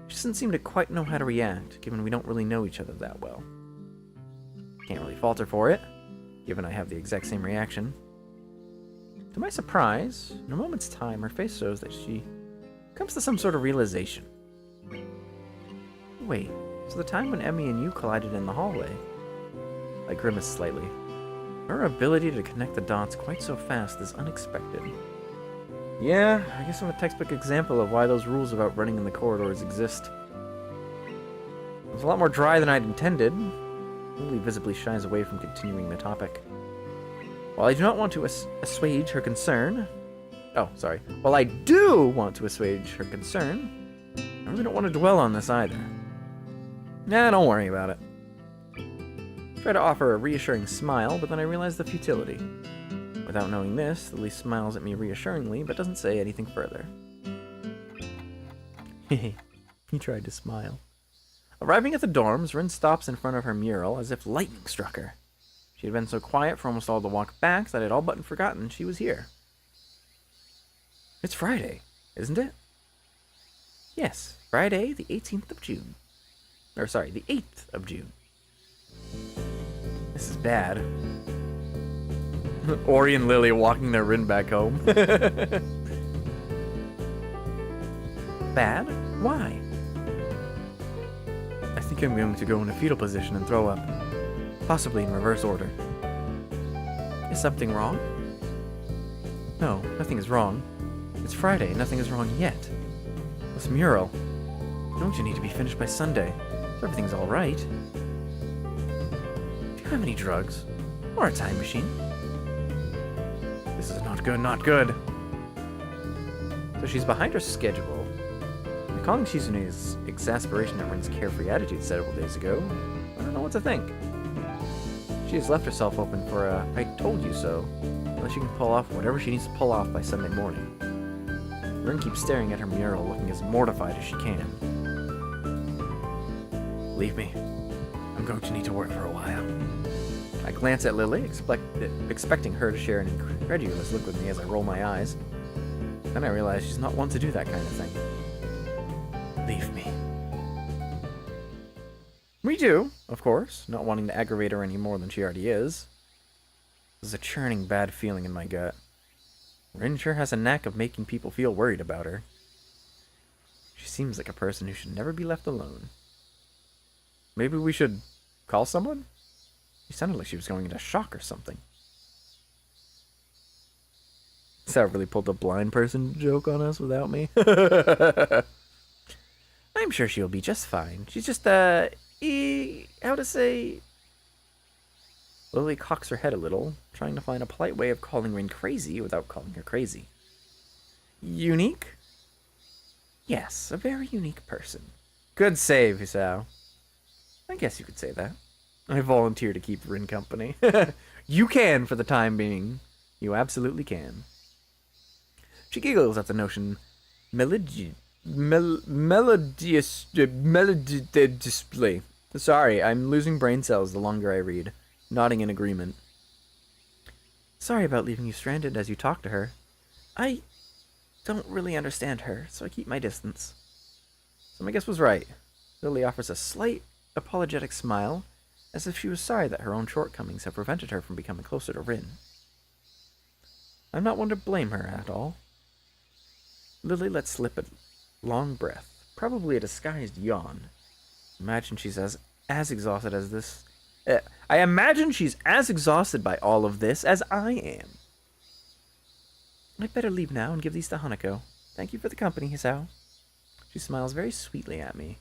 She doesn't seem to quite know how to react, given we don't really know each other that well. Can't really fault her for it, given I have the exact same reaction. To my surprise, in a moment's time, her face shows that she comes to some sort of realization. Wait, so the time when Emmy and you collided in the hallway? I grimaced slightly. Her ability to connect the dots quite so fast is unexpected. Yeah, I guess I'm a textbook example of why those rules about running in the corridors exist. It was a lot more dry than I'd intended. Lily visibly shies away from continuing the topic. While I do not want to assuage her concern... Oh, sorry. While I do want to assuage her concern, I really don't want to dwell on this either. Nah, don't worry about it. I try to offer a reassuring smile, but then I realize the futility. Without knowing this, Lily smiles at me reassuringly, but doesn't say anything further. Hehe, he tried to smile. Arriving at the dorms, Rin stops in front of her mural as if lightning struck her. She had been so quiet for almost all the walk back that I'd all but forgotten she was here. It's Friday, isn't it? Yes, Friday, the 18th of June. Or sorry, the 8th of June. This is bad. Ori and Lily walking their Rin back home. Bad? Why? I think I'm going to go in a fetal position and throw up. Possibly in reverse order. Is something wrong? No, nothing is wrong. It's Friday, nothing is wrong yet. This mural. Don't you need to be finished by Sunday? So everything's alright. Do you have any drugs? Or a time machine? This is not good, not good. So she's behind her schedule. Recalling Shizune's exasperation at Rin's carefree attitude several days ago, I don't know what to think. She has left herself open for a I told you so, unless she can pull off whatever she needs to pull off by Sunday morning. Rin keeps staring at her mural, looking as mortified as she can. Leave me. I'm going to need to work for a while. I glance at Lily, expecting her to share an incredulous look with me as I roll my eyes. Then I realize she's not one to do that kind of thing. Leave me. We do, of course, not wanting to aggravate her any more than she already is. There's a churning bad feeling in my gut. Rin sure has a knack of making people feel worried about her. She seems like a person who should never be left alone. Maybe we should call someone? She sounded like she was going into shock or something. That really pulled a blind person joke on us without me. I'm sure she'll be just fine. She's just, how to say... Lily cocks her head a little, trying to find a polite way of calling Rin crazy without calling her crazy. Unique? Yes, a very unique person. Good save, Hisao. I guess you could say that. I volunteer to keep Rin company. You can for the time being. You absolutely can. She giggles at the notion. Melodious display. Sorry, I'm losing brain cells the longer I read. Nodding in agreement. Sorry about leaving you stranded as you talk to her. I don't really understand her, so I keep my distance. So my guess was right. Lily offers a slight, apologetic smile, as if she was sorry that her own shortcomings have prevented her from becoming closer to Rin. I'm not one to blame her at all. Lily lets slip a long breath, probably a disguised yawn. Imagine she's as exhausted as this... I imagine she's as exhausted by all of this as I am. I'd better leave now and give these to Hanako. Thank you for the company, Hisao. She smiles very sweetly at me.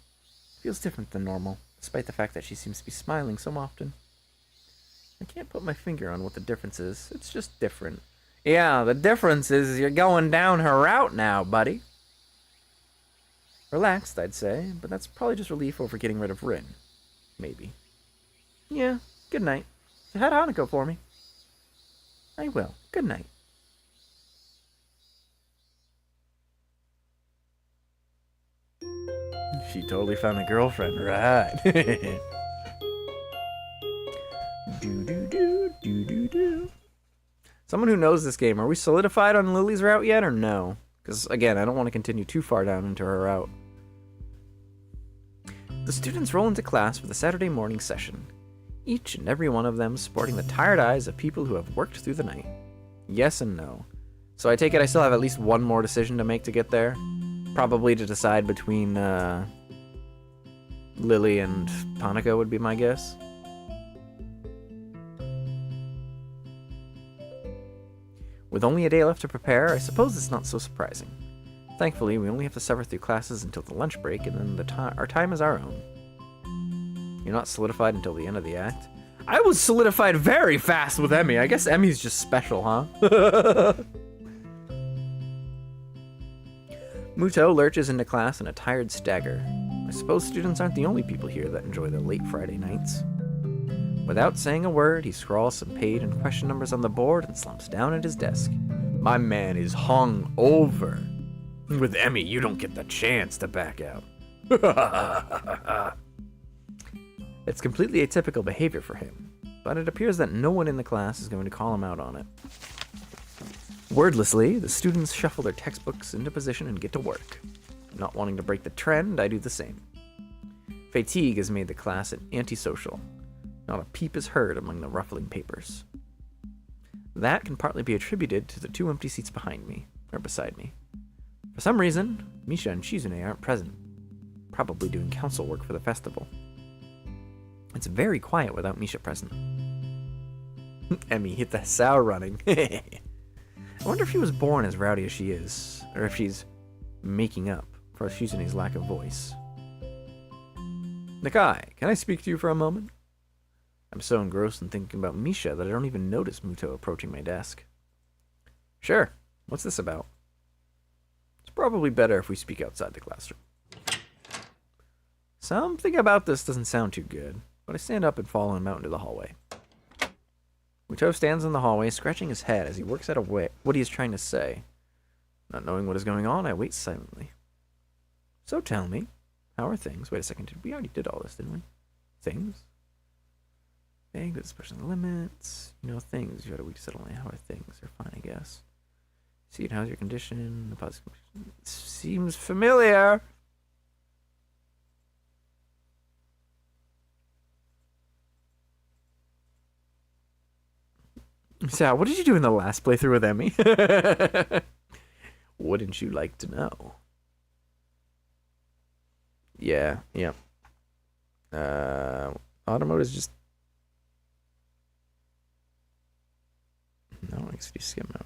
Feels different than normal, despite the fact that she seems to be smiling so often. I can't put my finger on what the difference is. It's just different. Yeah, the difference is you're going down her route now, buddy. Relaxed, I'd say, but that's probably just relief over getting rid of Rin. Maybe. Yeah, good night. So head Hanako for me. I will. Good night. She totally found a girlfriend, right? Do. Someone who knows this game, are we solidified on Lily's route yet or no? Because, again, I don't want to continue too far down into her route. The students roll into class for the Saturday morning session. Each and every one of them sporting the tired eyes of people who have worked through the night. Yes and no. So I take it I still have at least one more decision to make to get there. Probably to decide between Lily and Hanako would be my guess. With only a day left to prepare, I suppose it's not so surprising. Thankfully, we only have to suffer through classes until the lunch break, and then our time is our own. You're not solidified until the end of the act? I was solidified very fast with Emmy. I guess Emmy's just special, huh? Muto lurches into class in a tired stagger. I suppose students aren't the only people here that enjoy their late Friday nights. Without saying a word, he scrawls some page and question numbers on the board and slumps down at his desk. My man is hung over. With Emmy, you don't get the chance to back out. It's completely atypical behavior for him, but it appears that no one in the class is going to call him out on it. Wordlessly, the students shuffle their textbooks into position and get to work. Not wanting to break the trend, I do the same. Fatigue has made the class an antisocial. Not a peep is heard among the ruffling papers. That can partly be attributed to the 2 empty seats behind me, or beside me. For some reason, Misha and Shizune aren't present, probably doing council work for the festival. It's very quiet without Misha present. Emmy hit the sow running. I wonder if she was born as rowdy as she is, or if she's making up for Shizune's lack of voice. Nakai, can I speak to you for a moment? I'm so engrossed in thinking about Misha that I don't even notice Muto approaching my desk. Sure, what's this about? It's probably better if we speak outside the classroom. Something about this doesn't sound too good, but I stand up and follow him out into the hallway. Muto stands in the hallway, scratching his head as he works out what he is trying to say. Not knowing what is going on, I wait silently. So tell me, how are things? Wait a second, we already did all this, didn't we? Things? Bang, this pushing the limits. You know, things. You had a week to settle in. How are things? They're fine, I guess. See it, how's your condition? The positive condition. Seems familiar. So, what did you do in the last playthrough with Emmy? Wouldn't you like to know? Yeah. Automotive is just... No, I guess you skip mode.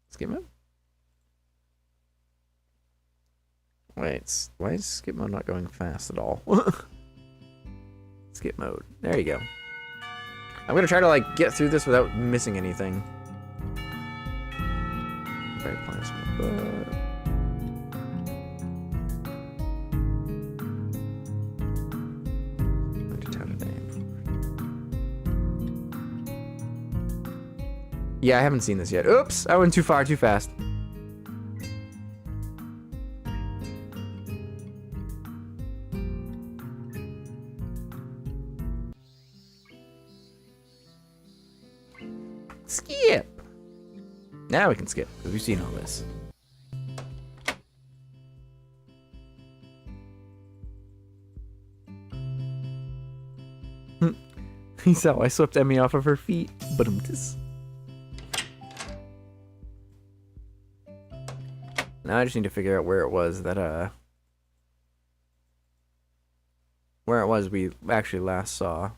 Skip mode? Wait, why is skip mode not going fast at all? Skip mode. There you go. I'm gonna try to get through this without missing anything. Very Yeah, I haven't seen this yet. Oops, I went too far, too fast. Skip! Now we can skip, because we've seen all this. He's how I swept Emmy off of her feet. But now I just need to figure out where it was that, where it was we actually last saw.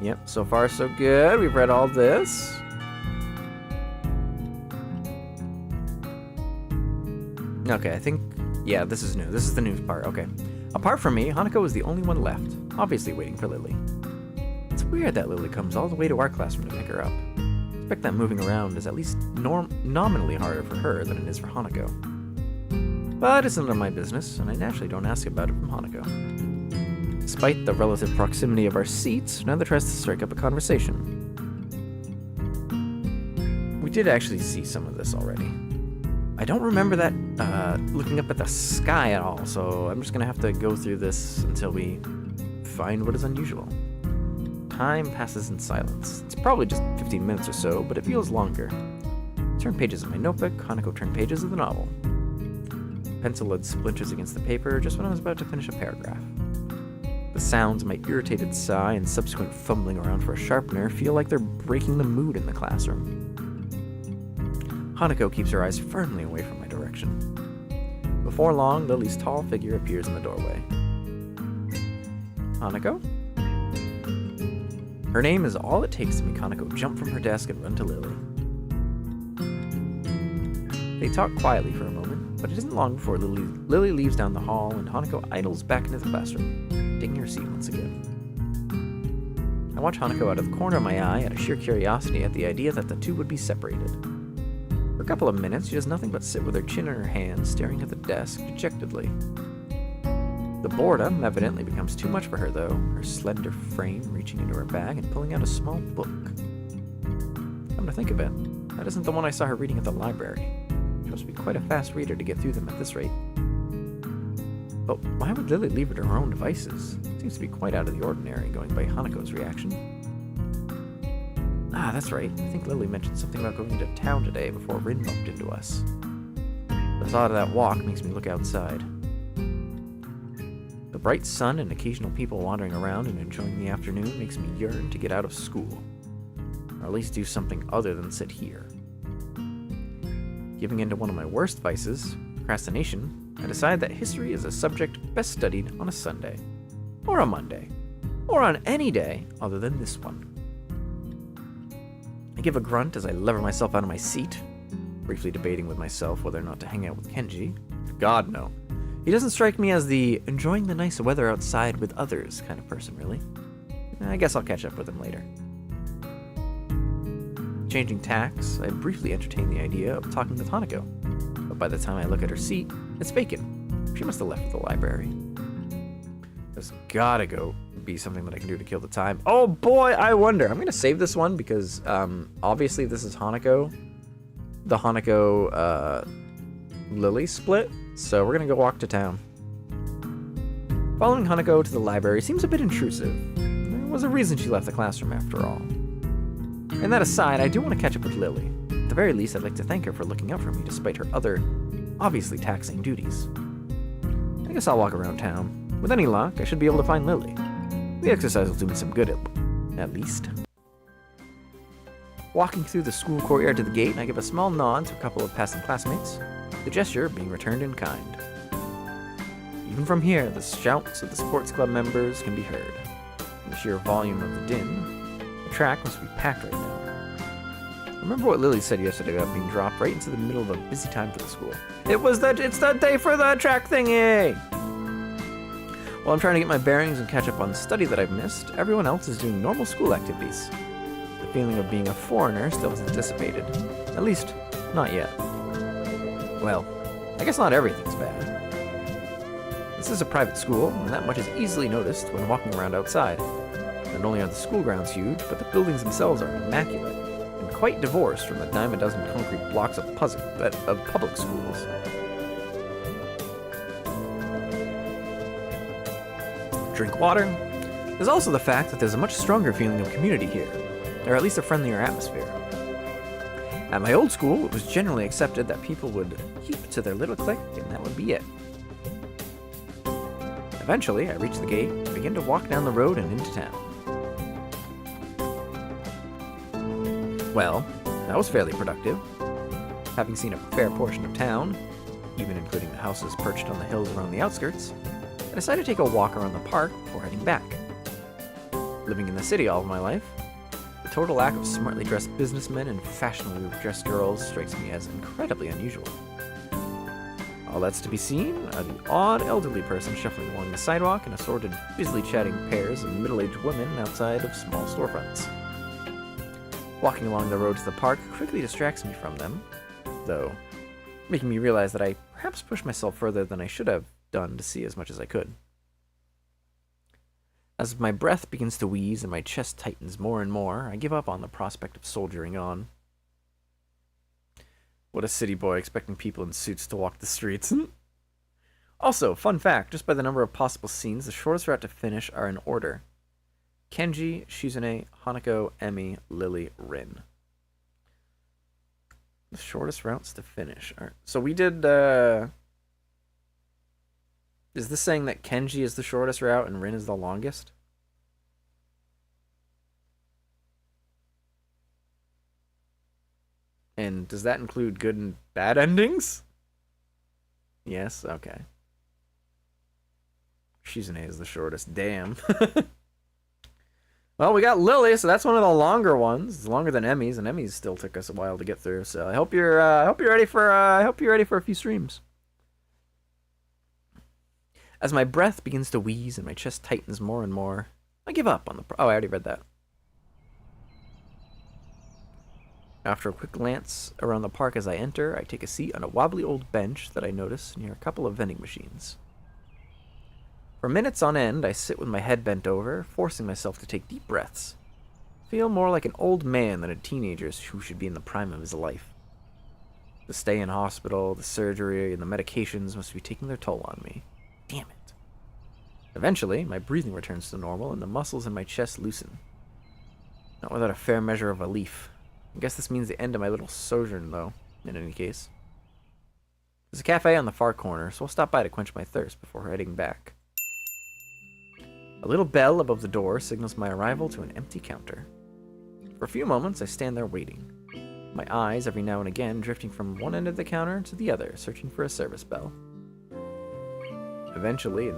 Yep, so far so good. We've read all this. Okay, I think... Yeah, this is new. This is the news part. Okay. Apart from me, Hanako was the only one left, obviously waiting for Lily. It's weird that Lily comes all the way to our classroom to pick her up. I expect that moving around is at least nominally harder for her than it is for Hanako. But it's none of my business, and I naturally don't ask about it from Hanako. Despite the relative proximity of our seats, neither tries to strike up a conversation. We did actually see some of this already. I don't remember that looking up at the sky at all, so I'm just gonna have to go through this until we find what is unusual. Time passes in silence. It's probably just 15 minutes or so, but it feels longer. I turn pages of my notebook, Hanako turned pages of the novel. Pencil lead splinters against the paper just when I was about to finish a paragraph. The sounds of my irritated sigh and subsequent fumbling around for a sharpener feel like they're breaking the mood in the classroom. Hanako keeps her eyes firmly away from my direction. Before long, Lily's tall figure appears in the doorway. Hanako? Her name is all it takes to make Hanako jump from her desk and run to Lily. They talk quietly for a moment, but it isn't long before Lily leaves down the hall and Hanako idles back into the classroom, taking her seat once again. I watch Hanako out of the corner of my eye out of sheer curiosity at the idea that the two would be separated. For a couple of minutes, she does nothing but sit with her chin in her hand, staring at the desk dejectedly. The boredom evidently becomes too much for her, though, her slender frame reaching into her bag and pulling out a small book. Come to think of it, that isn't the one I saw her reading at the library. She must be quite a fast reader to get through them at this rate. But why would Lily leave her to her own devices? Seems to be quite out of the ordinary, going by Hanako's reaction. Ah, that's right. I think Lily mentioned something about going into town today before Rin bumped into us. The thought of that walk makes me look outside. The bright sun and occasional people wandering around and enjoying the afternoon makes me yearn to get out of school. Or at least do something other than sit here. Giving in to one of my worst vices, procrastination, I decide that history is a subject best studied on a Sunday, or a Monday, or on any day other than this one. I give a grunt as I lever myself out of my seat, briefly debating with myself whether or not to hang out with Kenji. God, no. He doesn't strike me as the enjoying the nice weather outside with others kind of person, really. I guess I'll catch up with him later. Changing tacks, I briefly entertain the idea of talking with Hanako, but by the time I look at her seat, it's vacant. She must have left the library. There's gotta be something that I can do to kill the time. Oh boy, I wonder. I'm gonna save this one because obviously this is Hanako. The Hanako Lily split, so we're gonna go walk to town. Following Hanako to the library seems a bit intrusive. There was a reason she left the classroom after all. And that aside, I do want to catch up with Lily. At the very least, I'd like to thank her for looking out for me despite her other, obviously taxing duties. I guess I'll walk around town. With any luck, I should be able to find Lily. The exercise will do me some good at least. Walking through the school courtyard to the gate, I give a small nod to a couple of passing classmates, the gesture being returned in kind. Even from here, the shouts of the sports club members can be heard. The sheer volume of the din, the track must be packed right now. Remember what Lily said yesterday about being dropped right into the middle of a busy time for the school. It's the day for the track thingy! While I'm trying to get my bearings and catch up on study that I've missed, everyone else is doing normal school activities. The feeling of being a foreigner still hasn't dissipated. At least, not yet. Well, I guess not everything's bad. This is a private school, and that much is easily noticed when walking around outside. Not only are the school grounds huge, but the buildings themselves are immaculate, and quite divorced from the dime a dozen concrete blocks of public schools. Drink water. There's also the fact that there's a much stronger feeling of community here, or at least a friendlier atmosphere. At my old school, it was generally accepted that people would keep to their little clique, and that would be it. Eventually, I reached the gate and began to walk down the road and into town. Well, that was fairly productive. Having seen a fair portion of town, even including the houses perched on the hills around the outskirts, I decided to take a walk around the park before heading back. Living in the city all of my life, the total lack of smartly dressed businessmen and fashionably dressed girls strikes me as incredibly unusual. All that's to be seen are the odd elderly person shuffling along the sidewalk and assorted busily chatting pairs of middle-aged women outside of small storefronts. Walking along the road to the park quickly distracts me from them, though, making me realize that I perhaps pushed myself further than I should have done to see as much as I could. As my breath begins to wheeze and my chest tightens more and more, I give up on the prospect of soldiering on. What a city boy expecting people in suits to walk the streets. Also, fun fact, just by the number of possible scenes, the shortest route to finish are in order. Kenji, Shizune, Hanako, Emi, Lily, Rin. The shortest routes to finish. All right. So we did, is this saying that Kenji is the shortest route and Rin is the longest? And does that include good and bad endings? Yes, okay. Shizune is the shortest. Damn. Well, we got Lily, so that's one of the longer ones. It's longer than Emmy's, and Emmy's still took us a while to get through. So I hope you're ready for a few streams. As my breath begins to wheeze and my chest tightens more and more, I give up on the. Oh, I already read that. After a quick glance around the park as I enter, I take a seat on a wobbly old bench that I notice near a couple of vending machines. For minutes on end, I sit with my head bent over, forcing myself to take deep breaths. I feel more like an old man than a teenager who should be in the prime of his life. The stay in hospital, the surgery, and the medications must be taking their toll on me. Damn it. Eventually, my breathing returns to normal and the muscles in my chest loosen. Not without a fair measure of relief. I guess this means the end of my little sojourn, though, in any case. There's a cafe on the far corner, so I'll stop by to quench my thirst before heading back. A little bell above the door signals my arrival to an empty counter. For a few moments, I stand there waiting, my eyes every now and again drifting from one end of the counter to the other, searching for a service bell. Eventually,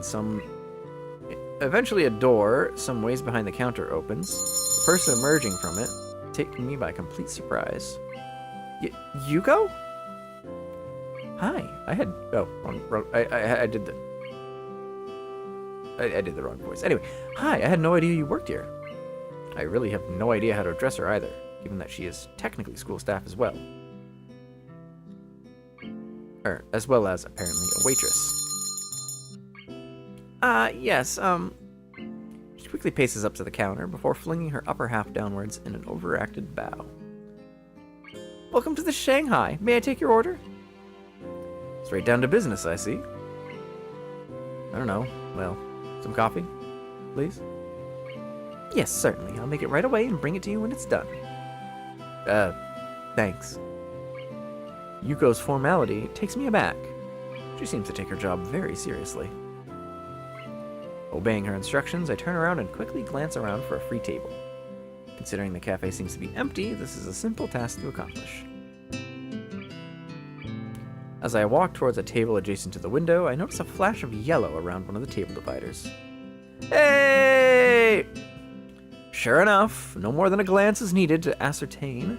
a door some ways behind the counter opens, the person emerging from it taking me by complete surprise. Yuko? Hi, I did the wrong voice. Anyway, hi, I had no idea you worked here. I really have no idea how to address her either, given that she is technically school staff as well. As well as, apparently, a waitress. Yes, She quickly paces up to the counter before flinging her upper half downwards in an overacted bow. Welcome to the Shanghai. May I take your order? Straight down to business, I see. I don't know. Well, some coffee, please? Yes, certainly. I'll make it right away and bring it to you when it's done. Thanks. Yuko's formality takes me aback. She seems to take her job very seriously. Obeying her instructions, I turn around and quickly glance around for a free table. Considering the cafe seems to be empty, this is a simple task to accomplish. As I walk towards a table adjacent to the window, I notice a flash of yellow around one of the table dividers. Hey! Sure enough, no more than a glance is needed to ascertain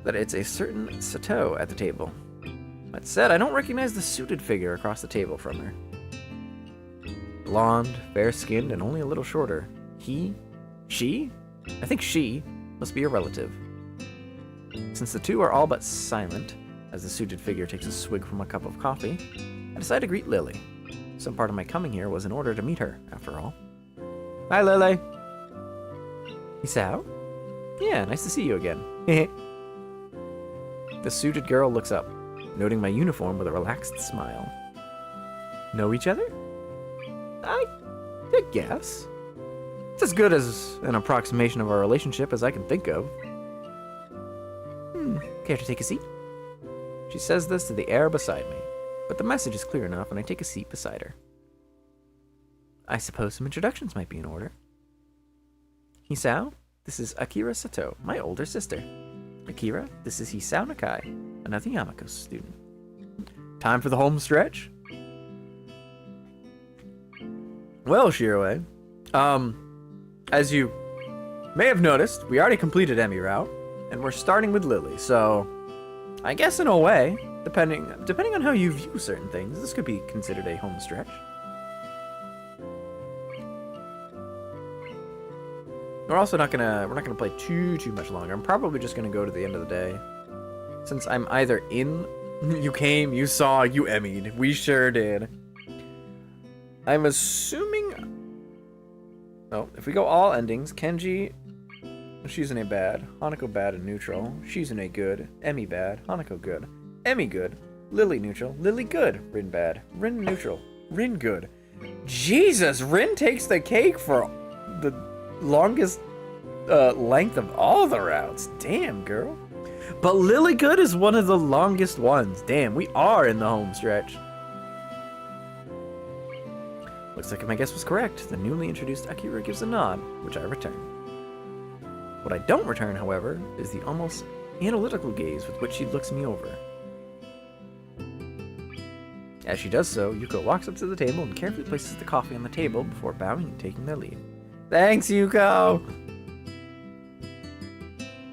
that it's a certain Sato at the table. That said, I don't recognize the suited figure across the table from her. Blonde, fair-skinned, and only a little shorter. She? I think she must be a relative. Since the two are all but silent, as the suited figure takes a swig from a cup of coffee, I decide to greet Lily. Some part of my coming here was in order to meet her, after all. Hi, Lily. Isao? Yeah, nice to see you again. The suited girl looks up, noting my uniform with a relaxed smile. Know each other? I guess. It's as good as an approximation of our relationship as I can think of. Care to take a seat? She says this to the air beside me, but the message is clear enough and I take a seat beside her. I suppose some introductions might be in order. Hisao, this is Akira Sato, my older sister. Akira, this is Hisao Nakai, another Yamako student. Time for the home stretch? Well, Shiroi, as you may have noticed, we already completed EMI route, and we're starting with Lily, so I guess in a way, depending on how you view certain things, this could be considered a home stretch. We're not gonna play too much longer. I'm probably just gonna go to the end of the day, since I'm either in. You came, you saw, you Emmy'd. We sure did. I'm assuming. Oh, if we go all endings, Kenji, she's in a bad, Hanako bad and neutral, she's in a good, Emmy bad, Hanako good, Emmy good, Lily neutral, Lily good, Rin bad, Rin neutral, Rin good. Jesus, Rin takes the cake for the longest length of all the routes. Damn, girl. But Lily good is one of the longest ones. Damn, we are in the home stretch. Looks like my guess was correct. The newly introduced Akira gives a nod, which I return. What I don't return, however, is the almost analytical gaze with which she looks me over. As she does so, Yuko walks up to the table and carefully places the coffee on the table before bowing and taking their leave. Thanks, Yuko!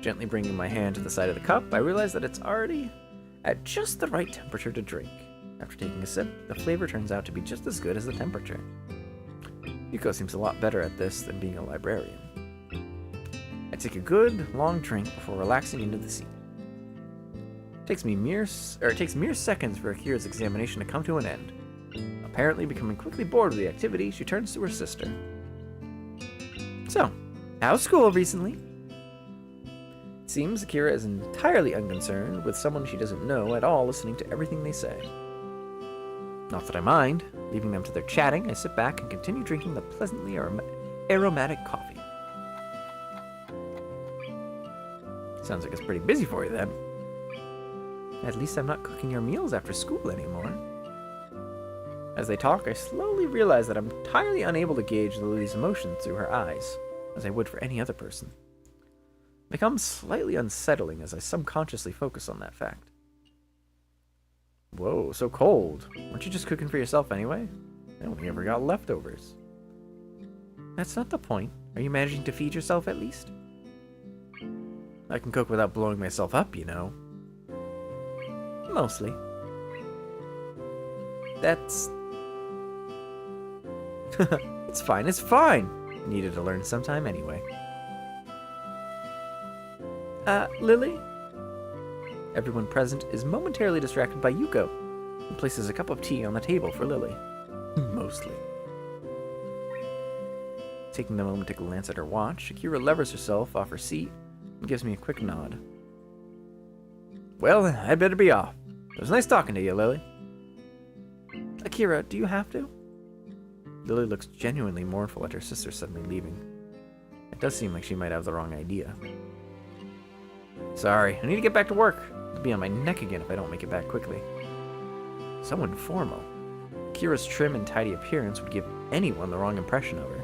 Gently bringing my hand to the side of the cup, I realize that it's already at just the right temperature to drink. After taking a sip, the flavor turns out to be just as good as the temperature. Yuko seems a lot better at this than being a librarian. I take a good, long drink before relaxing into the seat. It takes mere seconds for Akira's examination to come to an end. Apparently becoming quickly bored with the activity, she turns to her sister. So, how's school recently? It seems Akira is entirely unconcerned with someone she doesn't know at all listening to everything they say. Not that I mind. Leaving them to their chatting, I sit back and continue drinking the pleasantly aromatic coffee. Sounds like it's pretty busy for you then. At least I'm not cooking your meals after school anymore. As they talk, I slowly realize that I'm entirely unable to gauge Lily's emotions through her eyes, as I would for any other person. It becomes slightly unsettling as I subconsciously focus on that fact. Whoa, so cold. Weren't you just cooking for yourself anyway? I only ever got leftovers. That's not the point. Are you managing to feed yourself at least? I can cook without blowing myself up, you know. Mostly. That's... It's fine, it's fine! Needed to learn sometime anyway. Lily? Everyone present is momentarily distracted by Yuko, who places a cup of tea on the table for Lily. Mostly. Taking the moment to glance at her watch, Akira levers herself off her seat and gives me a quick nod. Well, I'd better be off. It was nice talking to you, Lily. Akira, do you have to? Lily looks genuinely mournful at her sister suddenly leaving. It does seem like she might have the wrong idea. Sorry, I need to get back to work. I'll be on my neck again if I don't make it back quickly. So informal. Akira's trim and tidy appearance would give anyone the wrong impression of her.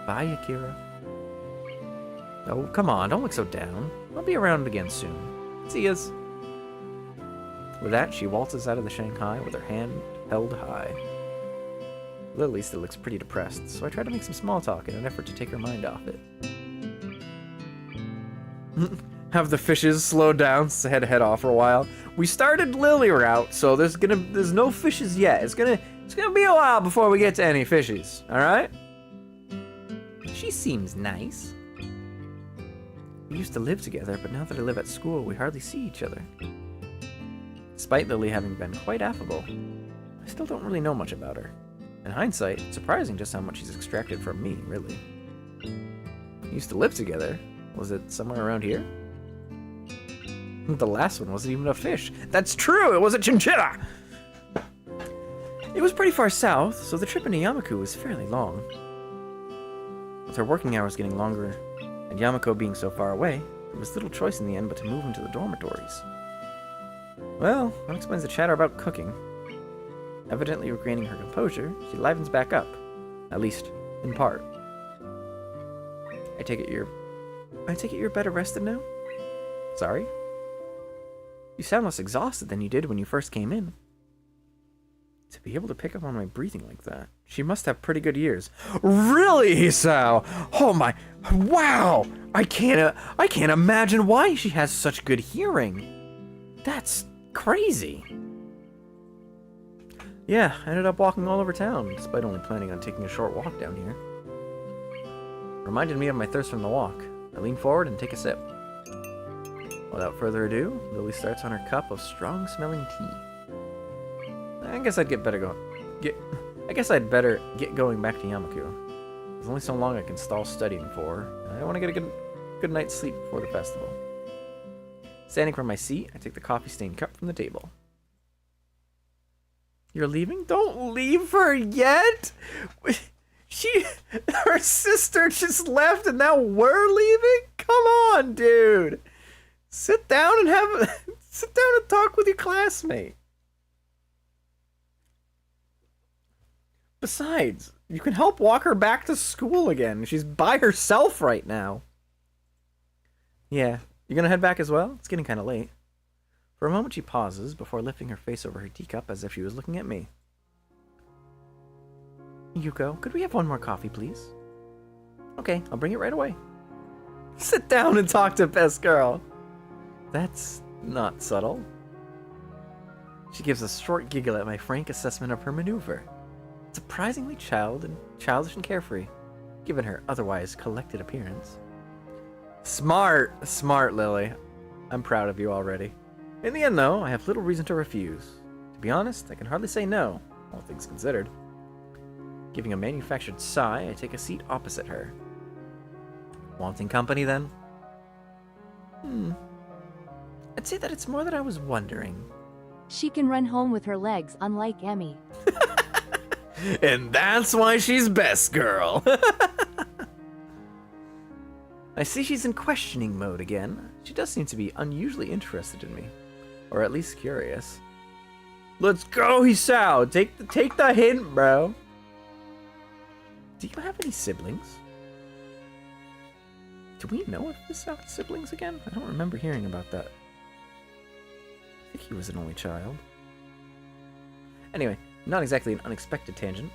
Bye, Akira. Oh, come on, don't look so down. I'll be around again soon. See yas. With that, she waltzes out of the Shanghai with her hand held high. Lily still looks pretty depressed, so I try to make some small talk in an effort to take her mind off it. Have the fishes slow down, head off for a while. We started Lily route, so there's no fishes yet. It's gonna be a while before we get to any fishes. All right? She seems nice. We used to live together, but now that I live at school, we hardly see each other. Despite Lily having been quite affable, I still don't really know much about her. In hindsight, it's surprising just how much she's extracted from me, really. We used to live together. Was it somewhere around here? The last one wasn't even a fish. That's true! It was a chinchilla! It was pretty far south, so the trip into Yamaku was fairly long. With her working hours getting longer, and Yamako being so far away, there was little choice in the end but to move into the dormitories. Well, that explains the chatter about cooking. Evidently regaining her composure, she livens back up. At least, in part. I take it you're better rested now? Sorry? You sound less exhausted than you did when you first came in. To be able to pick up on my breathing like that, she must have pretty good ears. Really, Hisao? Oh my, wow! I can't imagine why she has such good hearing. That's crazy. Yeah, I ended up walking all over town, despite only planning on taking a short walk down here. Reminded me of my thirst from the walk. I lean forward and take a sip. Without further ado, Lily starts on her cup of strong-smelling tea. I guess I'd better get going back to Yamaku. There's only so long I can stall studying for, and I want to get a good night's sleep before the festival. Standing from my seat, I take the coffee-stained cup from the table. You're leaving? Don't leave her yet! Her sister just left and now we're leaving? Come on, dude! Sit down and talk with your classmate. Besides, you can help walk her back to school again. She's by herself right now. Yeah, you gonna head back as well? It's getting kinda late. For a moment she pauses before lifting her face over her teacup as if she was looking at me. Yuko, could we have one more coffee, please? Okay, I'll bring it right away. Sit down and talk to best girl. That's not subtle. She gives a short giggle at my frank assessment of her maneuver. Surprisingly childish and carefree, given her otherwise collected appearance. Smart, Lily. I'm proud of you already. In the end, though, I have little reason to refuse. To be honest, I can hardly say no, all things considered. Giving a manufactured sigh, I take a seat opposite her. Wanting company, then? I'd say that it's more that I was wondering.
She can run home with her legs, unlike Emmy.
And that's why she's best girl. I see she's in questioning mode again. She does seem to be unusually interested in me. Or at least curious. Let's go, Hisao! Take the hint, bro! Do you have any siblings? Do we know if Hisao had siblings again? I don't remember hearing about that. I think he was an only child. Anyway, not exactly an unexpected tangent.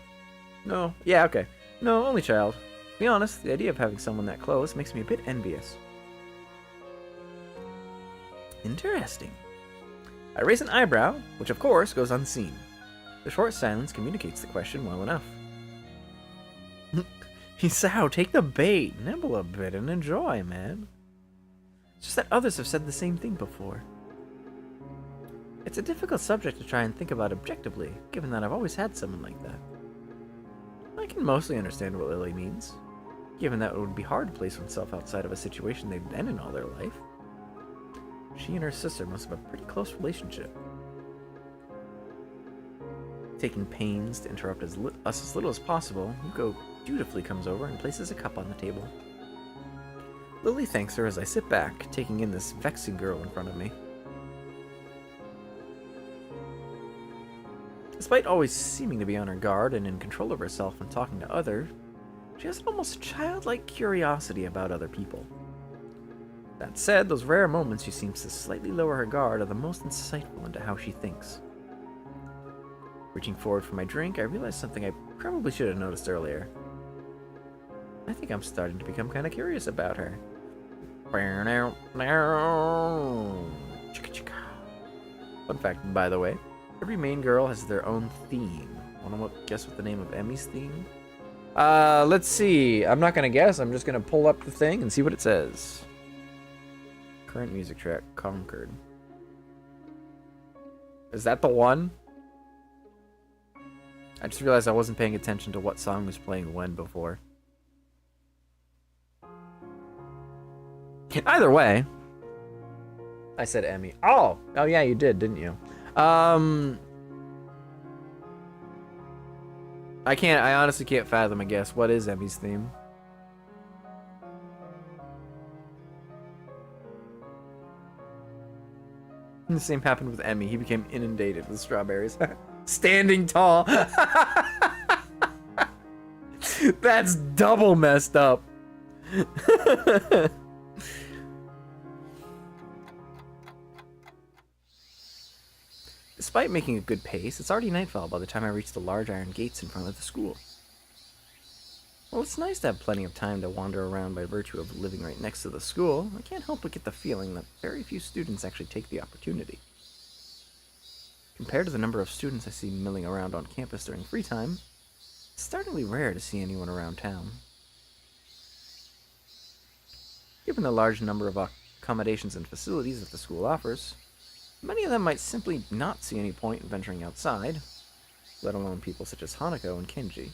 No, yeah, okay. No, only child. To be honest, the idea of having someone that close makes me a bit envious. Interesting. I raise an eyebrow, which of course goes unseen. The short silence communicates the question well enough. Hisao, take the bait, nibble a bit, and enjoy, man. It's just that others have said the same thing before. It's a difficult subject to try and think about objectively, given that I've always had someone like that. I can mostly understand what Lily means, given that it would be hard to place oneself outside of a situation they've been in all their life. She and her sister must have a pretty close relationship. Taking pains to interrupt us as little as possible, Yuko dutifully comes over and places a cup on the table. Lily thanks her as I sit back, taking in this vexing girl in front of me. Despite always seeming to be on her guard and in control of herself when talking to others, she has an almost childlike curiosity about other people. That said, those rare moments she seems to slightly lower her guard are the most insightful into how she thinks. Reaching forward for my drink, I realized something I probably should have noticed earlier. I think I'm starting to become kind of curious about her. Fun fact, by the way, every main girl has their own theme. Wanna guess what the name of Emmy's theme? Let's see. I'm not gonna guess. I'm just gonna pull up the thing and see what it says. Current music track, Concord. Is that the one? I just realized I wasn't paying attention to what song was playing when before. Either way. I said Emmy. Oh yeah, you did, didn't you? I honestly can't fathom a guess. What is Emmy's theme? And the same happened with Emmy. He became inundated with strawberries. Standing tall. That's double messed up. Despite making a good pace, it's already nightfall by the time I reach the large iron gates in front of the school. Well, it's nice to have plenty of time to wander around by virtue of living right next to the school. I can't help but get the feeling that very few students actually take the opportunity. Compared to the number of students I see milling around on campus during free time, it's startlingly rare to see anyone around town. Given the large number of accommodations and facilities that the school offers, many of them might simply not see any point in venturing outside, let alone people such as Hanako and Kenji.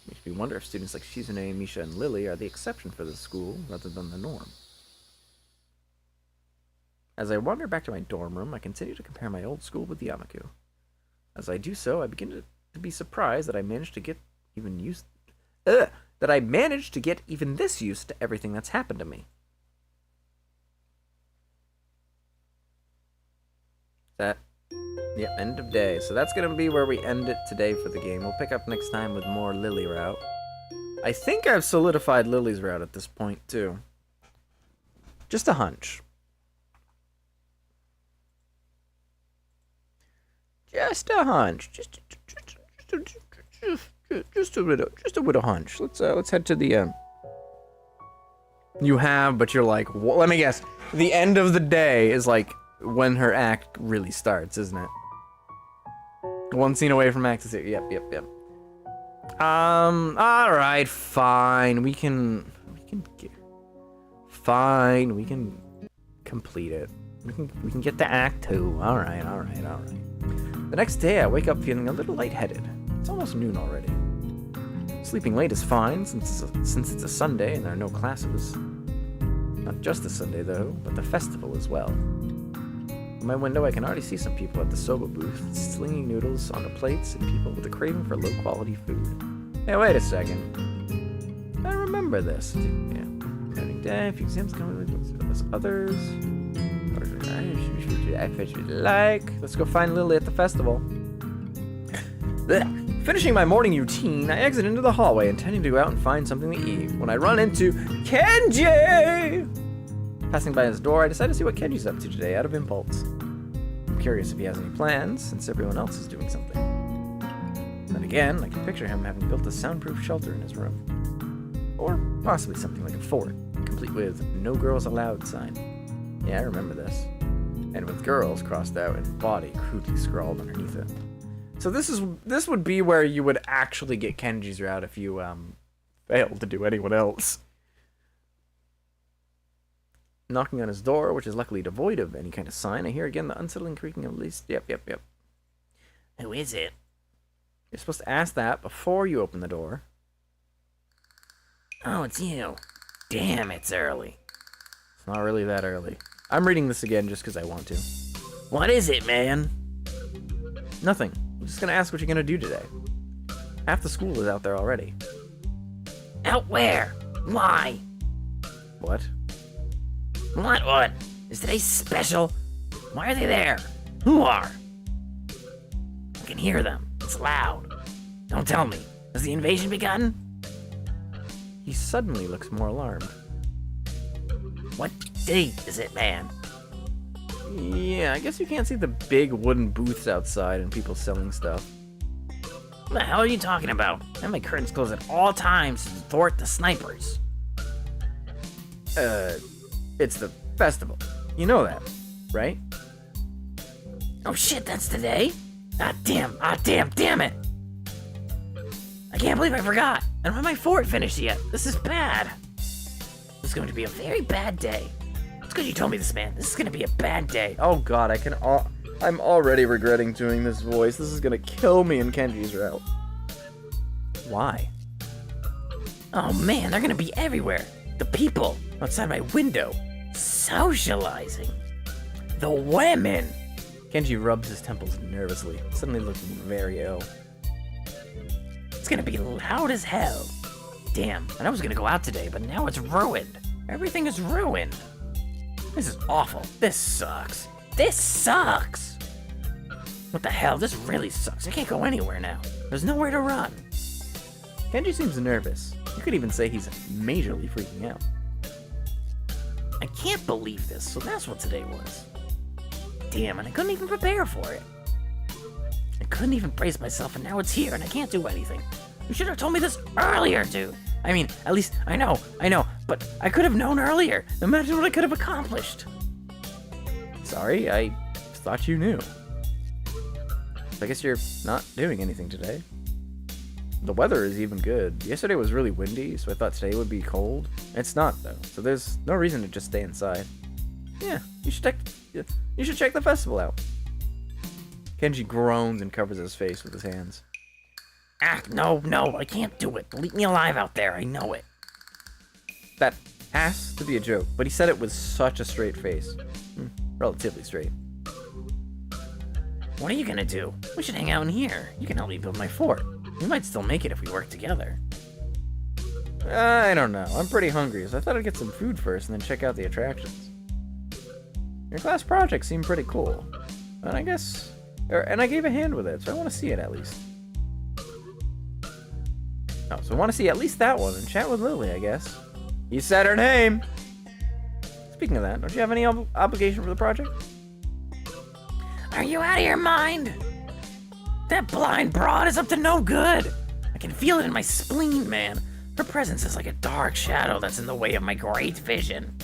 Makes me wonder if students like Shizune, Misha, and Lily are the exception for the school rather than the norm. As I wander back to my dorm room, I continue to compare my old school with Yamaku. As I do so, I begin to be surprised that I managed to get even this used to everything that's happened to me. End of day. So that's going to be where we end it today for the game. We'll pick up next time with more Lily route. I think I've solidified Lily's route at this point, too. Just a hunch. Just a hunch. Just a little hunch. Let's head to the You have, but you're like, let me guess. The end of the day is like when her act really starts, isn't it? One scene away from Act 6. Yep. Alright, fine. We can fine. We can complete it. We can get to Act 2. All right. The next day, I wake up feeling a little lightheaded. It's almost noon already. Sleeping late is fine since it's a Sunday and there are no classes. Not just the Sunday though, but the festival as well. From my window, I can already see some people at the soba booth, slinging noodles onto plates and people with a craving for low-quality food. Hey, wait a second. I remember this. Yeah. Counting down, a few exams coming with others. Let's go find Lily at the festival. Finishing my morning routine, I exit into the hallway, intending to go out and find something to eat, when I run into Kenji! Passing by his door, I decide to see what Kenji's up to today out of impulse. I'm curious if he has any plans, since everyone else is doing something. Then again, I can picture him having built a soundproof shelter in his room. Or possibly something like a fort, complete with "No Girls Allowed" sign. Yeah, I remember this. And with "girls" crossed out and "body" crudely scrawled underneath it. So this would be where you would actually get Kenji's route if you failed to do anyone else. Knocking on his door, which is luckily devoid of any kind of sign, I hear again the unsettling creaking of least. Yep.
Who is it?
You're supposed to ask that before you open the door.
Oh, it's you. Damn, it's early.
It's not really that early. I'm reading this again just because I want to.
What is it, man?
Nothing. I'm just gonna ask what you're gonna do today. Half the school is out there already.
Out where? Why?
What?
What? Is today special? Why are they there? Who are? I can hear them. It's loud. Don't tell me. Has the invasion begun?
He suddenly looks more alarmed.
What date is it, man?
Yeah, I guess you can't see the big wooden booths outside and people selling stuff.
What the hell are you talking about? I have my curtains closed at all times to thwart the snipers.
It's the festival. You know that, right?
Oh shit, that's today? Damn it! I can't believe I forgot. I don't have my fort finished yet. This is bad. This is going to be a very bad day. It's good you told me this, man. This is going to be a bad day.
Oh god, I'm already regretting doing this voice. This is gonna kill me in Kenji's route. Why?
Oh man, they're going to be everywhere. The people outside my window. Socializing. The women.
Kenji rubs his temples nervously, suddenly looking very ill.
It's gonna be loud as hell. Damn, and I was gonna go out today, but now it's ruined. Everything is ruined. This is awful. This sucks. What the hell? This really sucks. I can't go anywhere now. There's nowhere to run.
Kenji seems nervous. You could even say he's majorly freaking out.
I can't believe this, so that's what today was. Damn, and I couldn't even prepare for it. I couldn't even brace myself, and now it's here, and I can't do anything. You should have told me this earlier, dude. I mean, at least, I know, but I could have known earlier. Imagine what I could have accomplished.
Sorry, I thought you knew. I guess you're not doing anything today. The weather is even good. Yesterday was really windy, so I thought today would be cold. It's not, though, so there's no reason to just stay inside. Yeah, you should check the festival out. Kenji groans and covers his face with his hands.
No, I can't do it. Leave me alive out there, I know it.
That has to be a joke, but he said it with such a straight face. Relatively straight.
What are you gonna do? We should hang out in here. You can help me build my fort. We might still make it if we work together.
I don't know. I'm pretty hungry, so I thought I'd get some food first and then check out the attractions. Your class project seemed pretty cool. And I gave a hand with it, so I want to see it at least. Oh, so I want to see at least that one and chat with Lily, I guess. You said her name! Speaking of that, don't you have any obligation for the project?
Are you out of your mind? That blind broad is up to no good. I can feel it in my spleen, man. Her presence is like a dark shadow that's in the way of my great vision.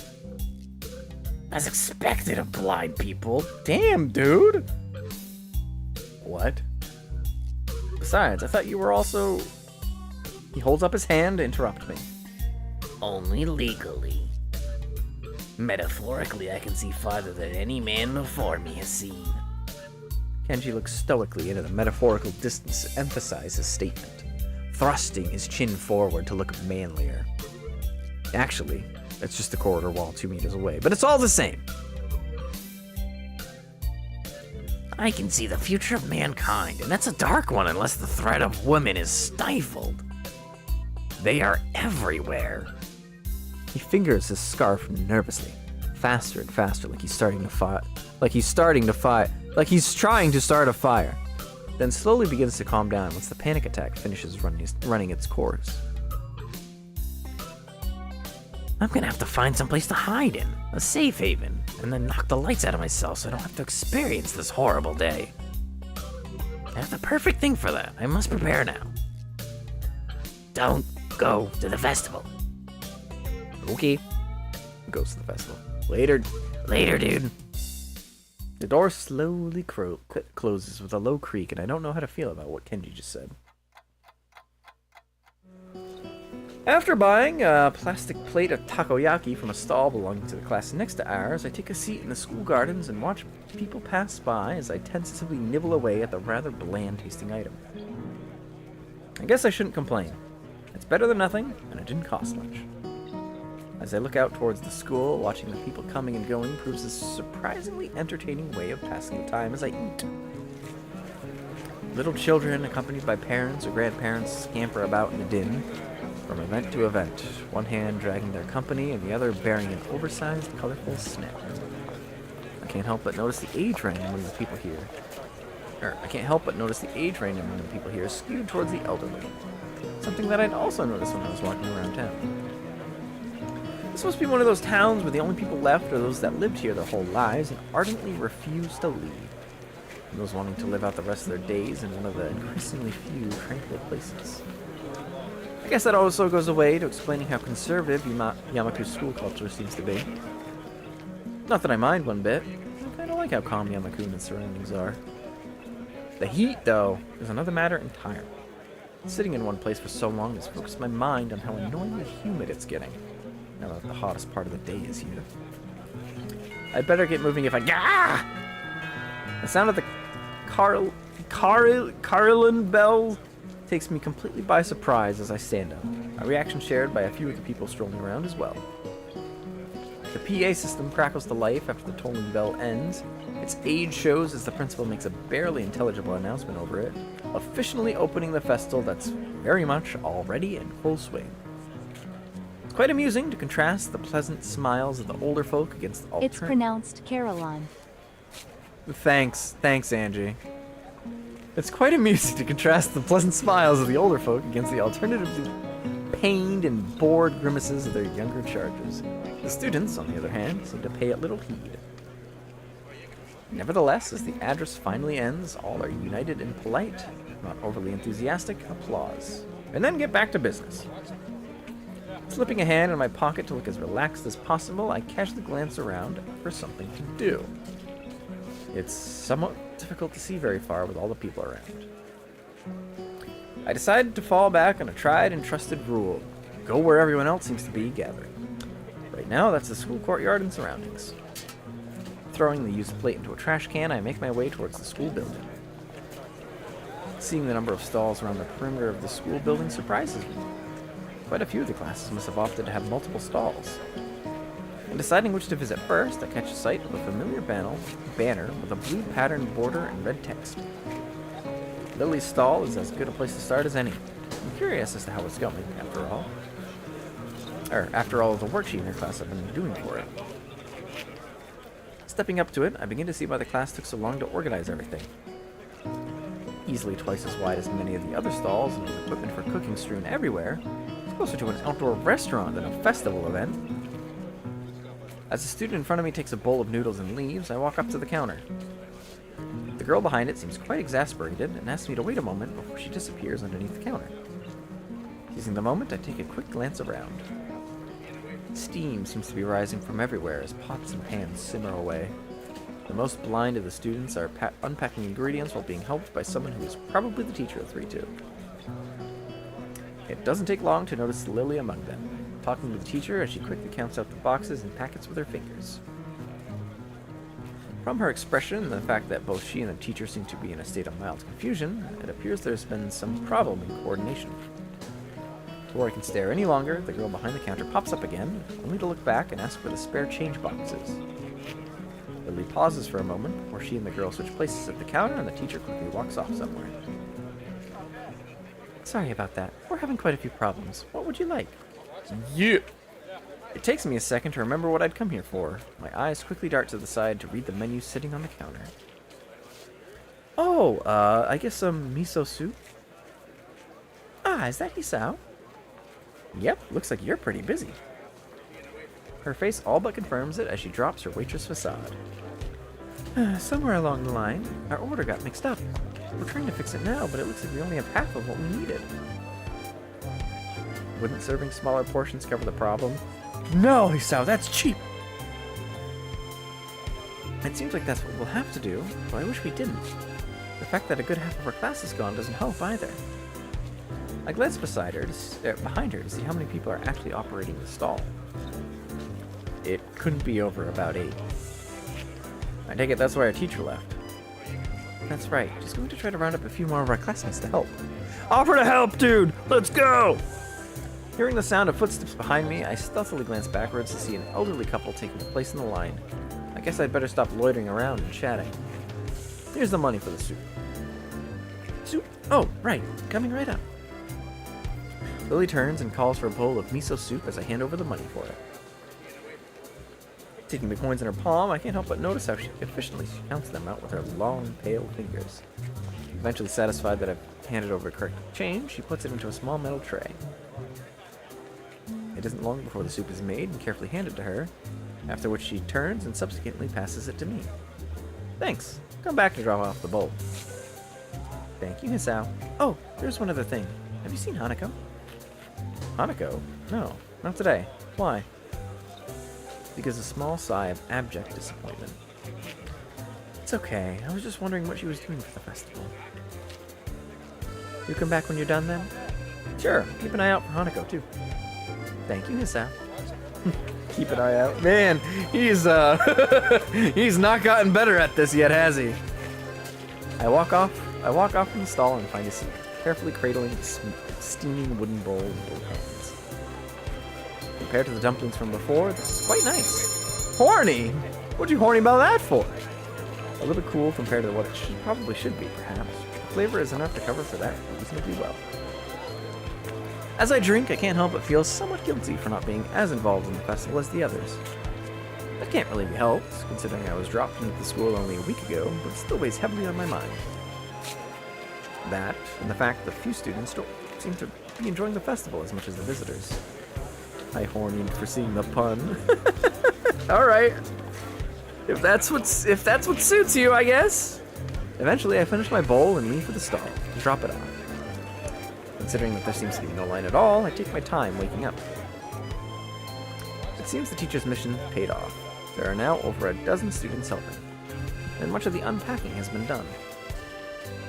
As expected of blind people.
Damn, dude! What? Besides, I thought you were also... He holds up his hand to interrupt me.
Only legally. Metaphorically, I can see farther than any man before me has seen.
Kenji looks stoically into the metaphorical distance to emphasize his statement, thrusting his chin forward to look manlier. Actually, it's just the corridor wall 2 meters away, but it's all the same.
I can see the future of mankind, and that's a dark one unless the threat of women is stifled. They are everywhere.
He fingers his scarf nervously, faster and faster, like he's trying to start a fire. Then slowly begins to calm down once the panic attack finishes running its course.
I'm gonna have to find someplace to hide in, a safe haven, and then knock the lights out of myself so I don't have to experience this horrible day. I have the perfect thing for that. I must prepare now. Don't go to the festival.
Okay. Goes to the festival. Later,
dude.
The door slowly closes with a low creak, and I don't know how to feel about what Kenji just said. After buying a plastic plate of takoyaki from a stall belonging to the class next to ours, I take a seat in the school gardens and watch people pass by as I tentatively nibble away at the rather bland-tasting item. I guess I shouldn't complain. It's better than nothing, and it didn't cost much. As I look out towards the school, watching the people coming and going proves a surprisingly entertaining way of passing the time as I eat. Little children, accompanied by parents or grandparents, scamper about in the din, from event to event, one hand dragging their company and the other bearing an oversized, colorful snack. I can't help but notice the age range among the people here. Is skewed towards the elderly. Something that I'd also noticed when I was walking around town. This must be one of those towns where the only people left are those that lived here their whole lives and ardently refuse to leave. And those wanting to live out the rest of their days in one of the increasingly few tranquil places. I guess that also goes away to explaining how conservative Yamaku's school culture seems to be. Not that I mind one bit. I kinda like how calm Yamaku and its surroundings are. The heat, though, is another matter entirely. Sitting in one place for so long has focused my mind on how annoyingly humid it's getting, now that the hottest part of the day is here. I'd better get moving if I... Gah! The sound of the Carillon bell takes me completely by surprise as I stand up, a reaction shared by a few of the people strolling around as well. The PA system crackles to life after the tolling bell ends. Its age shows as the principal makes a barely intelligible announcement over it, officially opening the festival that's very much already in full swing. It's quite amusing to contrast the pleasant smiles of the older folk against the
It's pronounced Carillon.
Thanks, Angie. It's quite amusing to contrast the pleasant smiles of the older folk against the alternatively pained and bored grimaces of their younger charges. The students, on the other hand, seem to pay it little heed. Nevertheless, as the address finally ends, all are united in polite, not overly enthusiastic, applause, and then get back to business. Slipping a hand in my pocket to look as relaxed as possible, I casually glance around for something to do. It's somewhat difficult to see very far with all the people around. I decided to fall back on a tried and trusted rule: go where everyone else seems to be gathering. Right now, that's the school courtyard and surroundings. Throwing the used plate into a trash can, I make my way towards the school building. Seeing the number of stalls around the perimeter of the school building surprises me. Quite a few of the classes must have opted to have multiple stalls. In deciding which to visit first, I catch sight of a familiar banner with a blue patterned border and red text. Lily's stall is as good a place to start as any. I'm curious as to how it's going, after all of the work she and her class have been doing for it. Stepping up to it, I begin to see why the class took so long to organize everything. Easily twice as wide as many of the other stalls and with equipment for cooking strewn everywhere, it's closer to an outdoor restaurant than a festival event. As the student in front of me takes a bowl of noodles and leaves, I walk up to the counter. The girl behind it seems quite exasperated and asks me to wait a moment before she disappears underneath the counter. Seizing the moment, I take a quick glance around. Steam seems to be rising from everywhere as pots and pans simmer away. The most blind of the students are unpacking ingredients while being helped by someone who is probably the teacher of 3-2. It doesn't take long to notice Lily among them. talking to the teacher as she quickly counts out the boxes and packets with her fingers. From her expression and the fact that both she and the teacher seem to be in a state of mild confusion, it appears there's been some problem in coordination. Before I can stare any longer, the girl behind the counter pops up again, only to look back and ask where the spare change box is. Lily pauses for a moment before she and the girl switch places at the counter, and the teacher quickly walks off somewhere. Sorry about that. We're having quite a few problems. What would you like? Yeah! It takes me a second to remember what I'd come here for. My eyes quickly dart to the side to read the menu sitting on the counter. Oh, I guess some miso soup? Ah, is that Hisao? Yep, looks like you're pretty busy. Her face all but confirms it as she drops her waitress facade. Somewhere along the line, our order got mixed up. We're trying to fix it now, but it looks like we only have half of what we needed. Wouldn't serving smaller portions cover the problem? No, Hisao, that's cheap! It seems like that's what we'll have to do, but I wish we didn't. The fact that a good half of our class is gone doesn't help either. I glance beside her, behind her to see how many people are actually operating the stall. It couldn't be over about 8. I take it that's why our teacher left. That's right, just going to try to round up a few more of our classmates to help. Offer to help, dude! Let's go! Hearing the sound of footsteps behind me, I stealthily glance backwards to see an elderly couple taking a place in the line. I guess I'd better stop loitering around and chatting. Here's the money for the soup. Soup? Oh, right, coming right up. Lily turns and calls for a bowl of miso soup as I hand over the money for it. Taking the coins in her palm, I can't help but notice how efficiently she counts them out with her long, pale fingers. Eventually satisfied that I've handed over the correct change, she puts it into a small metal tray. It isn't long before the soup is made and carefully handed to her, after which she turns and subsequently passes it to me. Thanks. Come back to drop off the bowl. Thank you, Hisao. Oh, there's one other thing. Have you seen Hanako? Hanako? No, not today. Why? Because a small sigh of abject disappointment. It's okay. I was just wondering what she was doing for the festival. You come back when you're done then? Sure. Keep an eye out for Hanako too. Thank you, Hisao. Keep an eye out. Man, he's he's not gotten better at this yet, has he? I walk off from the stall and find a seat, carefully cradling the steaming wooden bowl in both hands. Compared to the dumplings from before, this is quite nice. Horny? What'd you horny about that for? A little cool compared to what it probably should be, perhaps. The flavor is enough to cover for that reasonably well. As I drink, I can't help but feel somewhat guilty for not being as involved in the festival as the others. That can't really be helped, considering I was dropped into the school only a week ago, but it still weighs heavily on my mind. That, and the fact that few students don't seem to be enjoying the festival as much as the visitors. I hornied for seeing the pun. Alright. If that's what suits you, I guess. Eventually, I finish my bowl and leave for the stall to drop it off. Considering that there seems to be no line at all, I take my time waking up. It seems the teacher's mission paid off. There are now over a dozen students helping, and much of the unpacking has been done.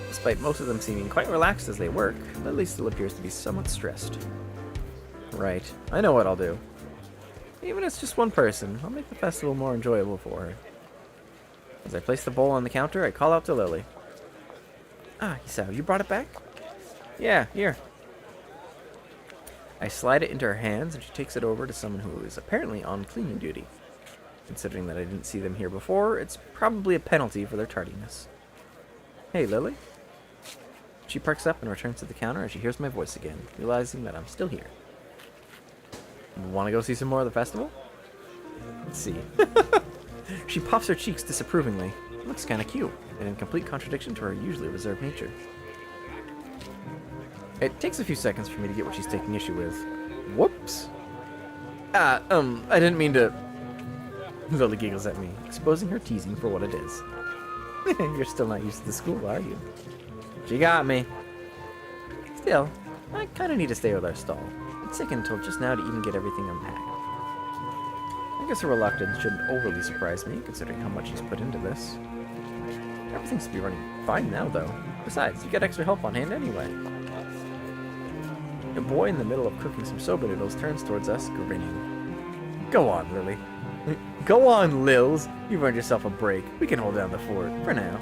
Despite most of them seeming quite relaxed as they work, Lily still appears to be somewhat stressed. Right, I know what I'll do. Even if it's just one person, I'll make the festival more enjoyable for her. As I place the bowl on the counter, I call out to Lily. Ah, Hisao, you brought it back? Yeah, here. I slide it into her hands, and she takes it over to someone who is apparently on cleaning duty. Considering that I didn't see them here before, it's probably a penalty for their tardiness. Hey, Lily? She perks up and returns to the counter as she hears my voice again, realizing that I'm still here. Want to go see some more of the festival? Let's see. She puffs her cheeks disapprovingly. Looks kind of cute, and in complete contradiction to her usually reserved nature. It takes a few seconds for me to get what she's taking issue with. Whoops. I didn't mean to... Lily giggles at me, exposing her teasing for what it is. You're still not used to the school, are you? She got me. Still, I kind of need to stay with our stall. It's taken until just now to even get everything unpacked. I guess her reluctance shouldn't overly surprise me, considering how much he's put into this. Everything seems to be running fine now, though. Besides, you got extra help on hand anyway. The boy in the middle of cooking some soba noodles turns towards us, grinning. Go on, Lily. Go on, Lils. You've earned yourself a break. We can hold down the fort, for now.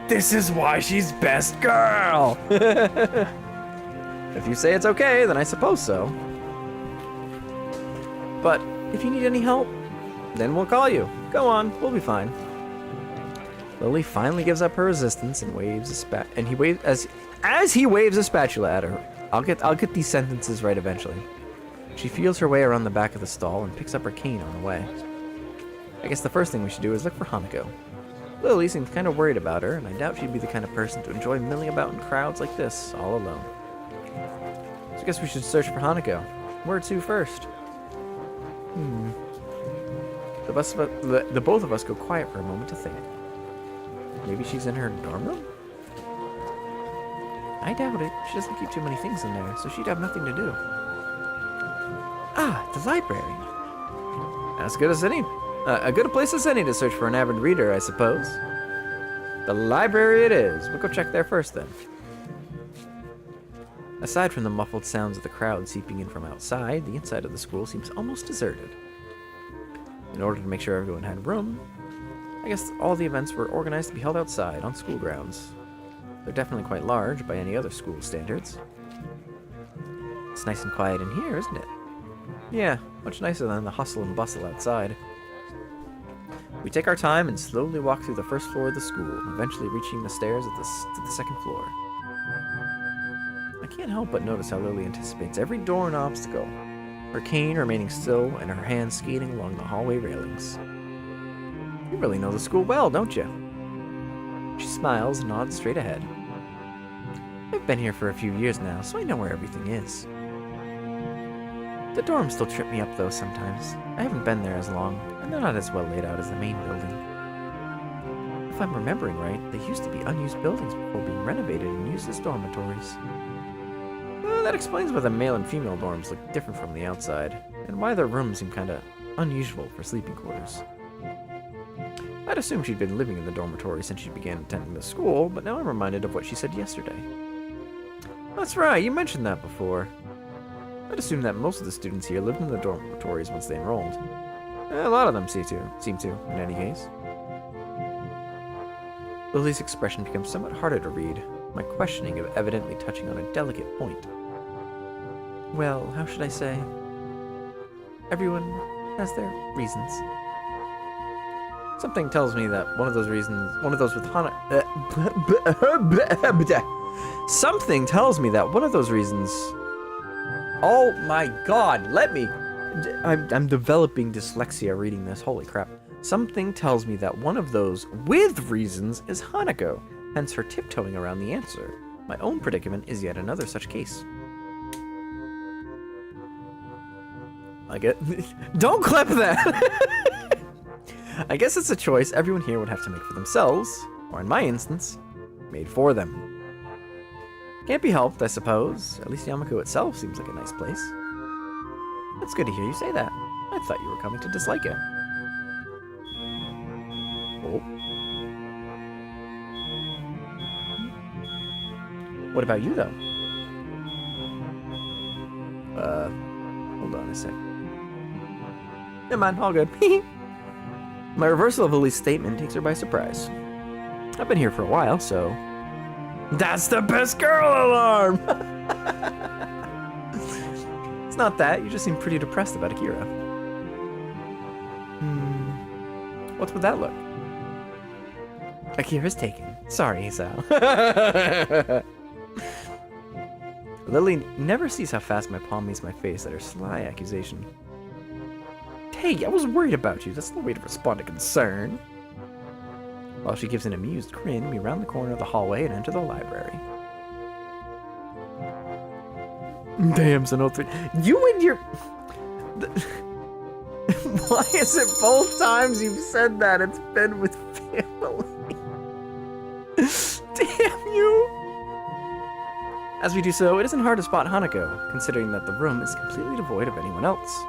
This is why she's best girl! If you say it's okay, then I suppose so. But if you need any help, then we'll call you. Go on, we'll be fine. Lily finally gives up her resistance and waves as he waves a spatula at her. I'll get these sentences right eventually. She feels her way around the back of the stall and picks up her cane on the way. I guess the first thing we should do is look for Hanako. Lily seems kind of worried about her, and I doubt she'd be the kind of person to enjoy milling about in crowds like this, all alone. So I guess we should search for Hanako. Where to first? The both of us go quiet for a moment to think. Maybe she's in her dorm room? I doubt it. She doesn't keep too many things in there, so she'd have nothing to do. Ah, the library. As good as any. A good place as any to search for an avid reader, I suppose. The library it is. We'll go check there first, then. Aside from the muffled sounds of the crowd seeping in from outside, the inside of the school seems almost deserted. In order to make sure everyone had room, I guess all the events were organized to be held outside on school grounds. They're definitely quite large by any other school standards. It's nice and quiet in here, isn't it? Yeah, much nicer than the hustle and bustle outside. We take our time and slowly walk through the first floor of the school, eventually reaching the stairs to the second floor. I can't help but notice how Lily anticipates every door and obstacle, her cane remaining still and her hands skating along the hallway railings. You really know the school well, don't you? She smiles and nods straight ahead. I've been here for a few years now, so I know where everything is. The dorms still trip me up though sometimes. I haven't been there as long, and they're not as well laid out as the main building. If I'm remembering right, they used to be unused buildings before being renovated and used as dormitories. Well, that explains why the male and female dorms look different from the outside, and why their rooms seem kinda unusual for sleeping quarters. I'd assumed she'd been living in the dormitory since she began attending the school, but now I'm reminded of what she said yesterday. That's right, you mentioned that before. I'd assumed that most of the students here lived in the dormitories once they enrolled. A lot of them seem to, in any case. Lily's expression becomes somewhat harder to read, my questioning of evidently touching on a delicate point. Well, how should I say? Everyone has their reasons. Something tells me that Something tells me that one of those reasons. Oh my god, I'm developing dyslexia reading this, holy crap. Something tells me that one of those with reasons is Hanako, hence her tiptoeing around the answer. My own predicament is yet another such case. Don't clip that! I guess it's a choice everyone here would have to make for themselves, or in my instance, made for them. Can't be helped, I suppose. At least Yamaku itself seems like a nice place. It's good to hear you say that. I thought you were coming to dislike it. Oh. What about you, though? Hold on a sec. Never mind, all good. My reversal of Lily's statement takes her by surprise. I've been here for a while, so... That's the best girl alarm! It's not that, you just seem pretty depressed about Akira. What's with that look? Akira's taken. Sorry, Isao. Lily never sees how fast my palm meets my face at her sly accusation. Hey, I was worried about you. That's no way to respond to concern. While she gives an amused grin, we round the corner of the hallway and enter the library. Damn, Zenothree. You and your... Why is it both times you've said that it's been with family? Damn you! As we do so, it isn't hard to spot Hanako, considering that the room is completely devoid of anyone else.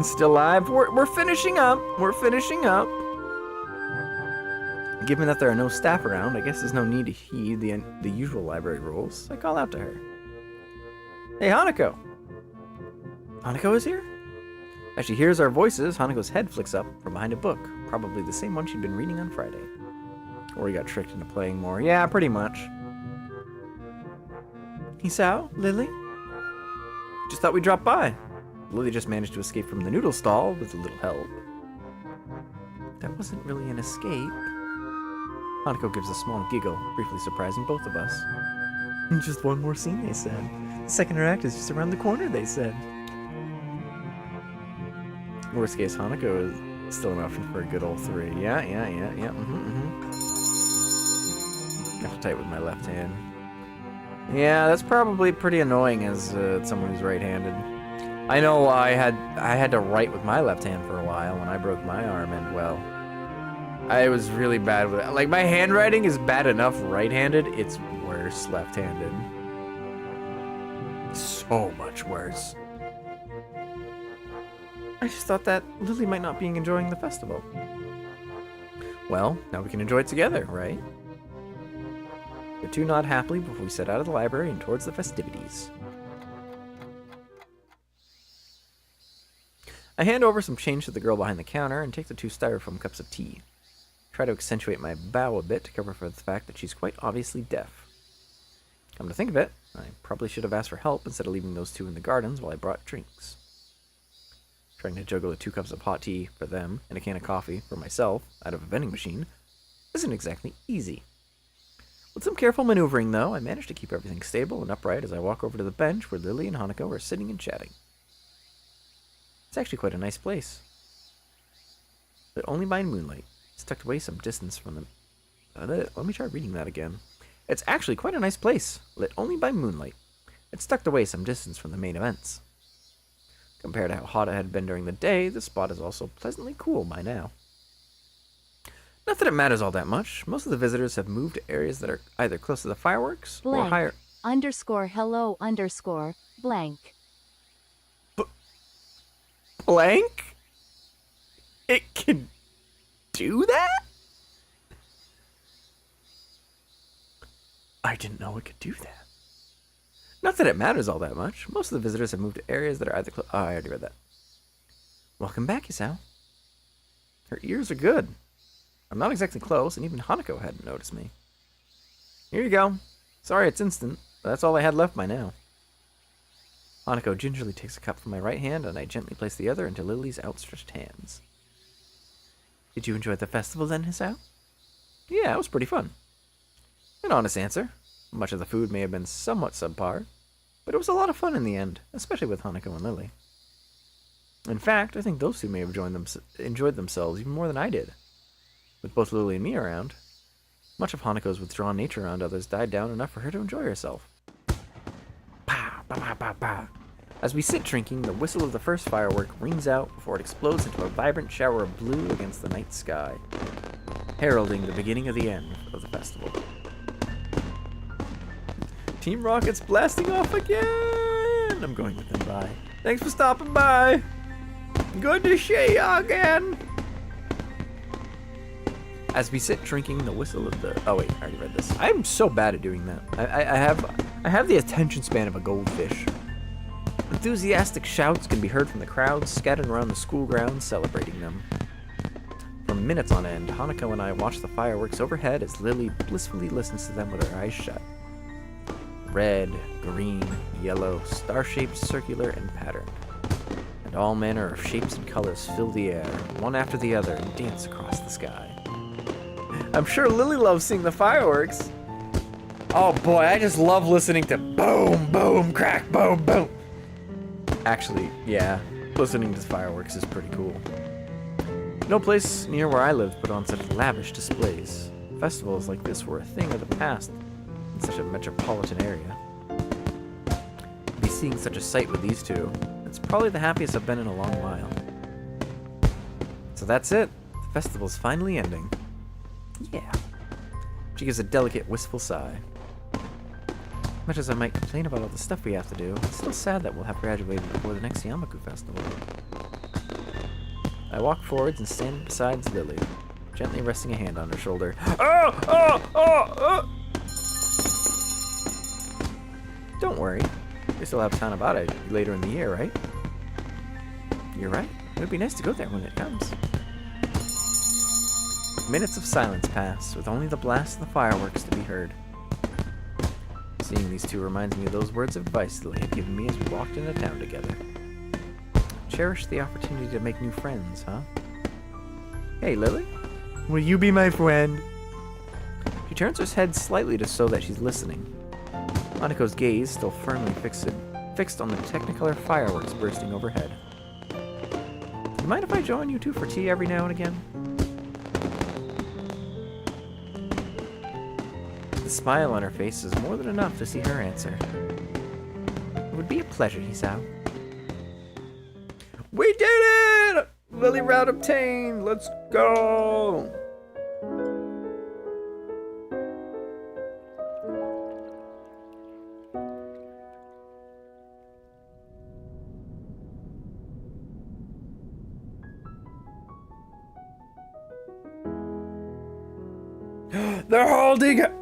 Still alive? We're finishing up. We're finishing up. Given that there are no staff around, I guess there's no need to heed the usual library rules. I call out to her. Hey, Hanako! Hanako is here? As she hears our voices, Hanako's head flicks up from behind a book, probably the same one she'd been reading on Friday. Or he got tricked into playing more. Yeah, pretty much. Hisao? Lily? Just thought we'd drop by. Lily just managed to escape from the noodle stall with a little help. That wasn't really an escape. Hanako gives a small giggle, briefly surprising both of us. Just one more scene, they said. The second act is just around the corner, they said. Worst case, Hanako is still an option for a good old 3. Yeah. Got to type with my left hand. Yeah, that's probably pretty annoying as someone who's right-handed. I know I had to write with my left hand for a while when I broke my arm, and well, I was really bad with it. Like, my handwriting is bad enough right-handed, it's worse left-handed. So much worse. I just thought that Lily might not be enjoying the festival. Well, now we can enjoy it together, right? The two nod happily before we set out of the library and towards the festivities. I hand over some change to the girl behind the counter and take the 2 styrofoam cups of tea. Try to accentuate my bow a bit to cover for the fact that she's quite obviously deaf. Come to think of it, I probably should have asked for help instead of leaving those two in the gardens while I brought drinks. Trying to juggle the 2 cups of hot tea for them and a can of coffee for myself out of a vending machine isn't exactly easy. With some careful maneuvering, though, I managed to keep everything stable and upright as I walk over to the bench where Lily and Hanako are sitting and chatting. It's actually quite a nice place. Lit only by moonlight. It's tucked away some distance from them. Let me try reading that again. It's actually quite a nice place, lit only by moonlight. It's tucked away some distance from the main events. Compared to how hot it had been during the day, the spot is also pleasantly cool by now. Not that it matters all that much. Most of the visitors have moved to areas that are either close to the fireworks
Blank.
or higher.
_hello _ blank.
Blank? It can do that? I didn't know it could do that. Not that it matters all that much. Most of the visitors have moved to areas that are either close. Oh, I already read that. Welcome back, Hisao. Her ears are good. I'm not exactly close, and even Hanako hadn't noticed me. Here you go. Sorry it's instant, but that's all I had left by now. Hanako gingerly takes a cup from my right hand, and I gently place the other into Lily's outstretched hands. Did you enjoy the festival then, Hisao? Yeah, it was pretty fun. An honest answer. Much of the food may have been somewhat subpar, but it was a lot of fun in the end, especially with Hanako and Lily. In fact, I think those two may have enjoyed themselves even more than I did. With both Lily and me around, much of Hanako's withdrawn nature around others died down enough for her to enjoy herself. Pa, pa, pa, pa, pa. As we sit drinking, the whistle of the first firework rings out before it explodes into a vibrant shower of blue against the night sky, heralding the beginning of the end of the festival. Team Rocket's blasting off again! I'm going with them by. Thanks for stopping by! Good to see you again! As we sit drinking, the whistle of the... Oh wait, I already read this. I'm so bad at doing that. I have the attention span of a goldfish. Enthusiastic shouts can be heard from the crowds scattered around the school grounds celebrating them. For minutes on end, Hanako and I watch the fireworks overhead as Lily blissfully listens to them with her eyes shut. Red, green, yellow, star-shaped, circular, and patterned. And all manner of shapes and colors fill the air, one after the other, and dance across the sky. I'm sure Lily loves seeing the fireworks. Oh boy, I just love listening to boom, boom, crack, boom, boom. Actually, yeah, listening to fireworks is pretty cool. No place near where I lived put on such lavish displays. Festivals like this were a thing of the past in such a metropolitan area. To be seeing such a sight with these two, it's probably the happiest I've been in a long while. So that's it. The festival's finally ending. Yeah. She gives a delicate, wistful sigh. Much as I might complain about all the stuff we have to do, it's still sad that we'll have graduated before the next Yamaku festival. I walk forwards and stand beside Lily, gently resting a hand on her shoulder. Don't worry. We still have time about it later in the year, right? You're right. It would be nice to go there when it comes. Minutes of silence pass, with only the blast of the fireworks to be heard. Seeing these two reminds me of those words of advice Lily had given me as we walked into town together. Cherish the opportunity to make new friends, huh? Hey, Lily? Will you be my friend? She turns her head slightly to show that she's listening. Monaco's gaze still firmly fixed on the Technicolor fireworks bursting overhead. You mind if I join you two for tea every now and again? The smile on her face is more than enough to see her answer. It would be a pleasure, Hisao. We did it! Lily route obtained! Let's go! They're holding it!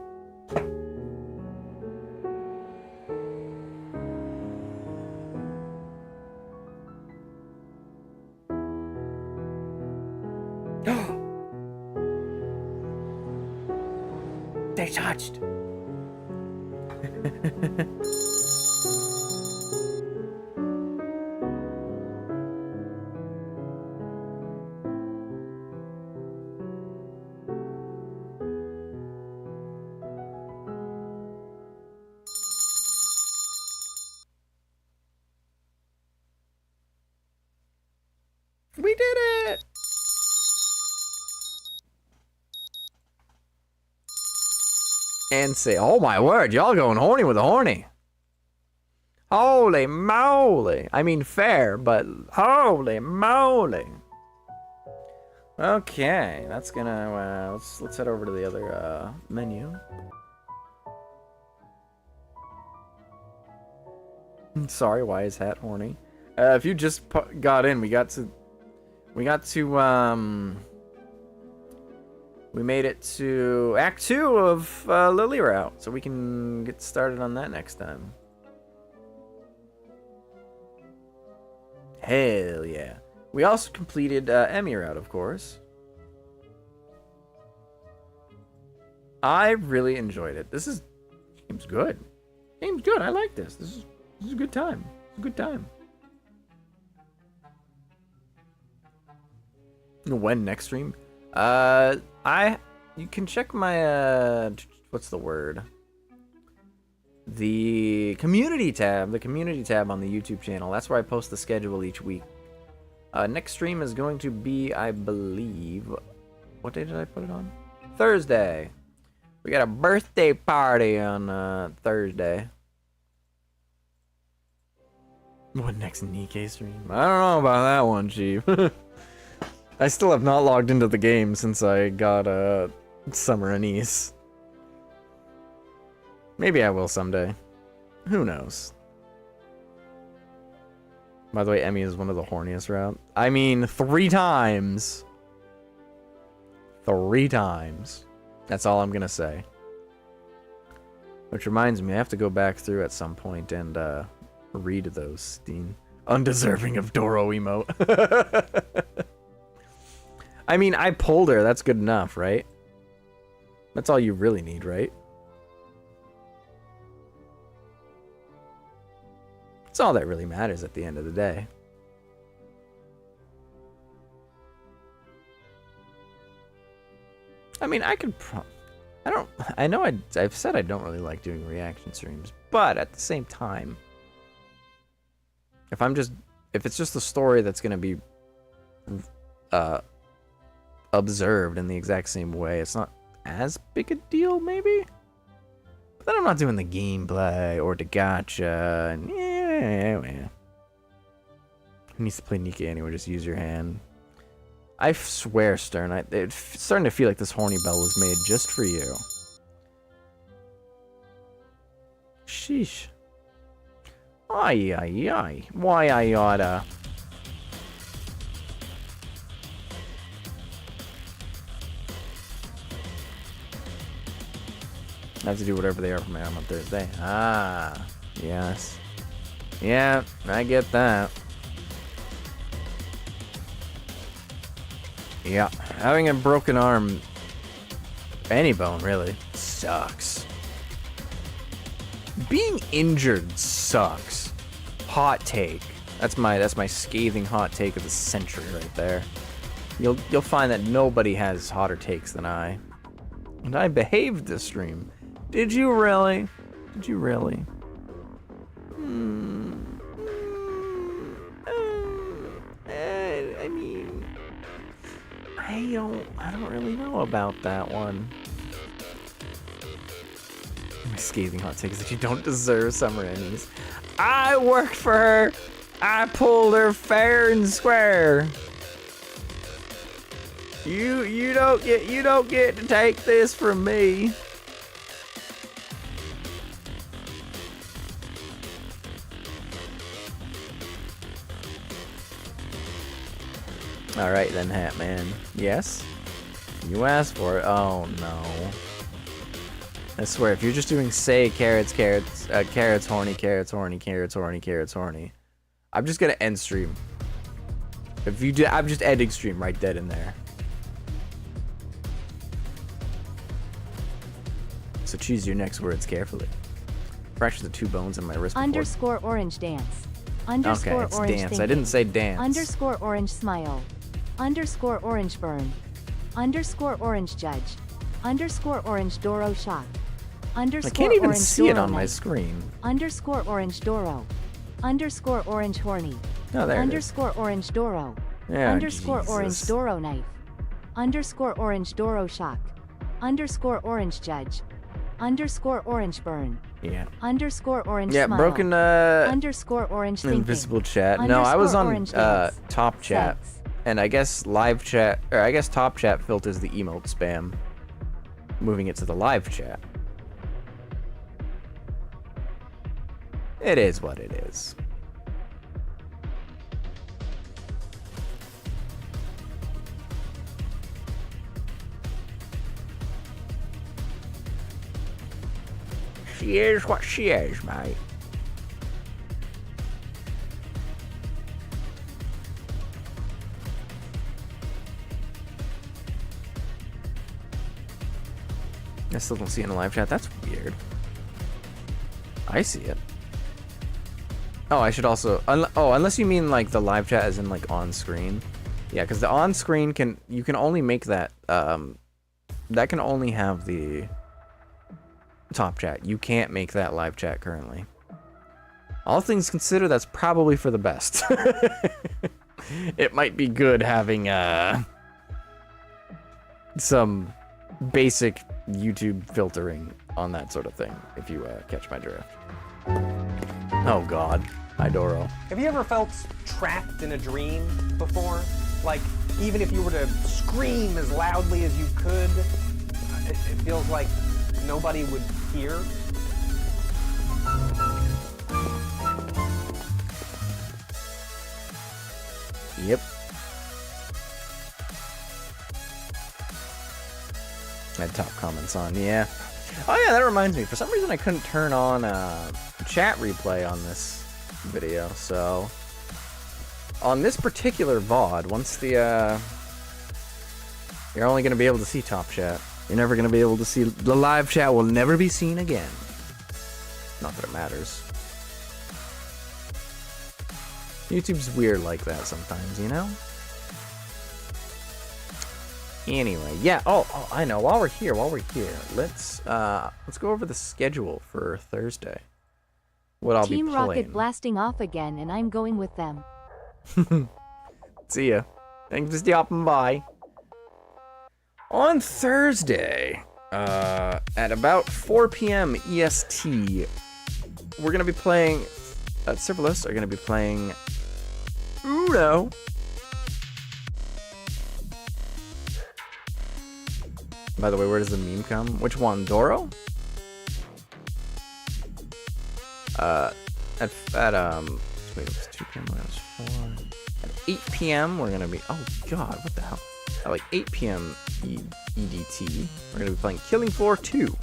They touched. We did it! And say, oh my word, y'all going horny with a horny. Holy moly. I mean fair, but holy moly. Okay, that's gonna, let's head over to the other menu. Sorry, why is hat horny? If you just got in, we made it to Act 2 of Lily Route, so we can get started on that next time. Hell yeah. We also completed EMI Route, of course. I really enjoyed it. Game's good. Game's good. I like this. This is a good time. It's a good time. When next stream? You can check my what's the word? The community tab on the YouTube channel. That's where I post the schedule each week. Next stream is going to be, I believe, what day did I put it on? Thursday. We got a birthday party on Thursday. What next Nikkei stream? I don't know about that one, Chief. I still have not logged into the game since I got summer anise. Maybe I will someday. Who knows? By the way, EMI is one of the horniest route. I mean, 3 times. 3 times. That's all I'm gonna say. Which reminds me, I have to go back through at some point and read those, Steen. Undeserving of Doro emote. I mean, I pulled her. That's good enough, right? That's all you really need, right? It's all that really matters at the end of the day. I mean, I could I know I've said I don't really like doing reaction streams, but at the same time, if it's just a story that's going to be observed in the exact same way, it's not as big a deal, maybe? But then I'm not doing the gameplay or the gacha, and yeah. Who needs to play Nikkei anyway? Just use your hand. I swear, Stern, it's starting to feel like this horny bell was made just for you. Sheesh. Ay. Why I oughta. I have to do whatever they are for my arm on Thursday. Ah, yes. Yeah, I get that. Yeah, having a broken arm, any bone really, sucks. Being injured sucks. Hot take. That's my scathing hot take of the century right there. You'll find that nobody has hotter takes than I. And I behaved this stream. Did you really? Did you really? I mean, I don't really know about that one. My scathing hot take is that you don't deserve summer EMIs. I worked for her. I pulled her fair and square. You don't get to take this from me. All right then, Hat Man. Yes? You asked for it. Oh no. I swear, if you're just doing say carrots, horny, I'm just gonna end stream. If you do, I'm just ending stream right dead in there. So choose your next words carefully. Fracture the 2 bones in my wrist.
Underscore orange dance. Underscore
okay,
orange
dance.
thinking.
I didn't say dance.
Underscore orange smile. Underscore orange burn. Underscore orange judge. Underscore orange Doro shock. Underscore
I can't even
orange
see it
Doro
on my
knife.
screen.
Underscore orange Doro. Underscore orange horny.
Oh, there
Underscore orange Doro.
Yeah,
Underscore orange
Jesus.
Doro knife. Underscore orange Doro shock. Underscore orange judge. Underscore orange burn.
Yeah.
Underscore orange
Yeah,
smile.
broken
Underscore orange thinking.
invisible chat. No, I was
Underscore
on
orange dance.
top chat.
Sex.
And I guess live chat, or I guess top chat filters the emote spam, moving it to the live chat. It is what it is. She is what she is, mate. I still don't see it in the live chat. That's weird. I see it. Oh, I should also... unless you mean, like, the live chat as in, like, on-screen. Yeah, because the on-screen can... You can only make that, that can only have the top chat. You can't make that live chat currently. All things considered, that's probably for the best. It might be good having, some basic YouTube filtering on that sort of thing, if you catch my drift. Oh god. Hi, Doro.
Have you ever felt trapped in a dream before? Like, even if you were to scream as loudly as you could, it feels like nobody would hear?
Yep. I had top comments on, yeah. Oh yeah, that reminds me. For some reason I couldn't turn on chat replay on this video, so... On this particular VOD, once the, you're only going to be able to see top chat. You're never going to be able to see... The live chat will never be seen again. Not that it matters. YouTube's weird like that sometimes, you know? Anyway, yeah. Oh, I know. While we're here, let's go over the schedule for Thursday. What I'll
Team
be playing.
Rocket blasting off again, and I'm going with them.
See ya. Thanks for stopping by. On Thursday, at about 4 p.m. EST, we're gonna be playing. Serverless are gonna be playing Uno. By the way, where does the meme come? Which one, Doro? Wait, it was 2 p.m. It was 4. At 8 p.m. we're gonna be. Oh God, what the hell? At like 8 p.m. EDT, we're gonna be playing Killing Floor 2.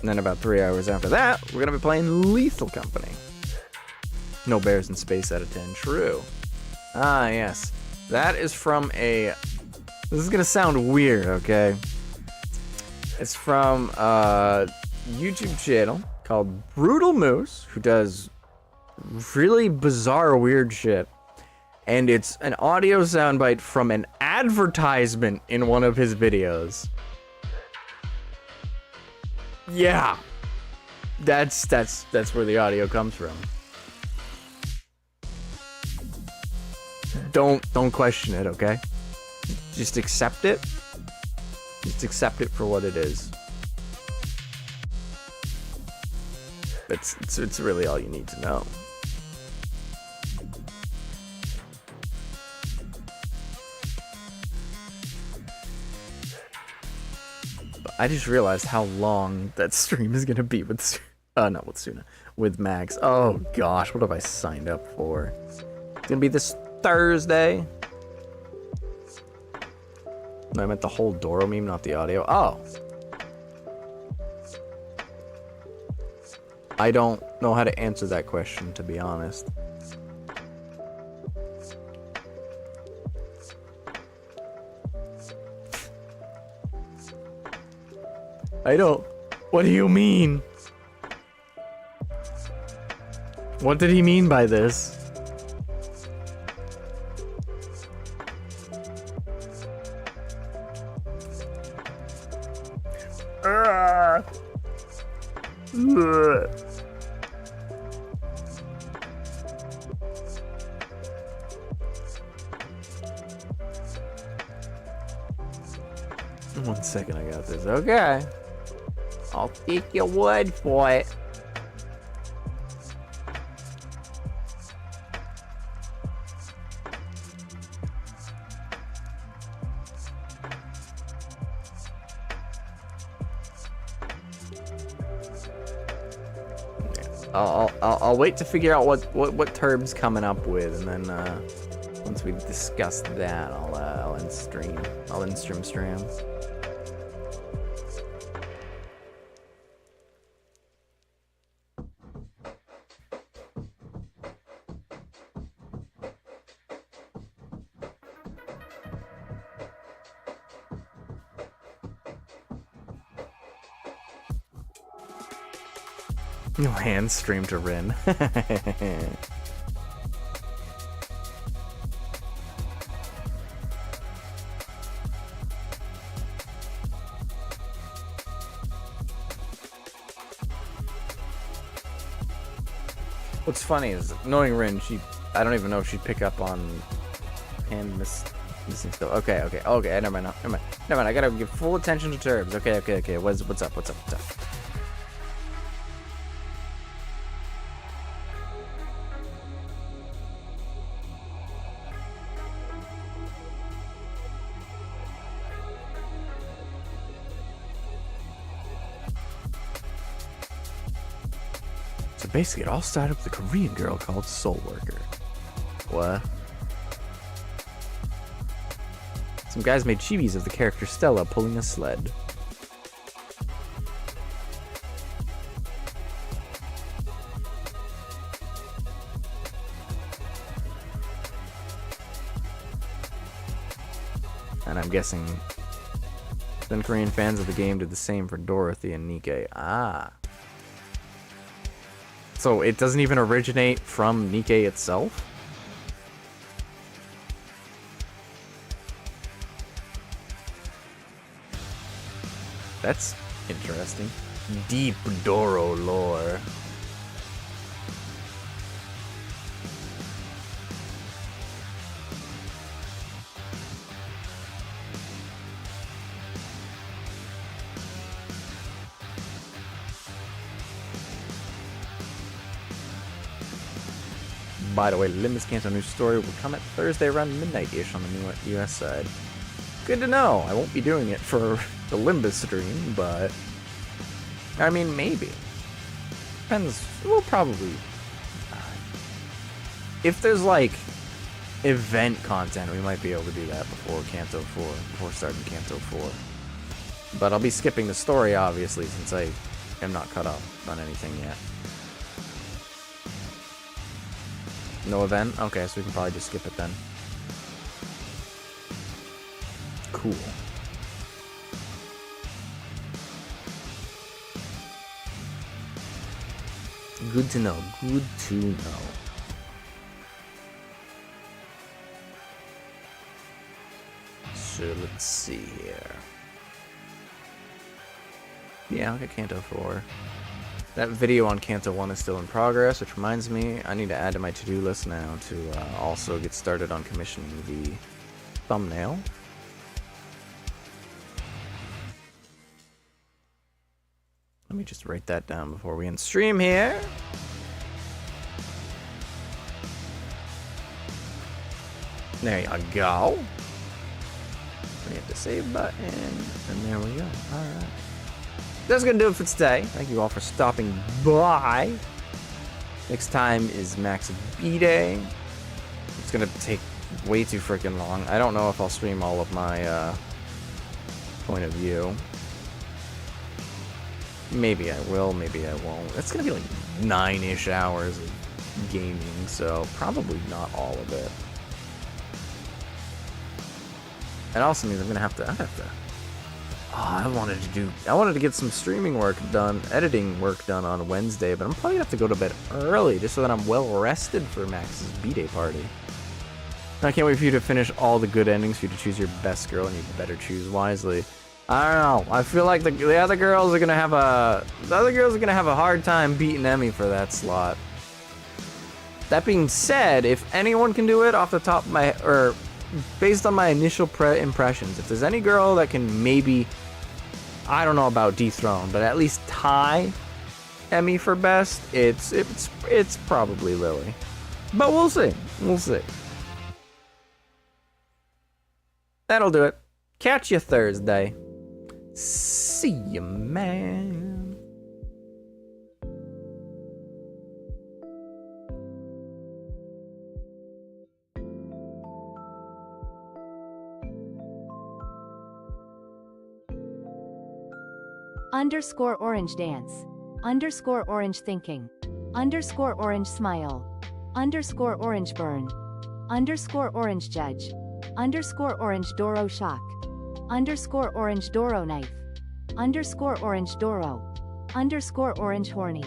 And then about 3 hours after that, we're gonna be playing Lethal Company. No bears in space out of 10. True. Ah, yes. That is from a... This is gonna sound weird, okay? It's from a YouTube channel called Brutal Moose, who does really bizarre, weird shit. And it's an audio soundbite from an advertisement in one of his videos. Yeah. That's where the audio comes from. Don't question it, okay? Just accept it. Just accept it for what it is. It's really all you need to know. But I just realized how long that stream is gonna be with not with Suna, with Max. Oh gosh, what have I signed up for? It's gonna be this Thursday. No, I meant the whole Doro meme, not the audio. Oh. I don't know how to answer that question, to be honest. I don't... What do you mean? What did he mean by this? One second, I got this. Okay. I'll take your word for it. I'll wait to figure out what terms coming up with, and then once we discuss that, I'll end stream. I'll end stream. You'll hand stream to Rin. What's funny is, knowing Rin, I don't even know if she'd pick up on hand missing stuff. Okay, never mind, I gotta give full attention to Turbs. Okay, what's up? So basically, it all started with a Korean girl called Soul Worker. What? Some guys made chibis of the character Stella pulling a sled. And I'm guessing then Korean fans of the game did the same for Dorothy and Nikke. Ah. So it doesn't even originate from Nikke itself? That's interesting. Deep Doro lore. By the way, Limbus Canto News Story will come at Thursday around midnight-ish on the US side. Good to know. I won't be doing it for the Limbus stream, but... I mean, maybe. Depends. We'll probably... If there's, like, event content, we might be able to do that before Canto 4, before starting Canto 4. But I'll be skipping the story, obviously, since I am not caught up on anything yet. No event? Okay, so we can probably just skip it then. Cool. Good to know. Good to know. So let's see here. Yeah, I'll get Kanto 4. That video on Kanto 1 is still in progress, which reminds me, I need to add to my to-do list now to also get started on commissioning the thumbnail. Let me just write that down before we end stream here. There you go. We hit the save button, and there we go. Alright. That's gonna do it for today. Thank you all for stopping by. Next time is Max B-Day. It's gonna take way too freaking long. I don't know if I'll stream all of my point of view. Maybe I will, maybe I won't. It's gonna be like 9-ish hours of gaming, so probably not all of it. It also means I'm gonna have to. Oh, I wanted to get some streaming work done, editing work done on Wednesday, but I'm probably gonna have to go to bed early just so that I'm well rested for Max's B-Day party. I can't wait for you to finish all the good endings for you to choose your best girl, and you better choose wisely. I don't know. I feel like the other girls are gonna have a hard time beating Emmy for that slot. That being said, if anyone can do it off the top of my based on my initial impressions, if there's any girl that can maybe, I don't know about dethrone, but at least tie Emmy for best, it's probably Lily. But we'll see. We'll see. That'll do it. Catch you Thursday. See you, man.
Underscore orange dance. Underscore orange thinking. Underscore orange smile. Underscore orange burn. Underscore orange judge. Underscore orange Doro shock. Underscore orange Doro knife. Underscore orange Doro. Underscore orange horny.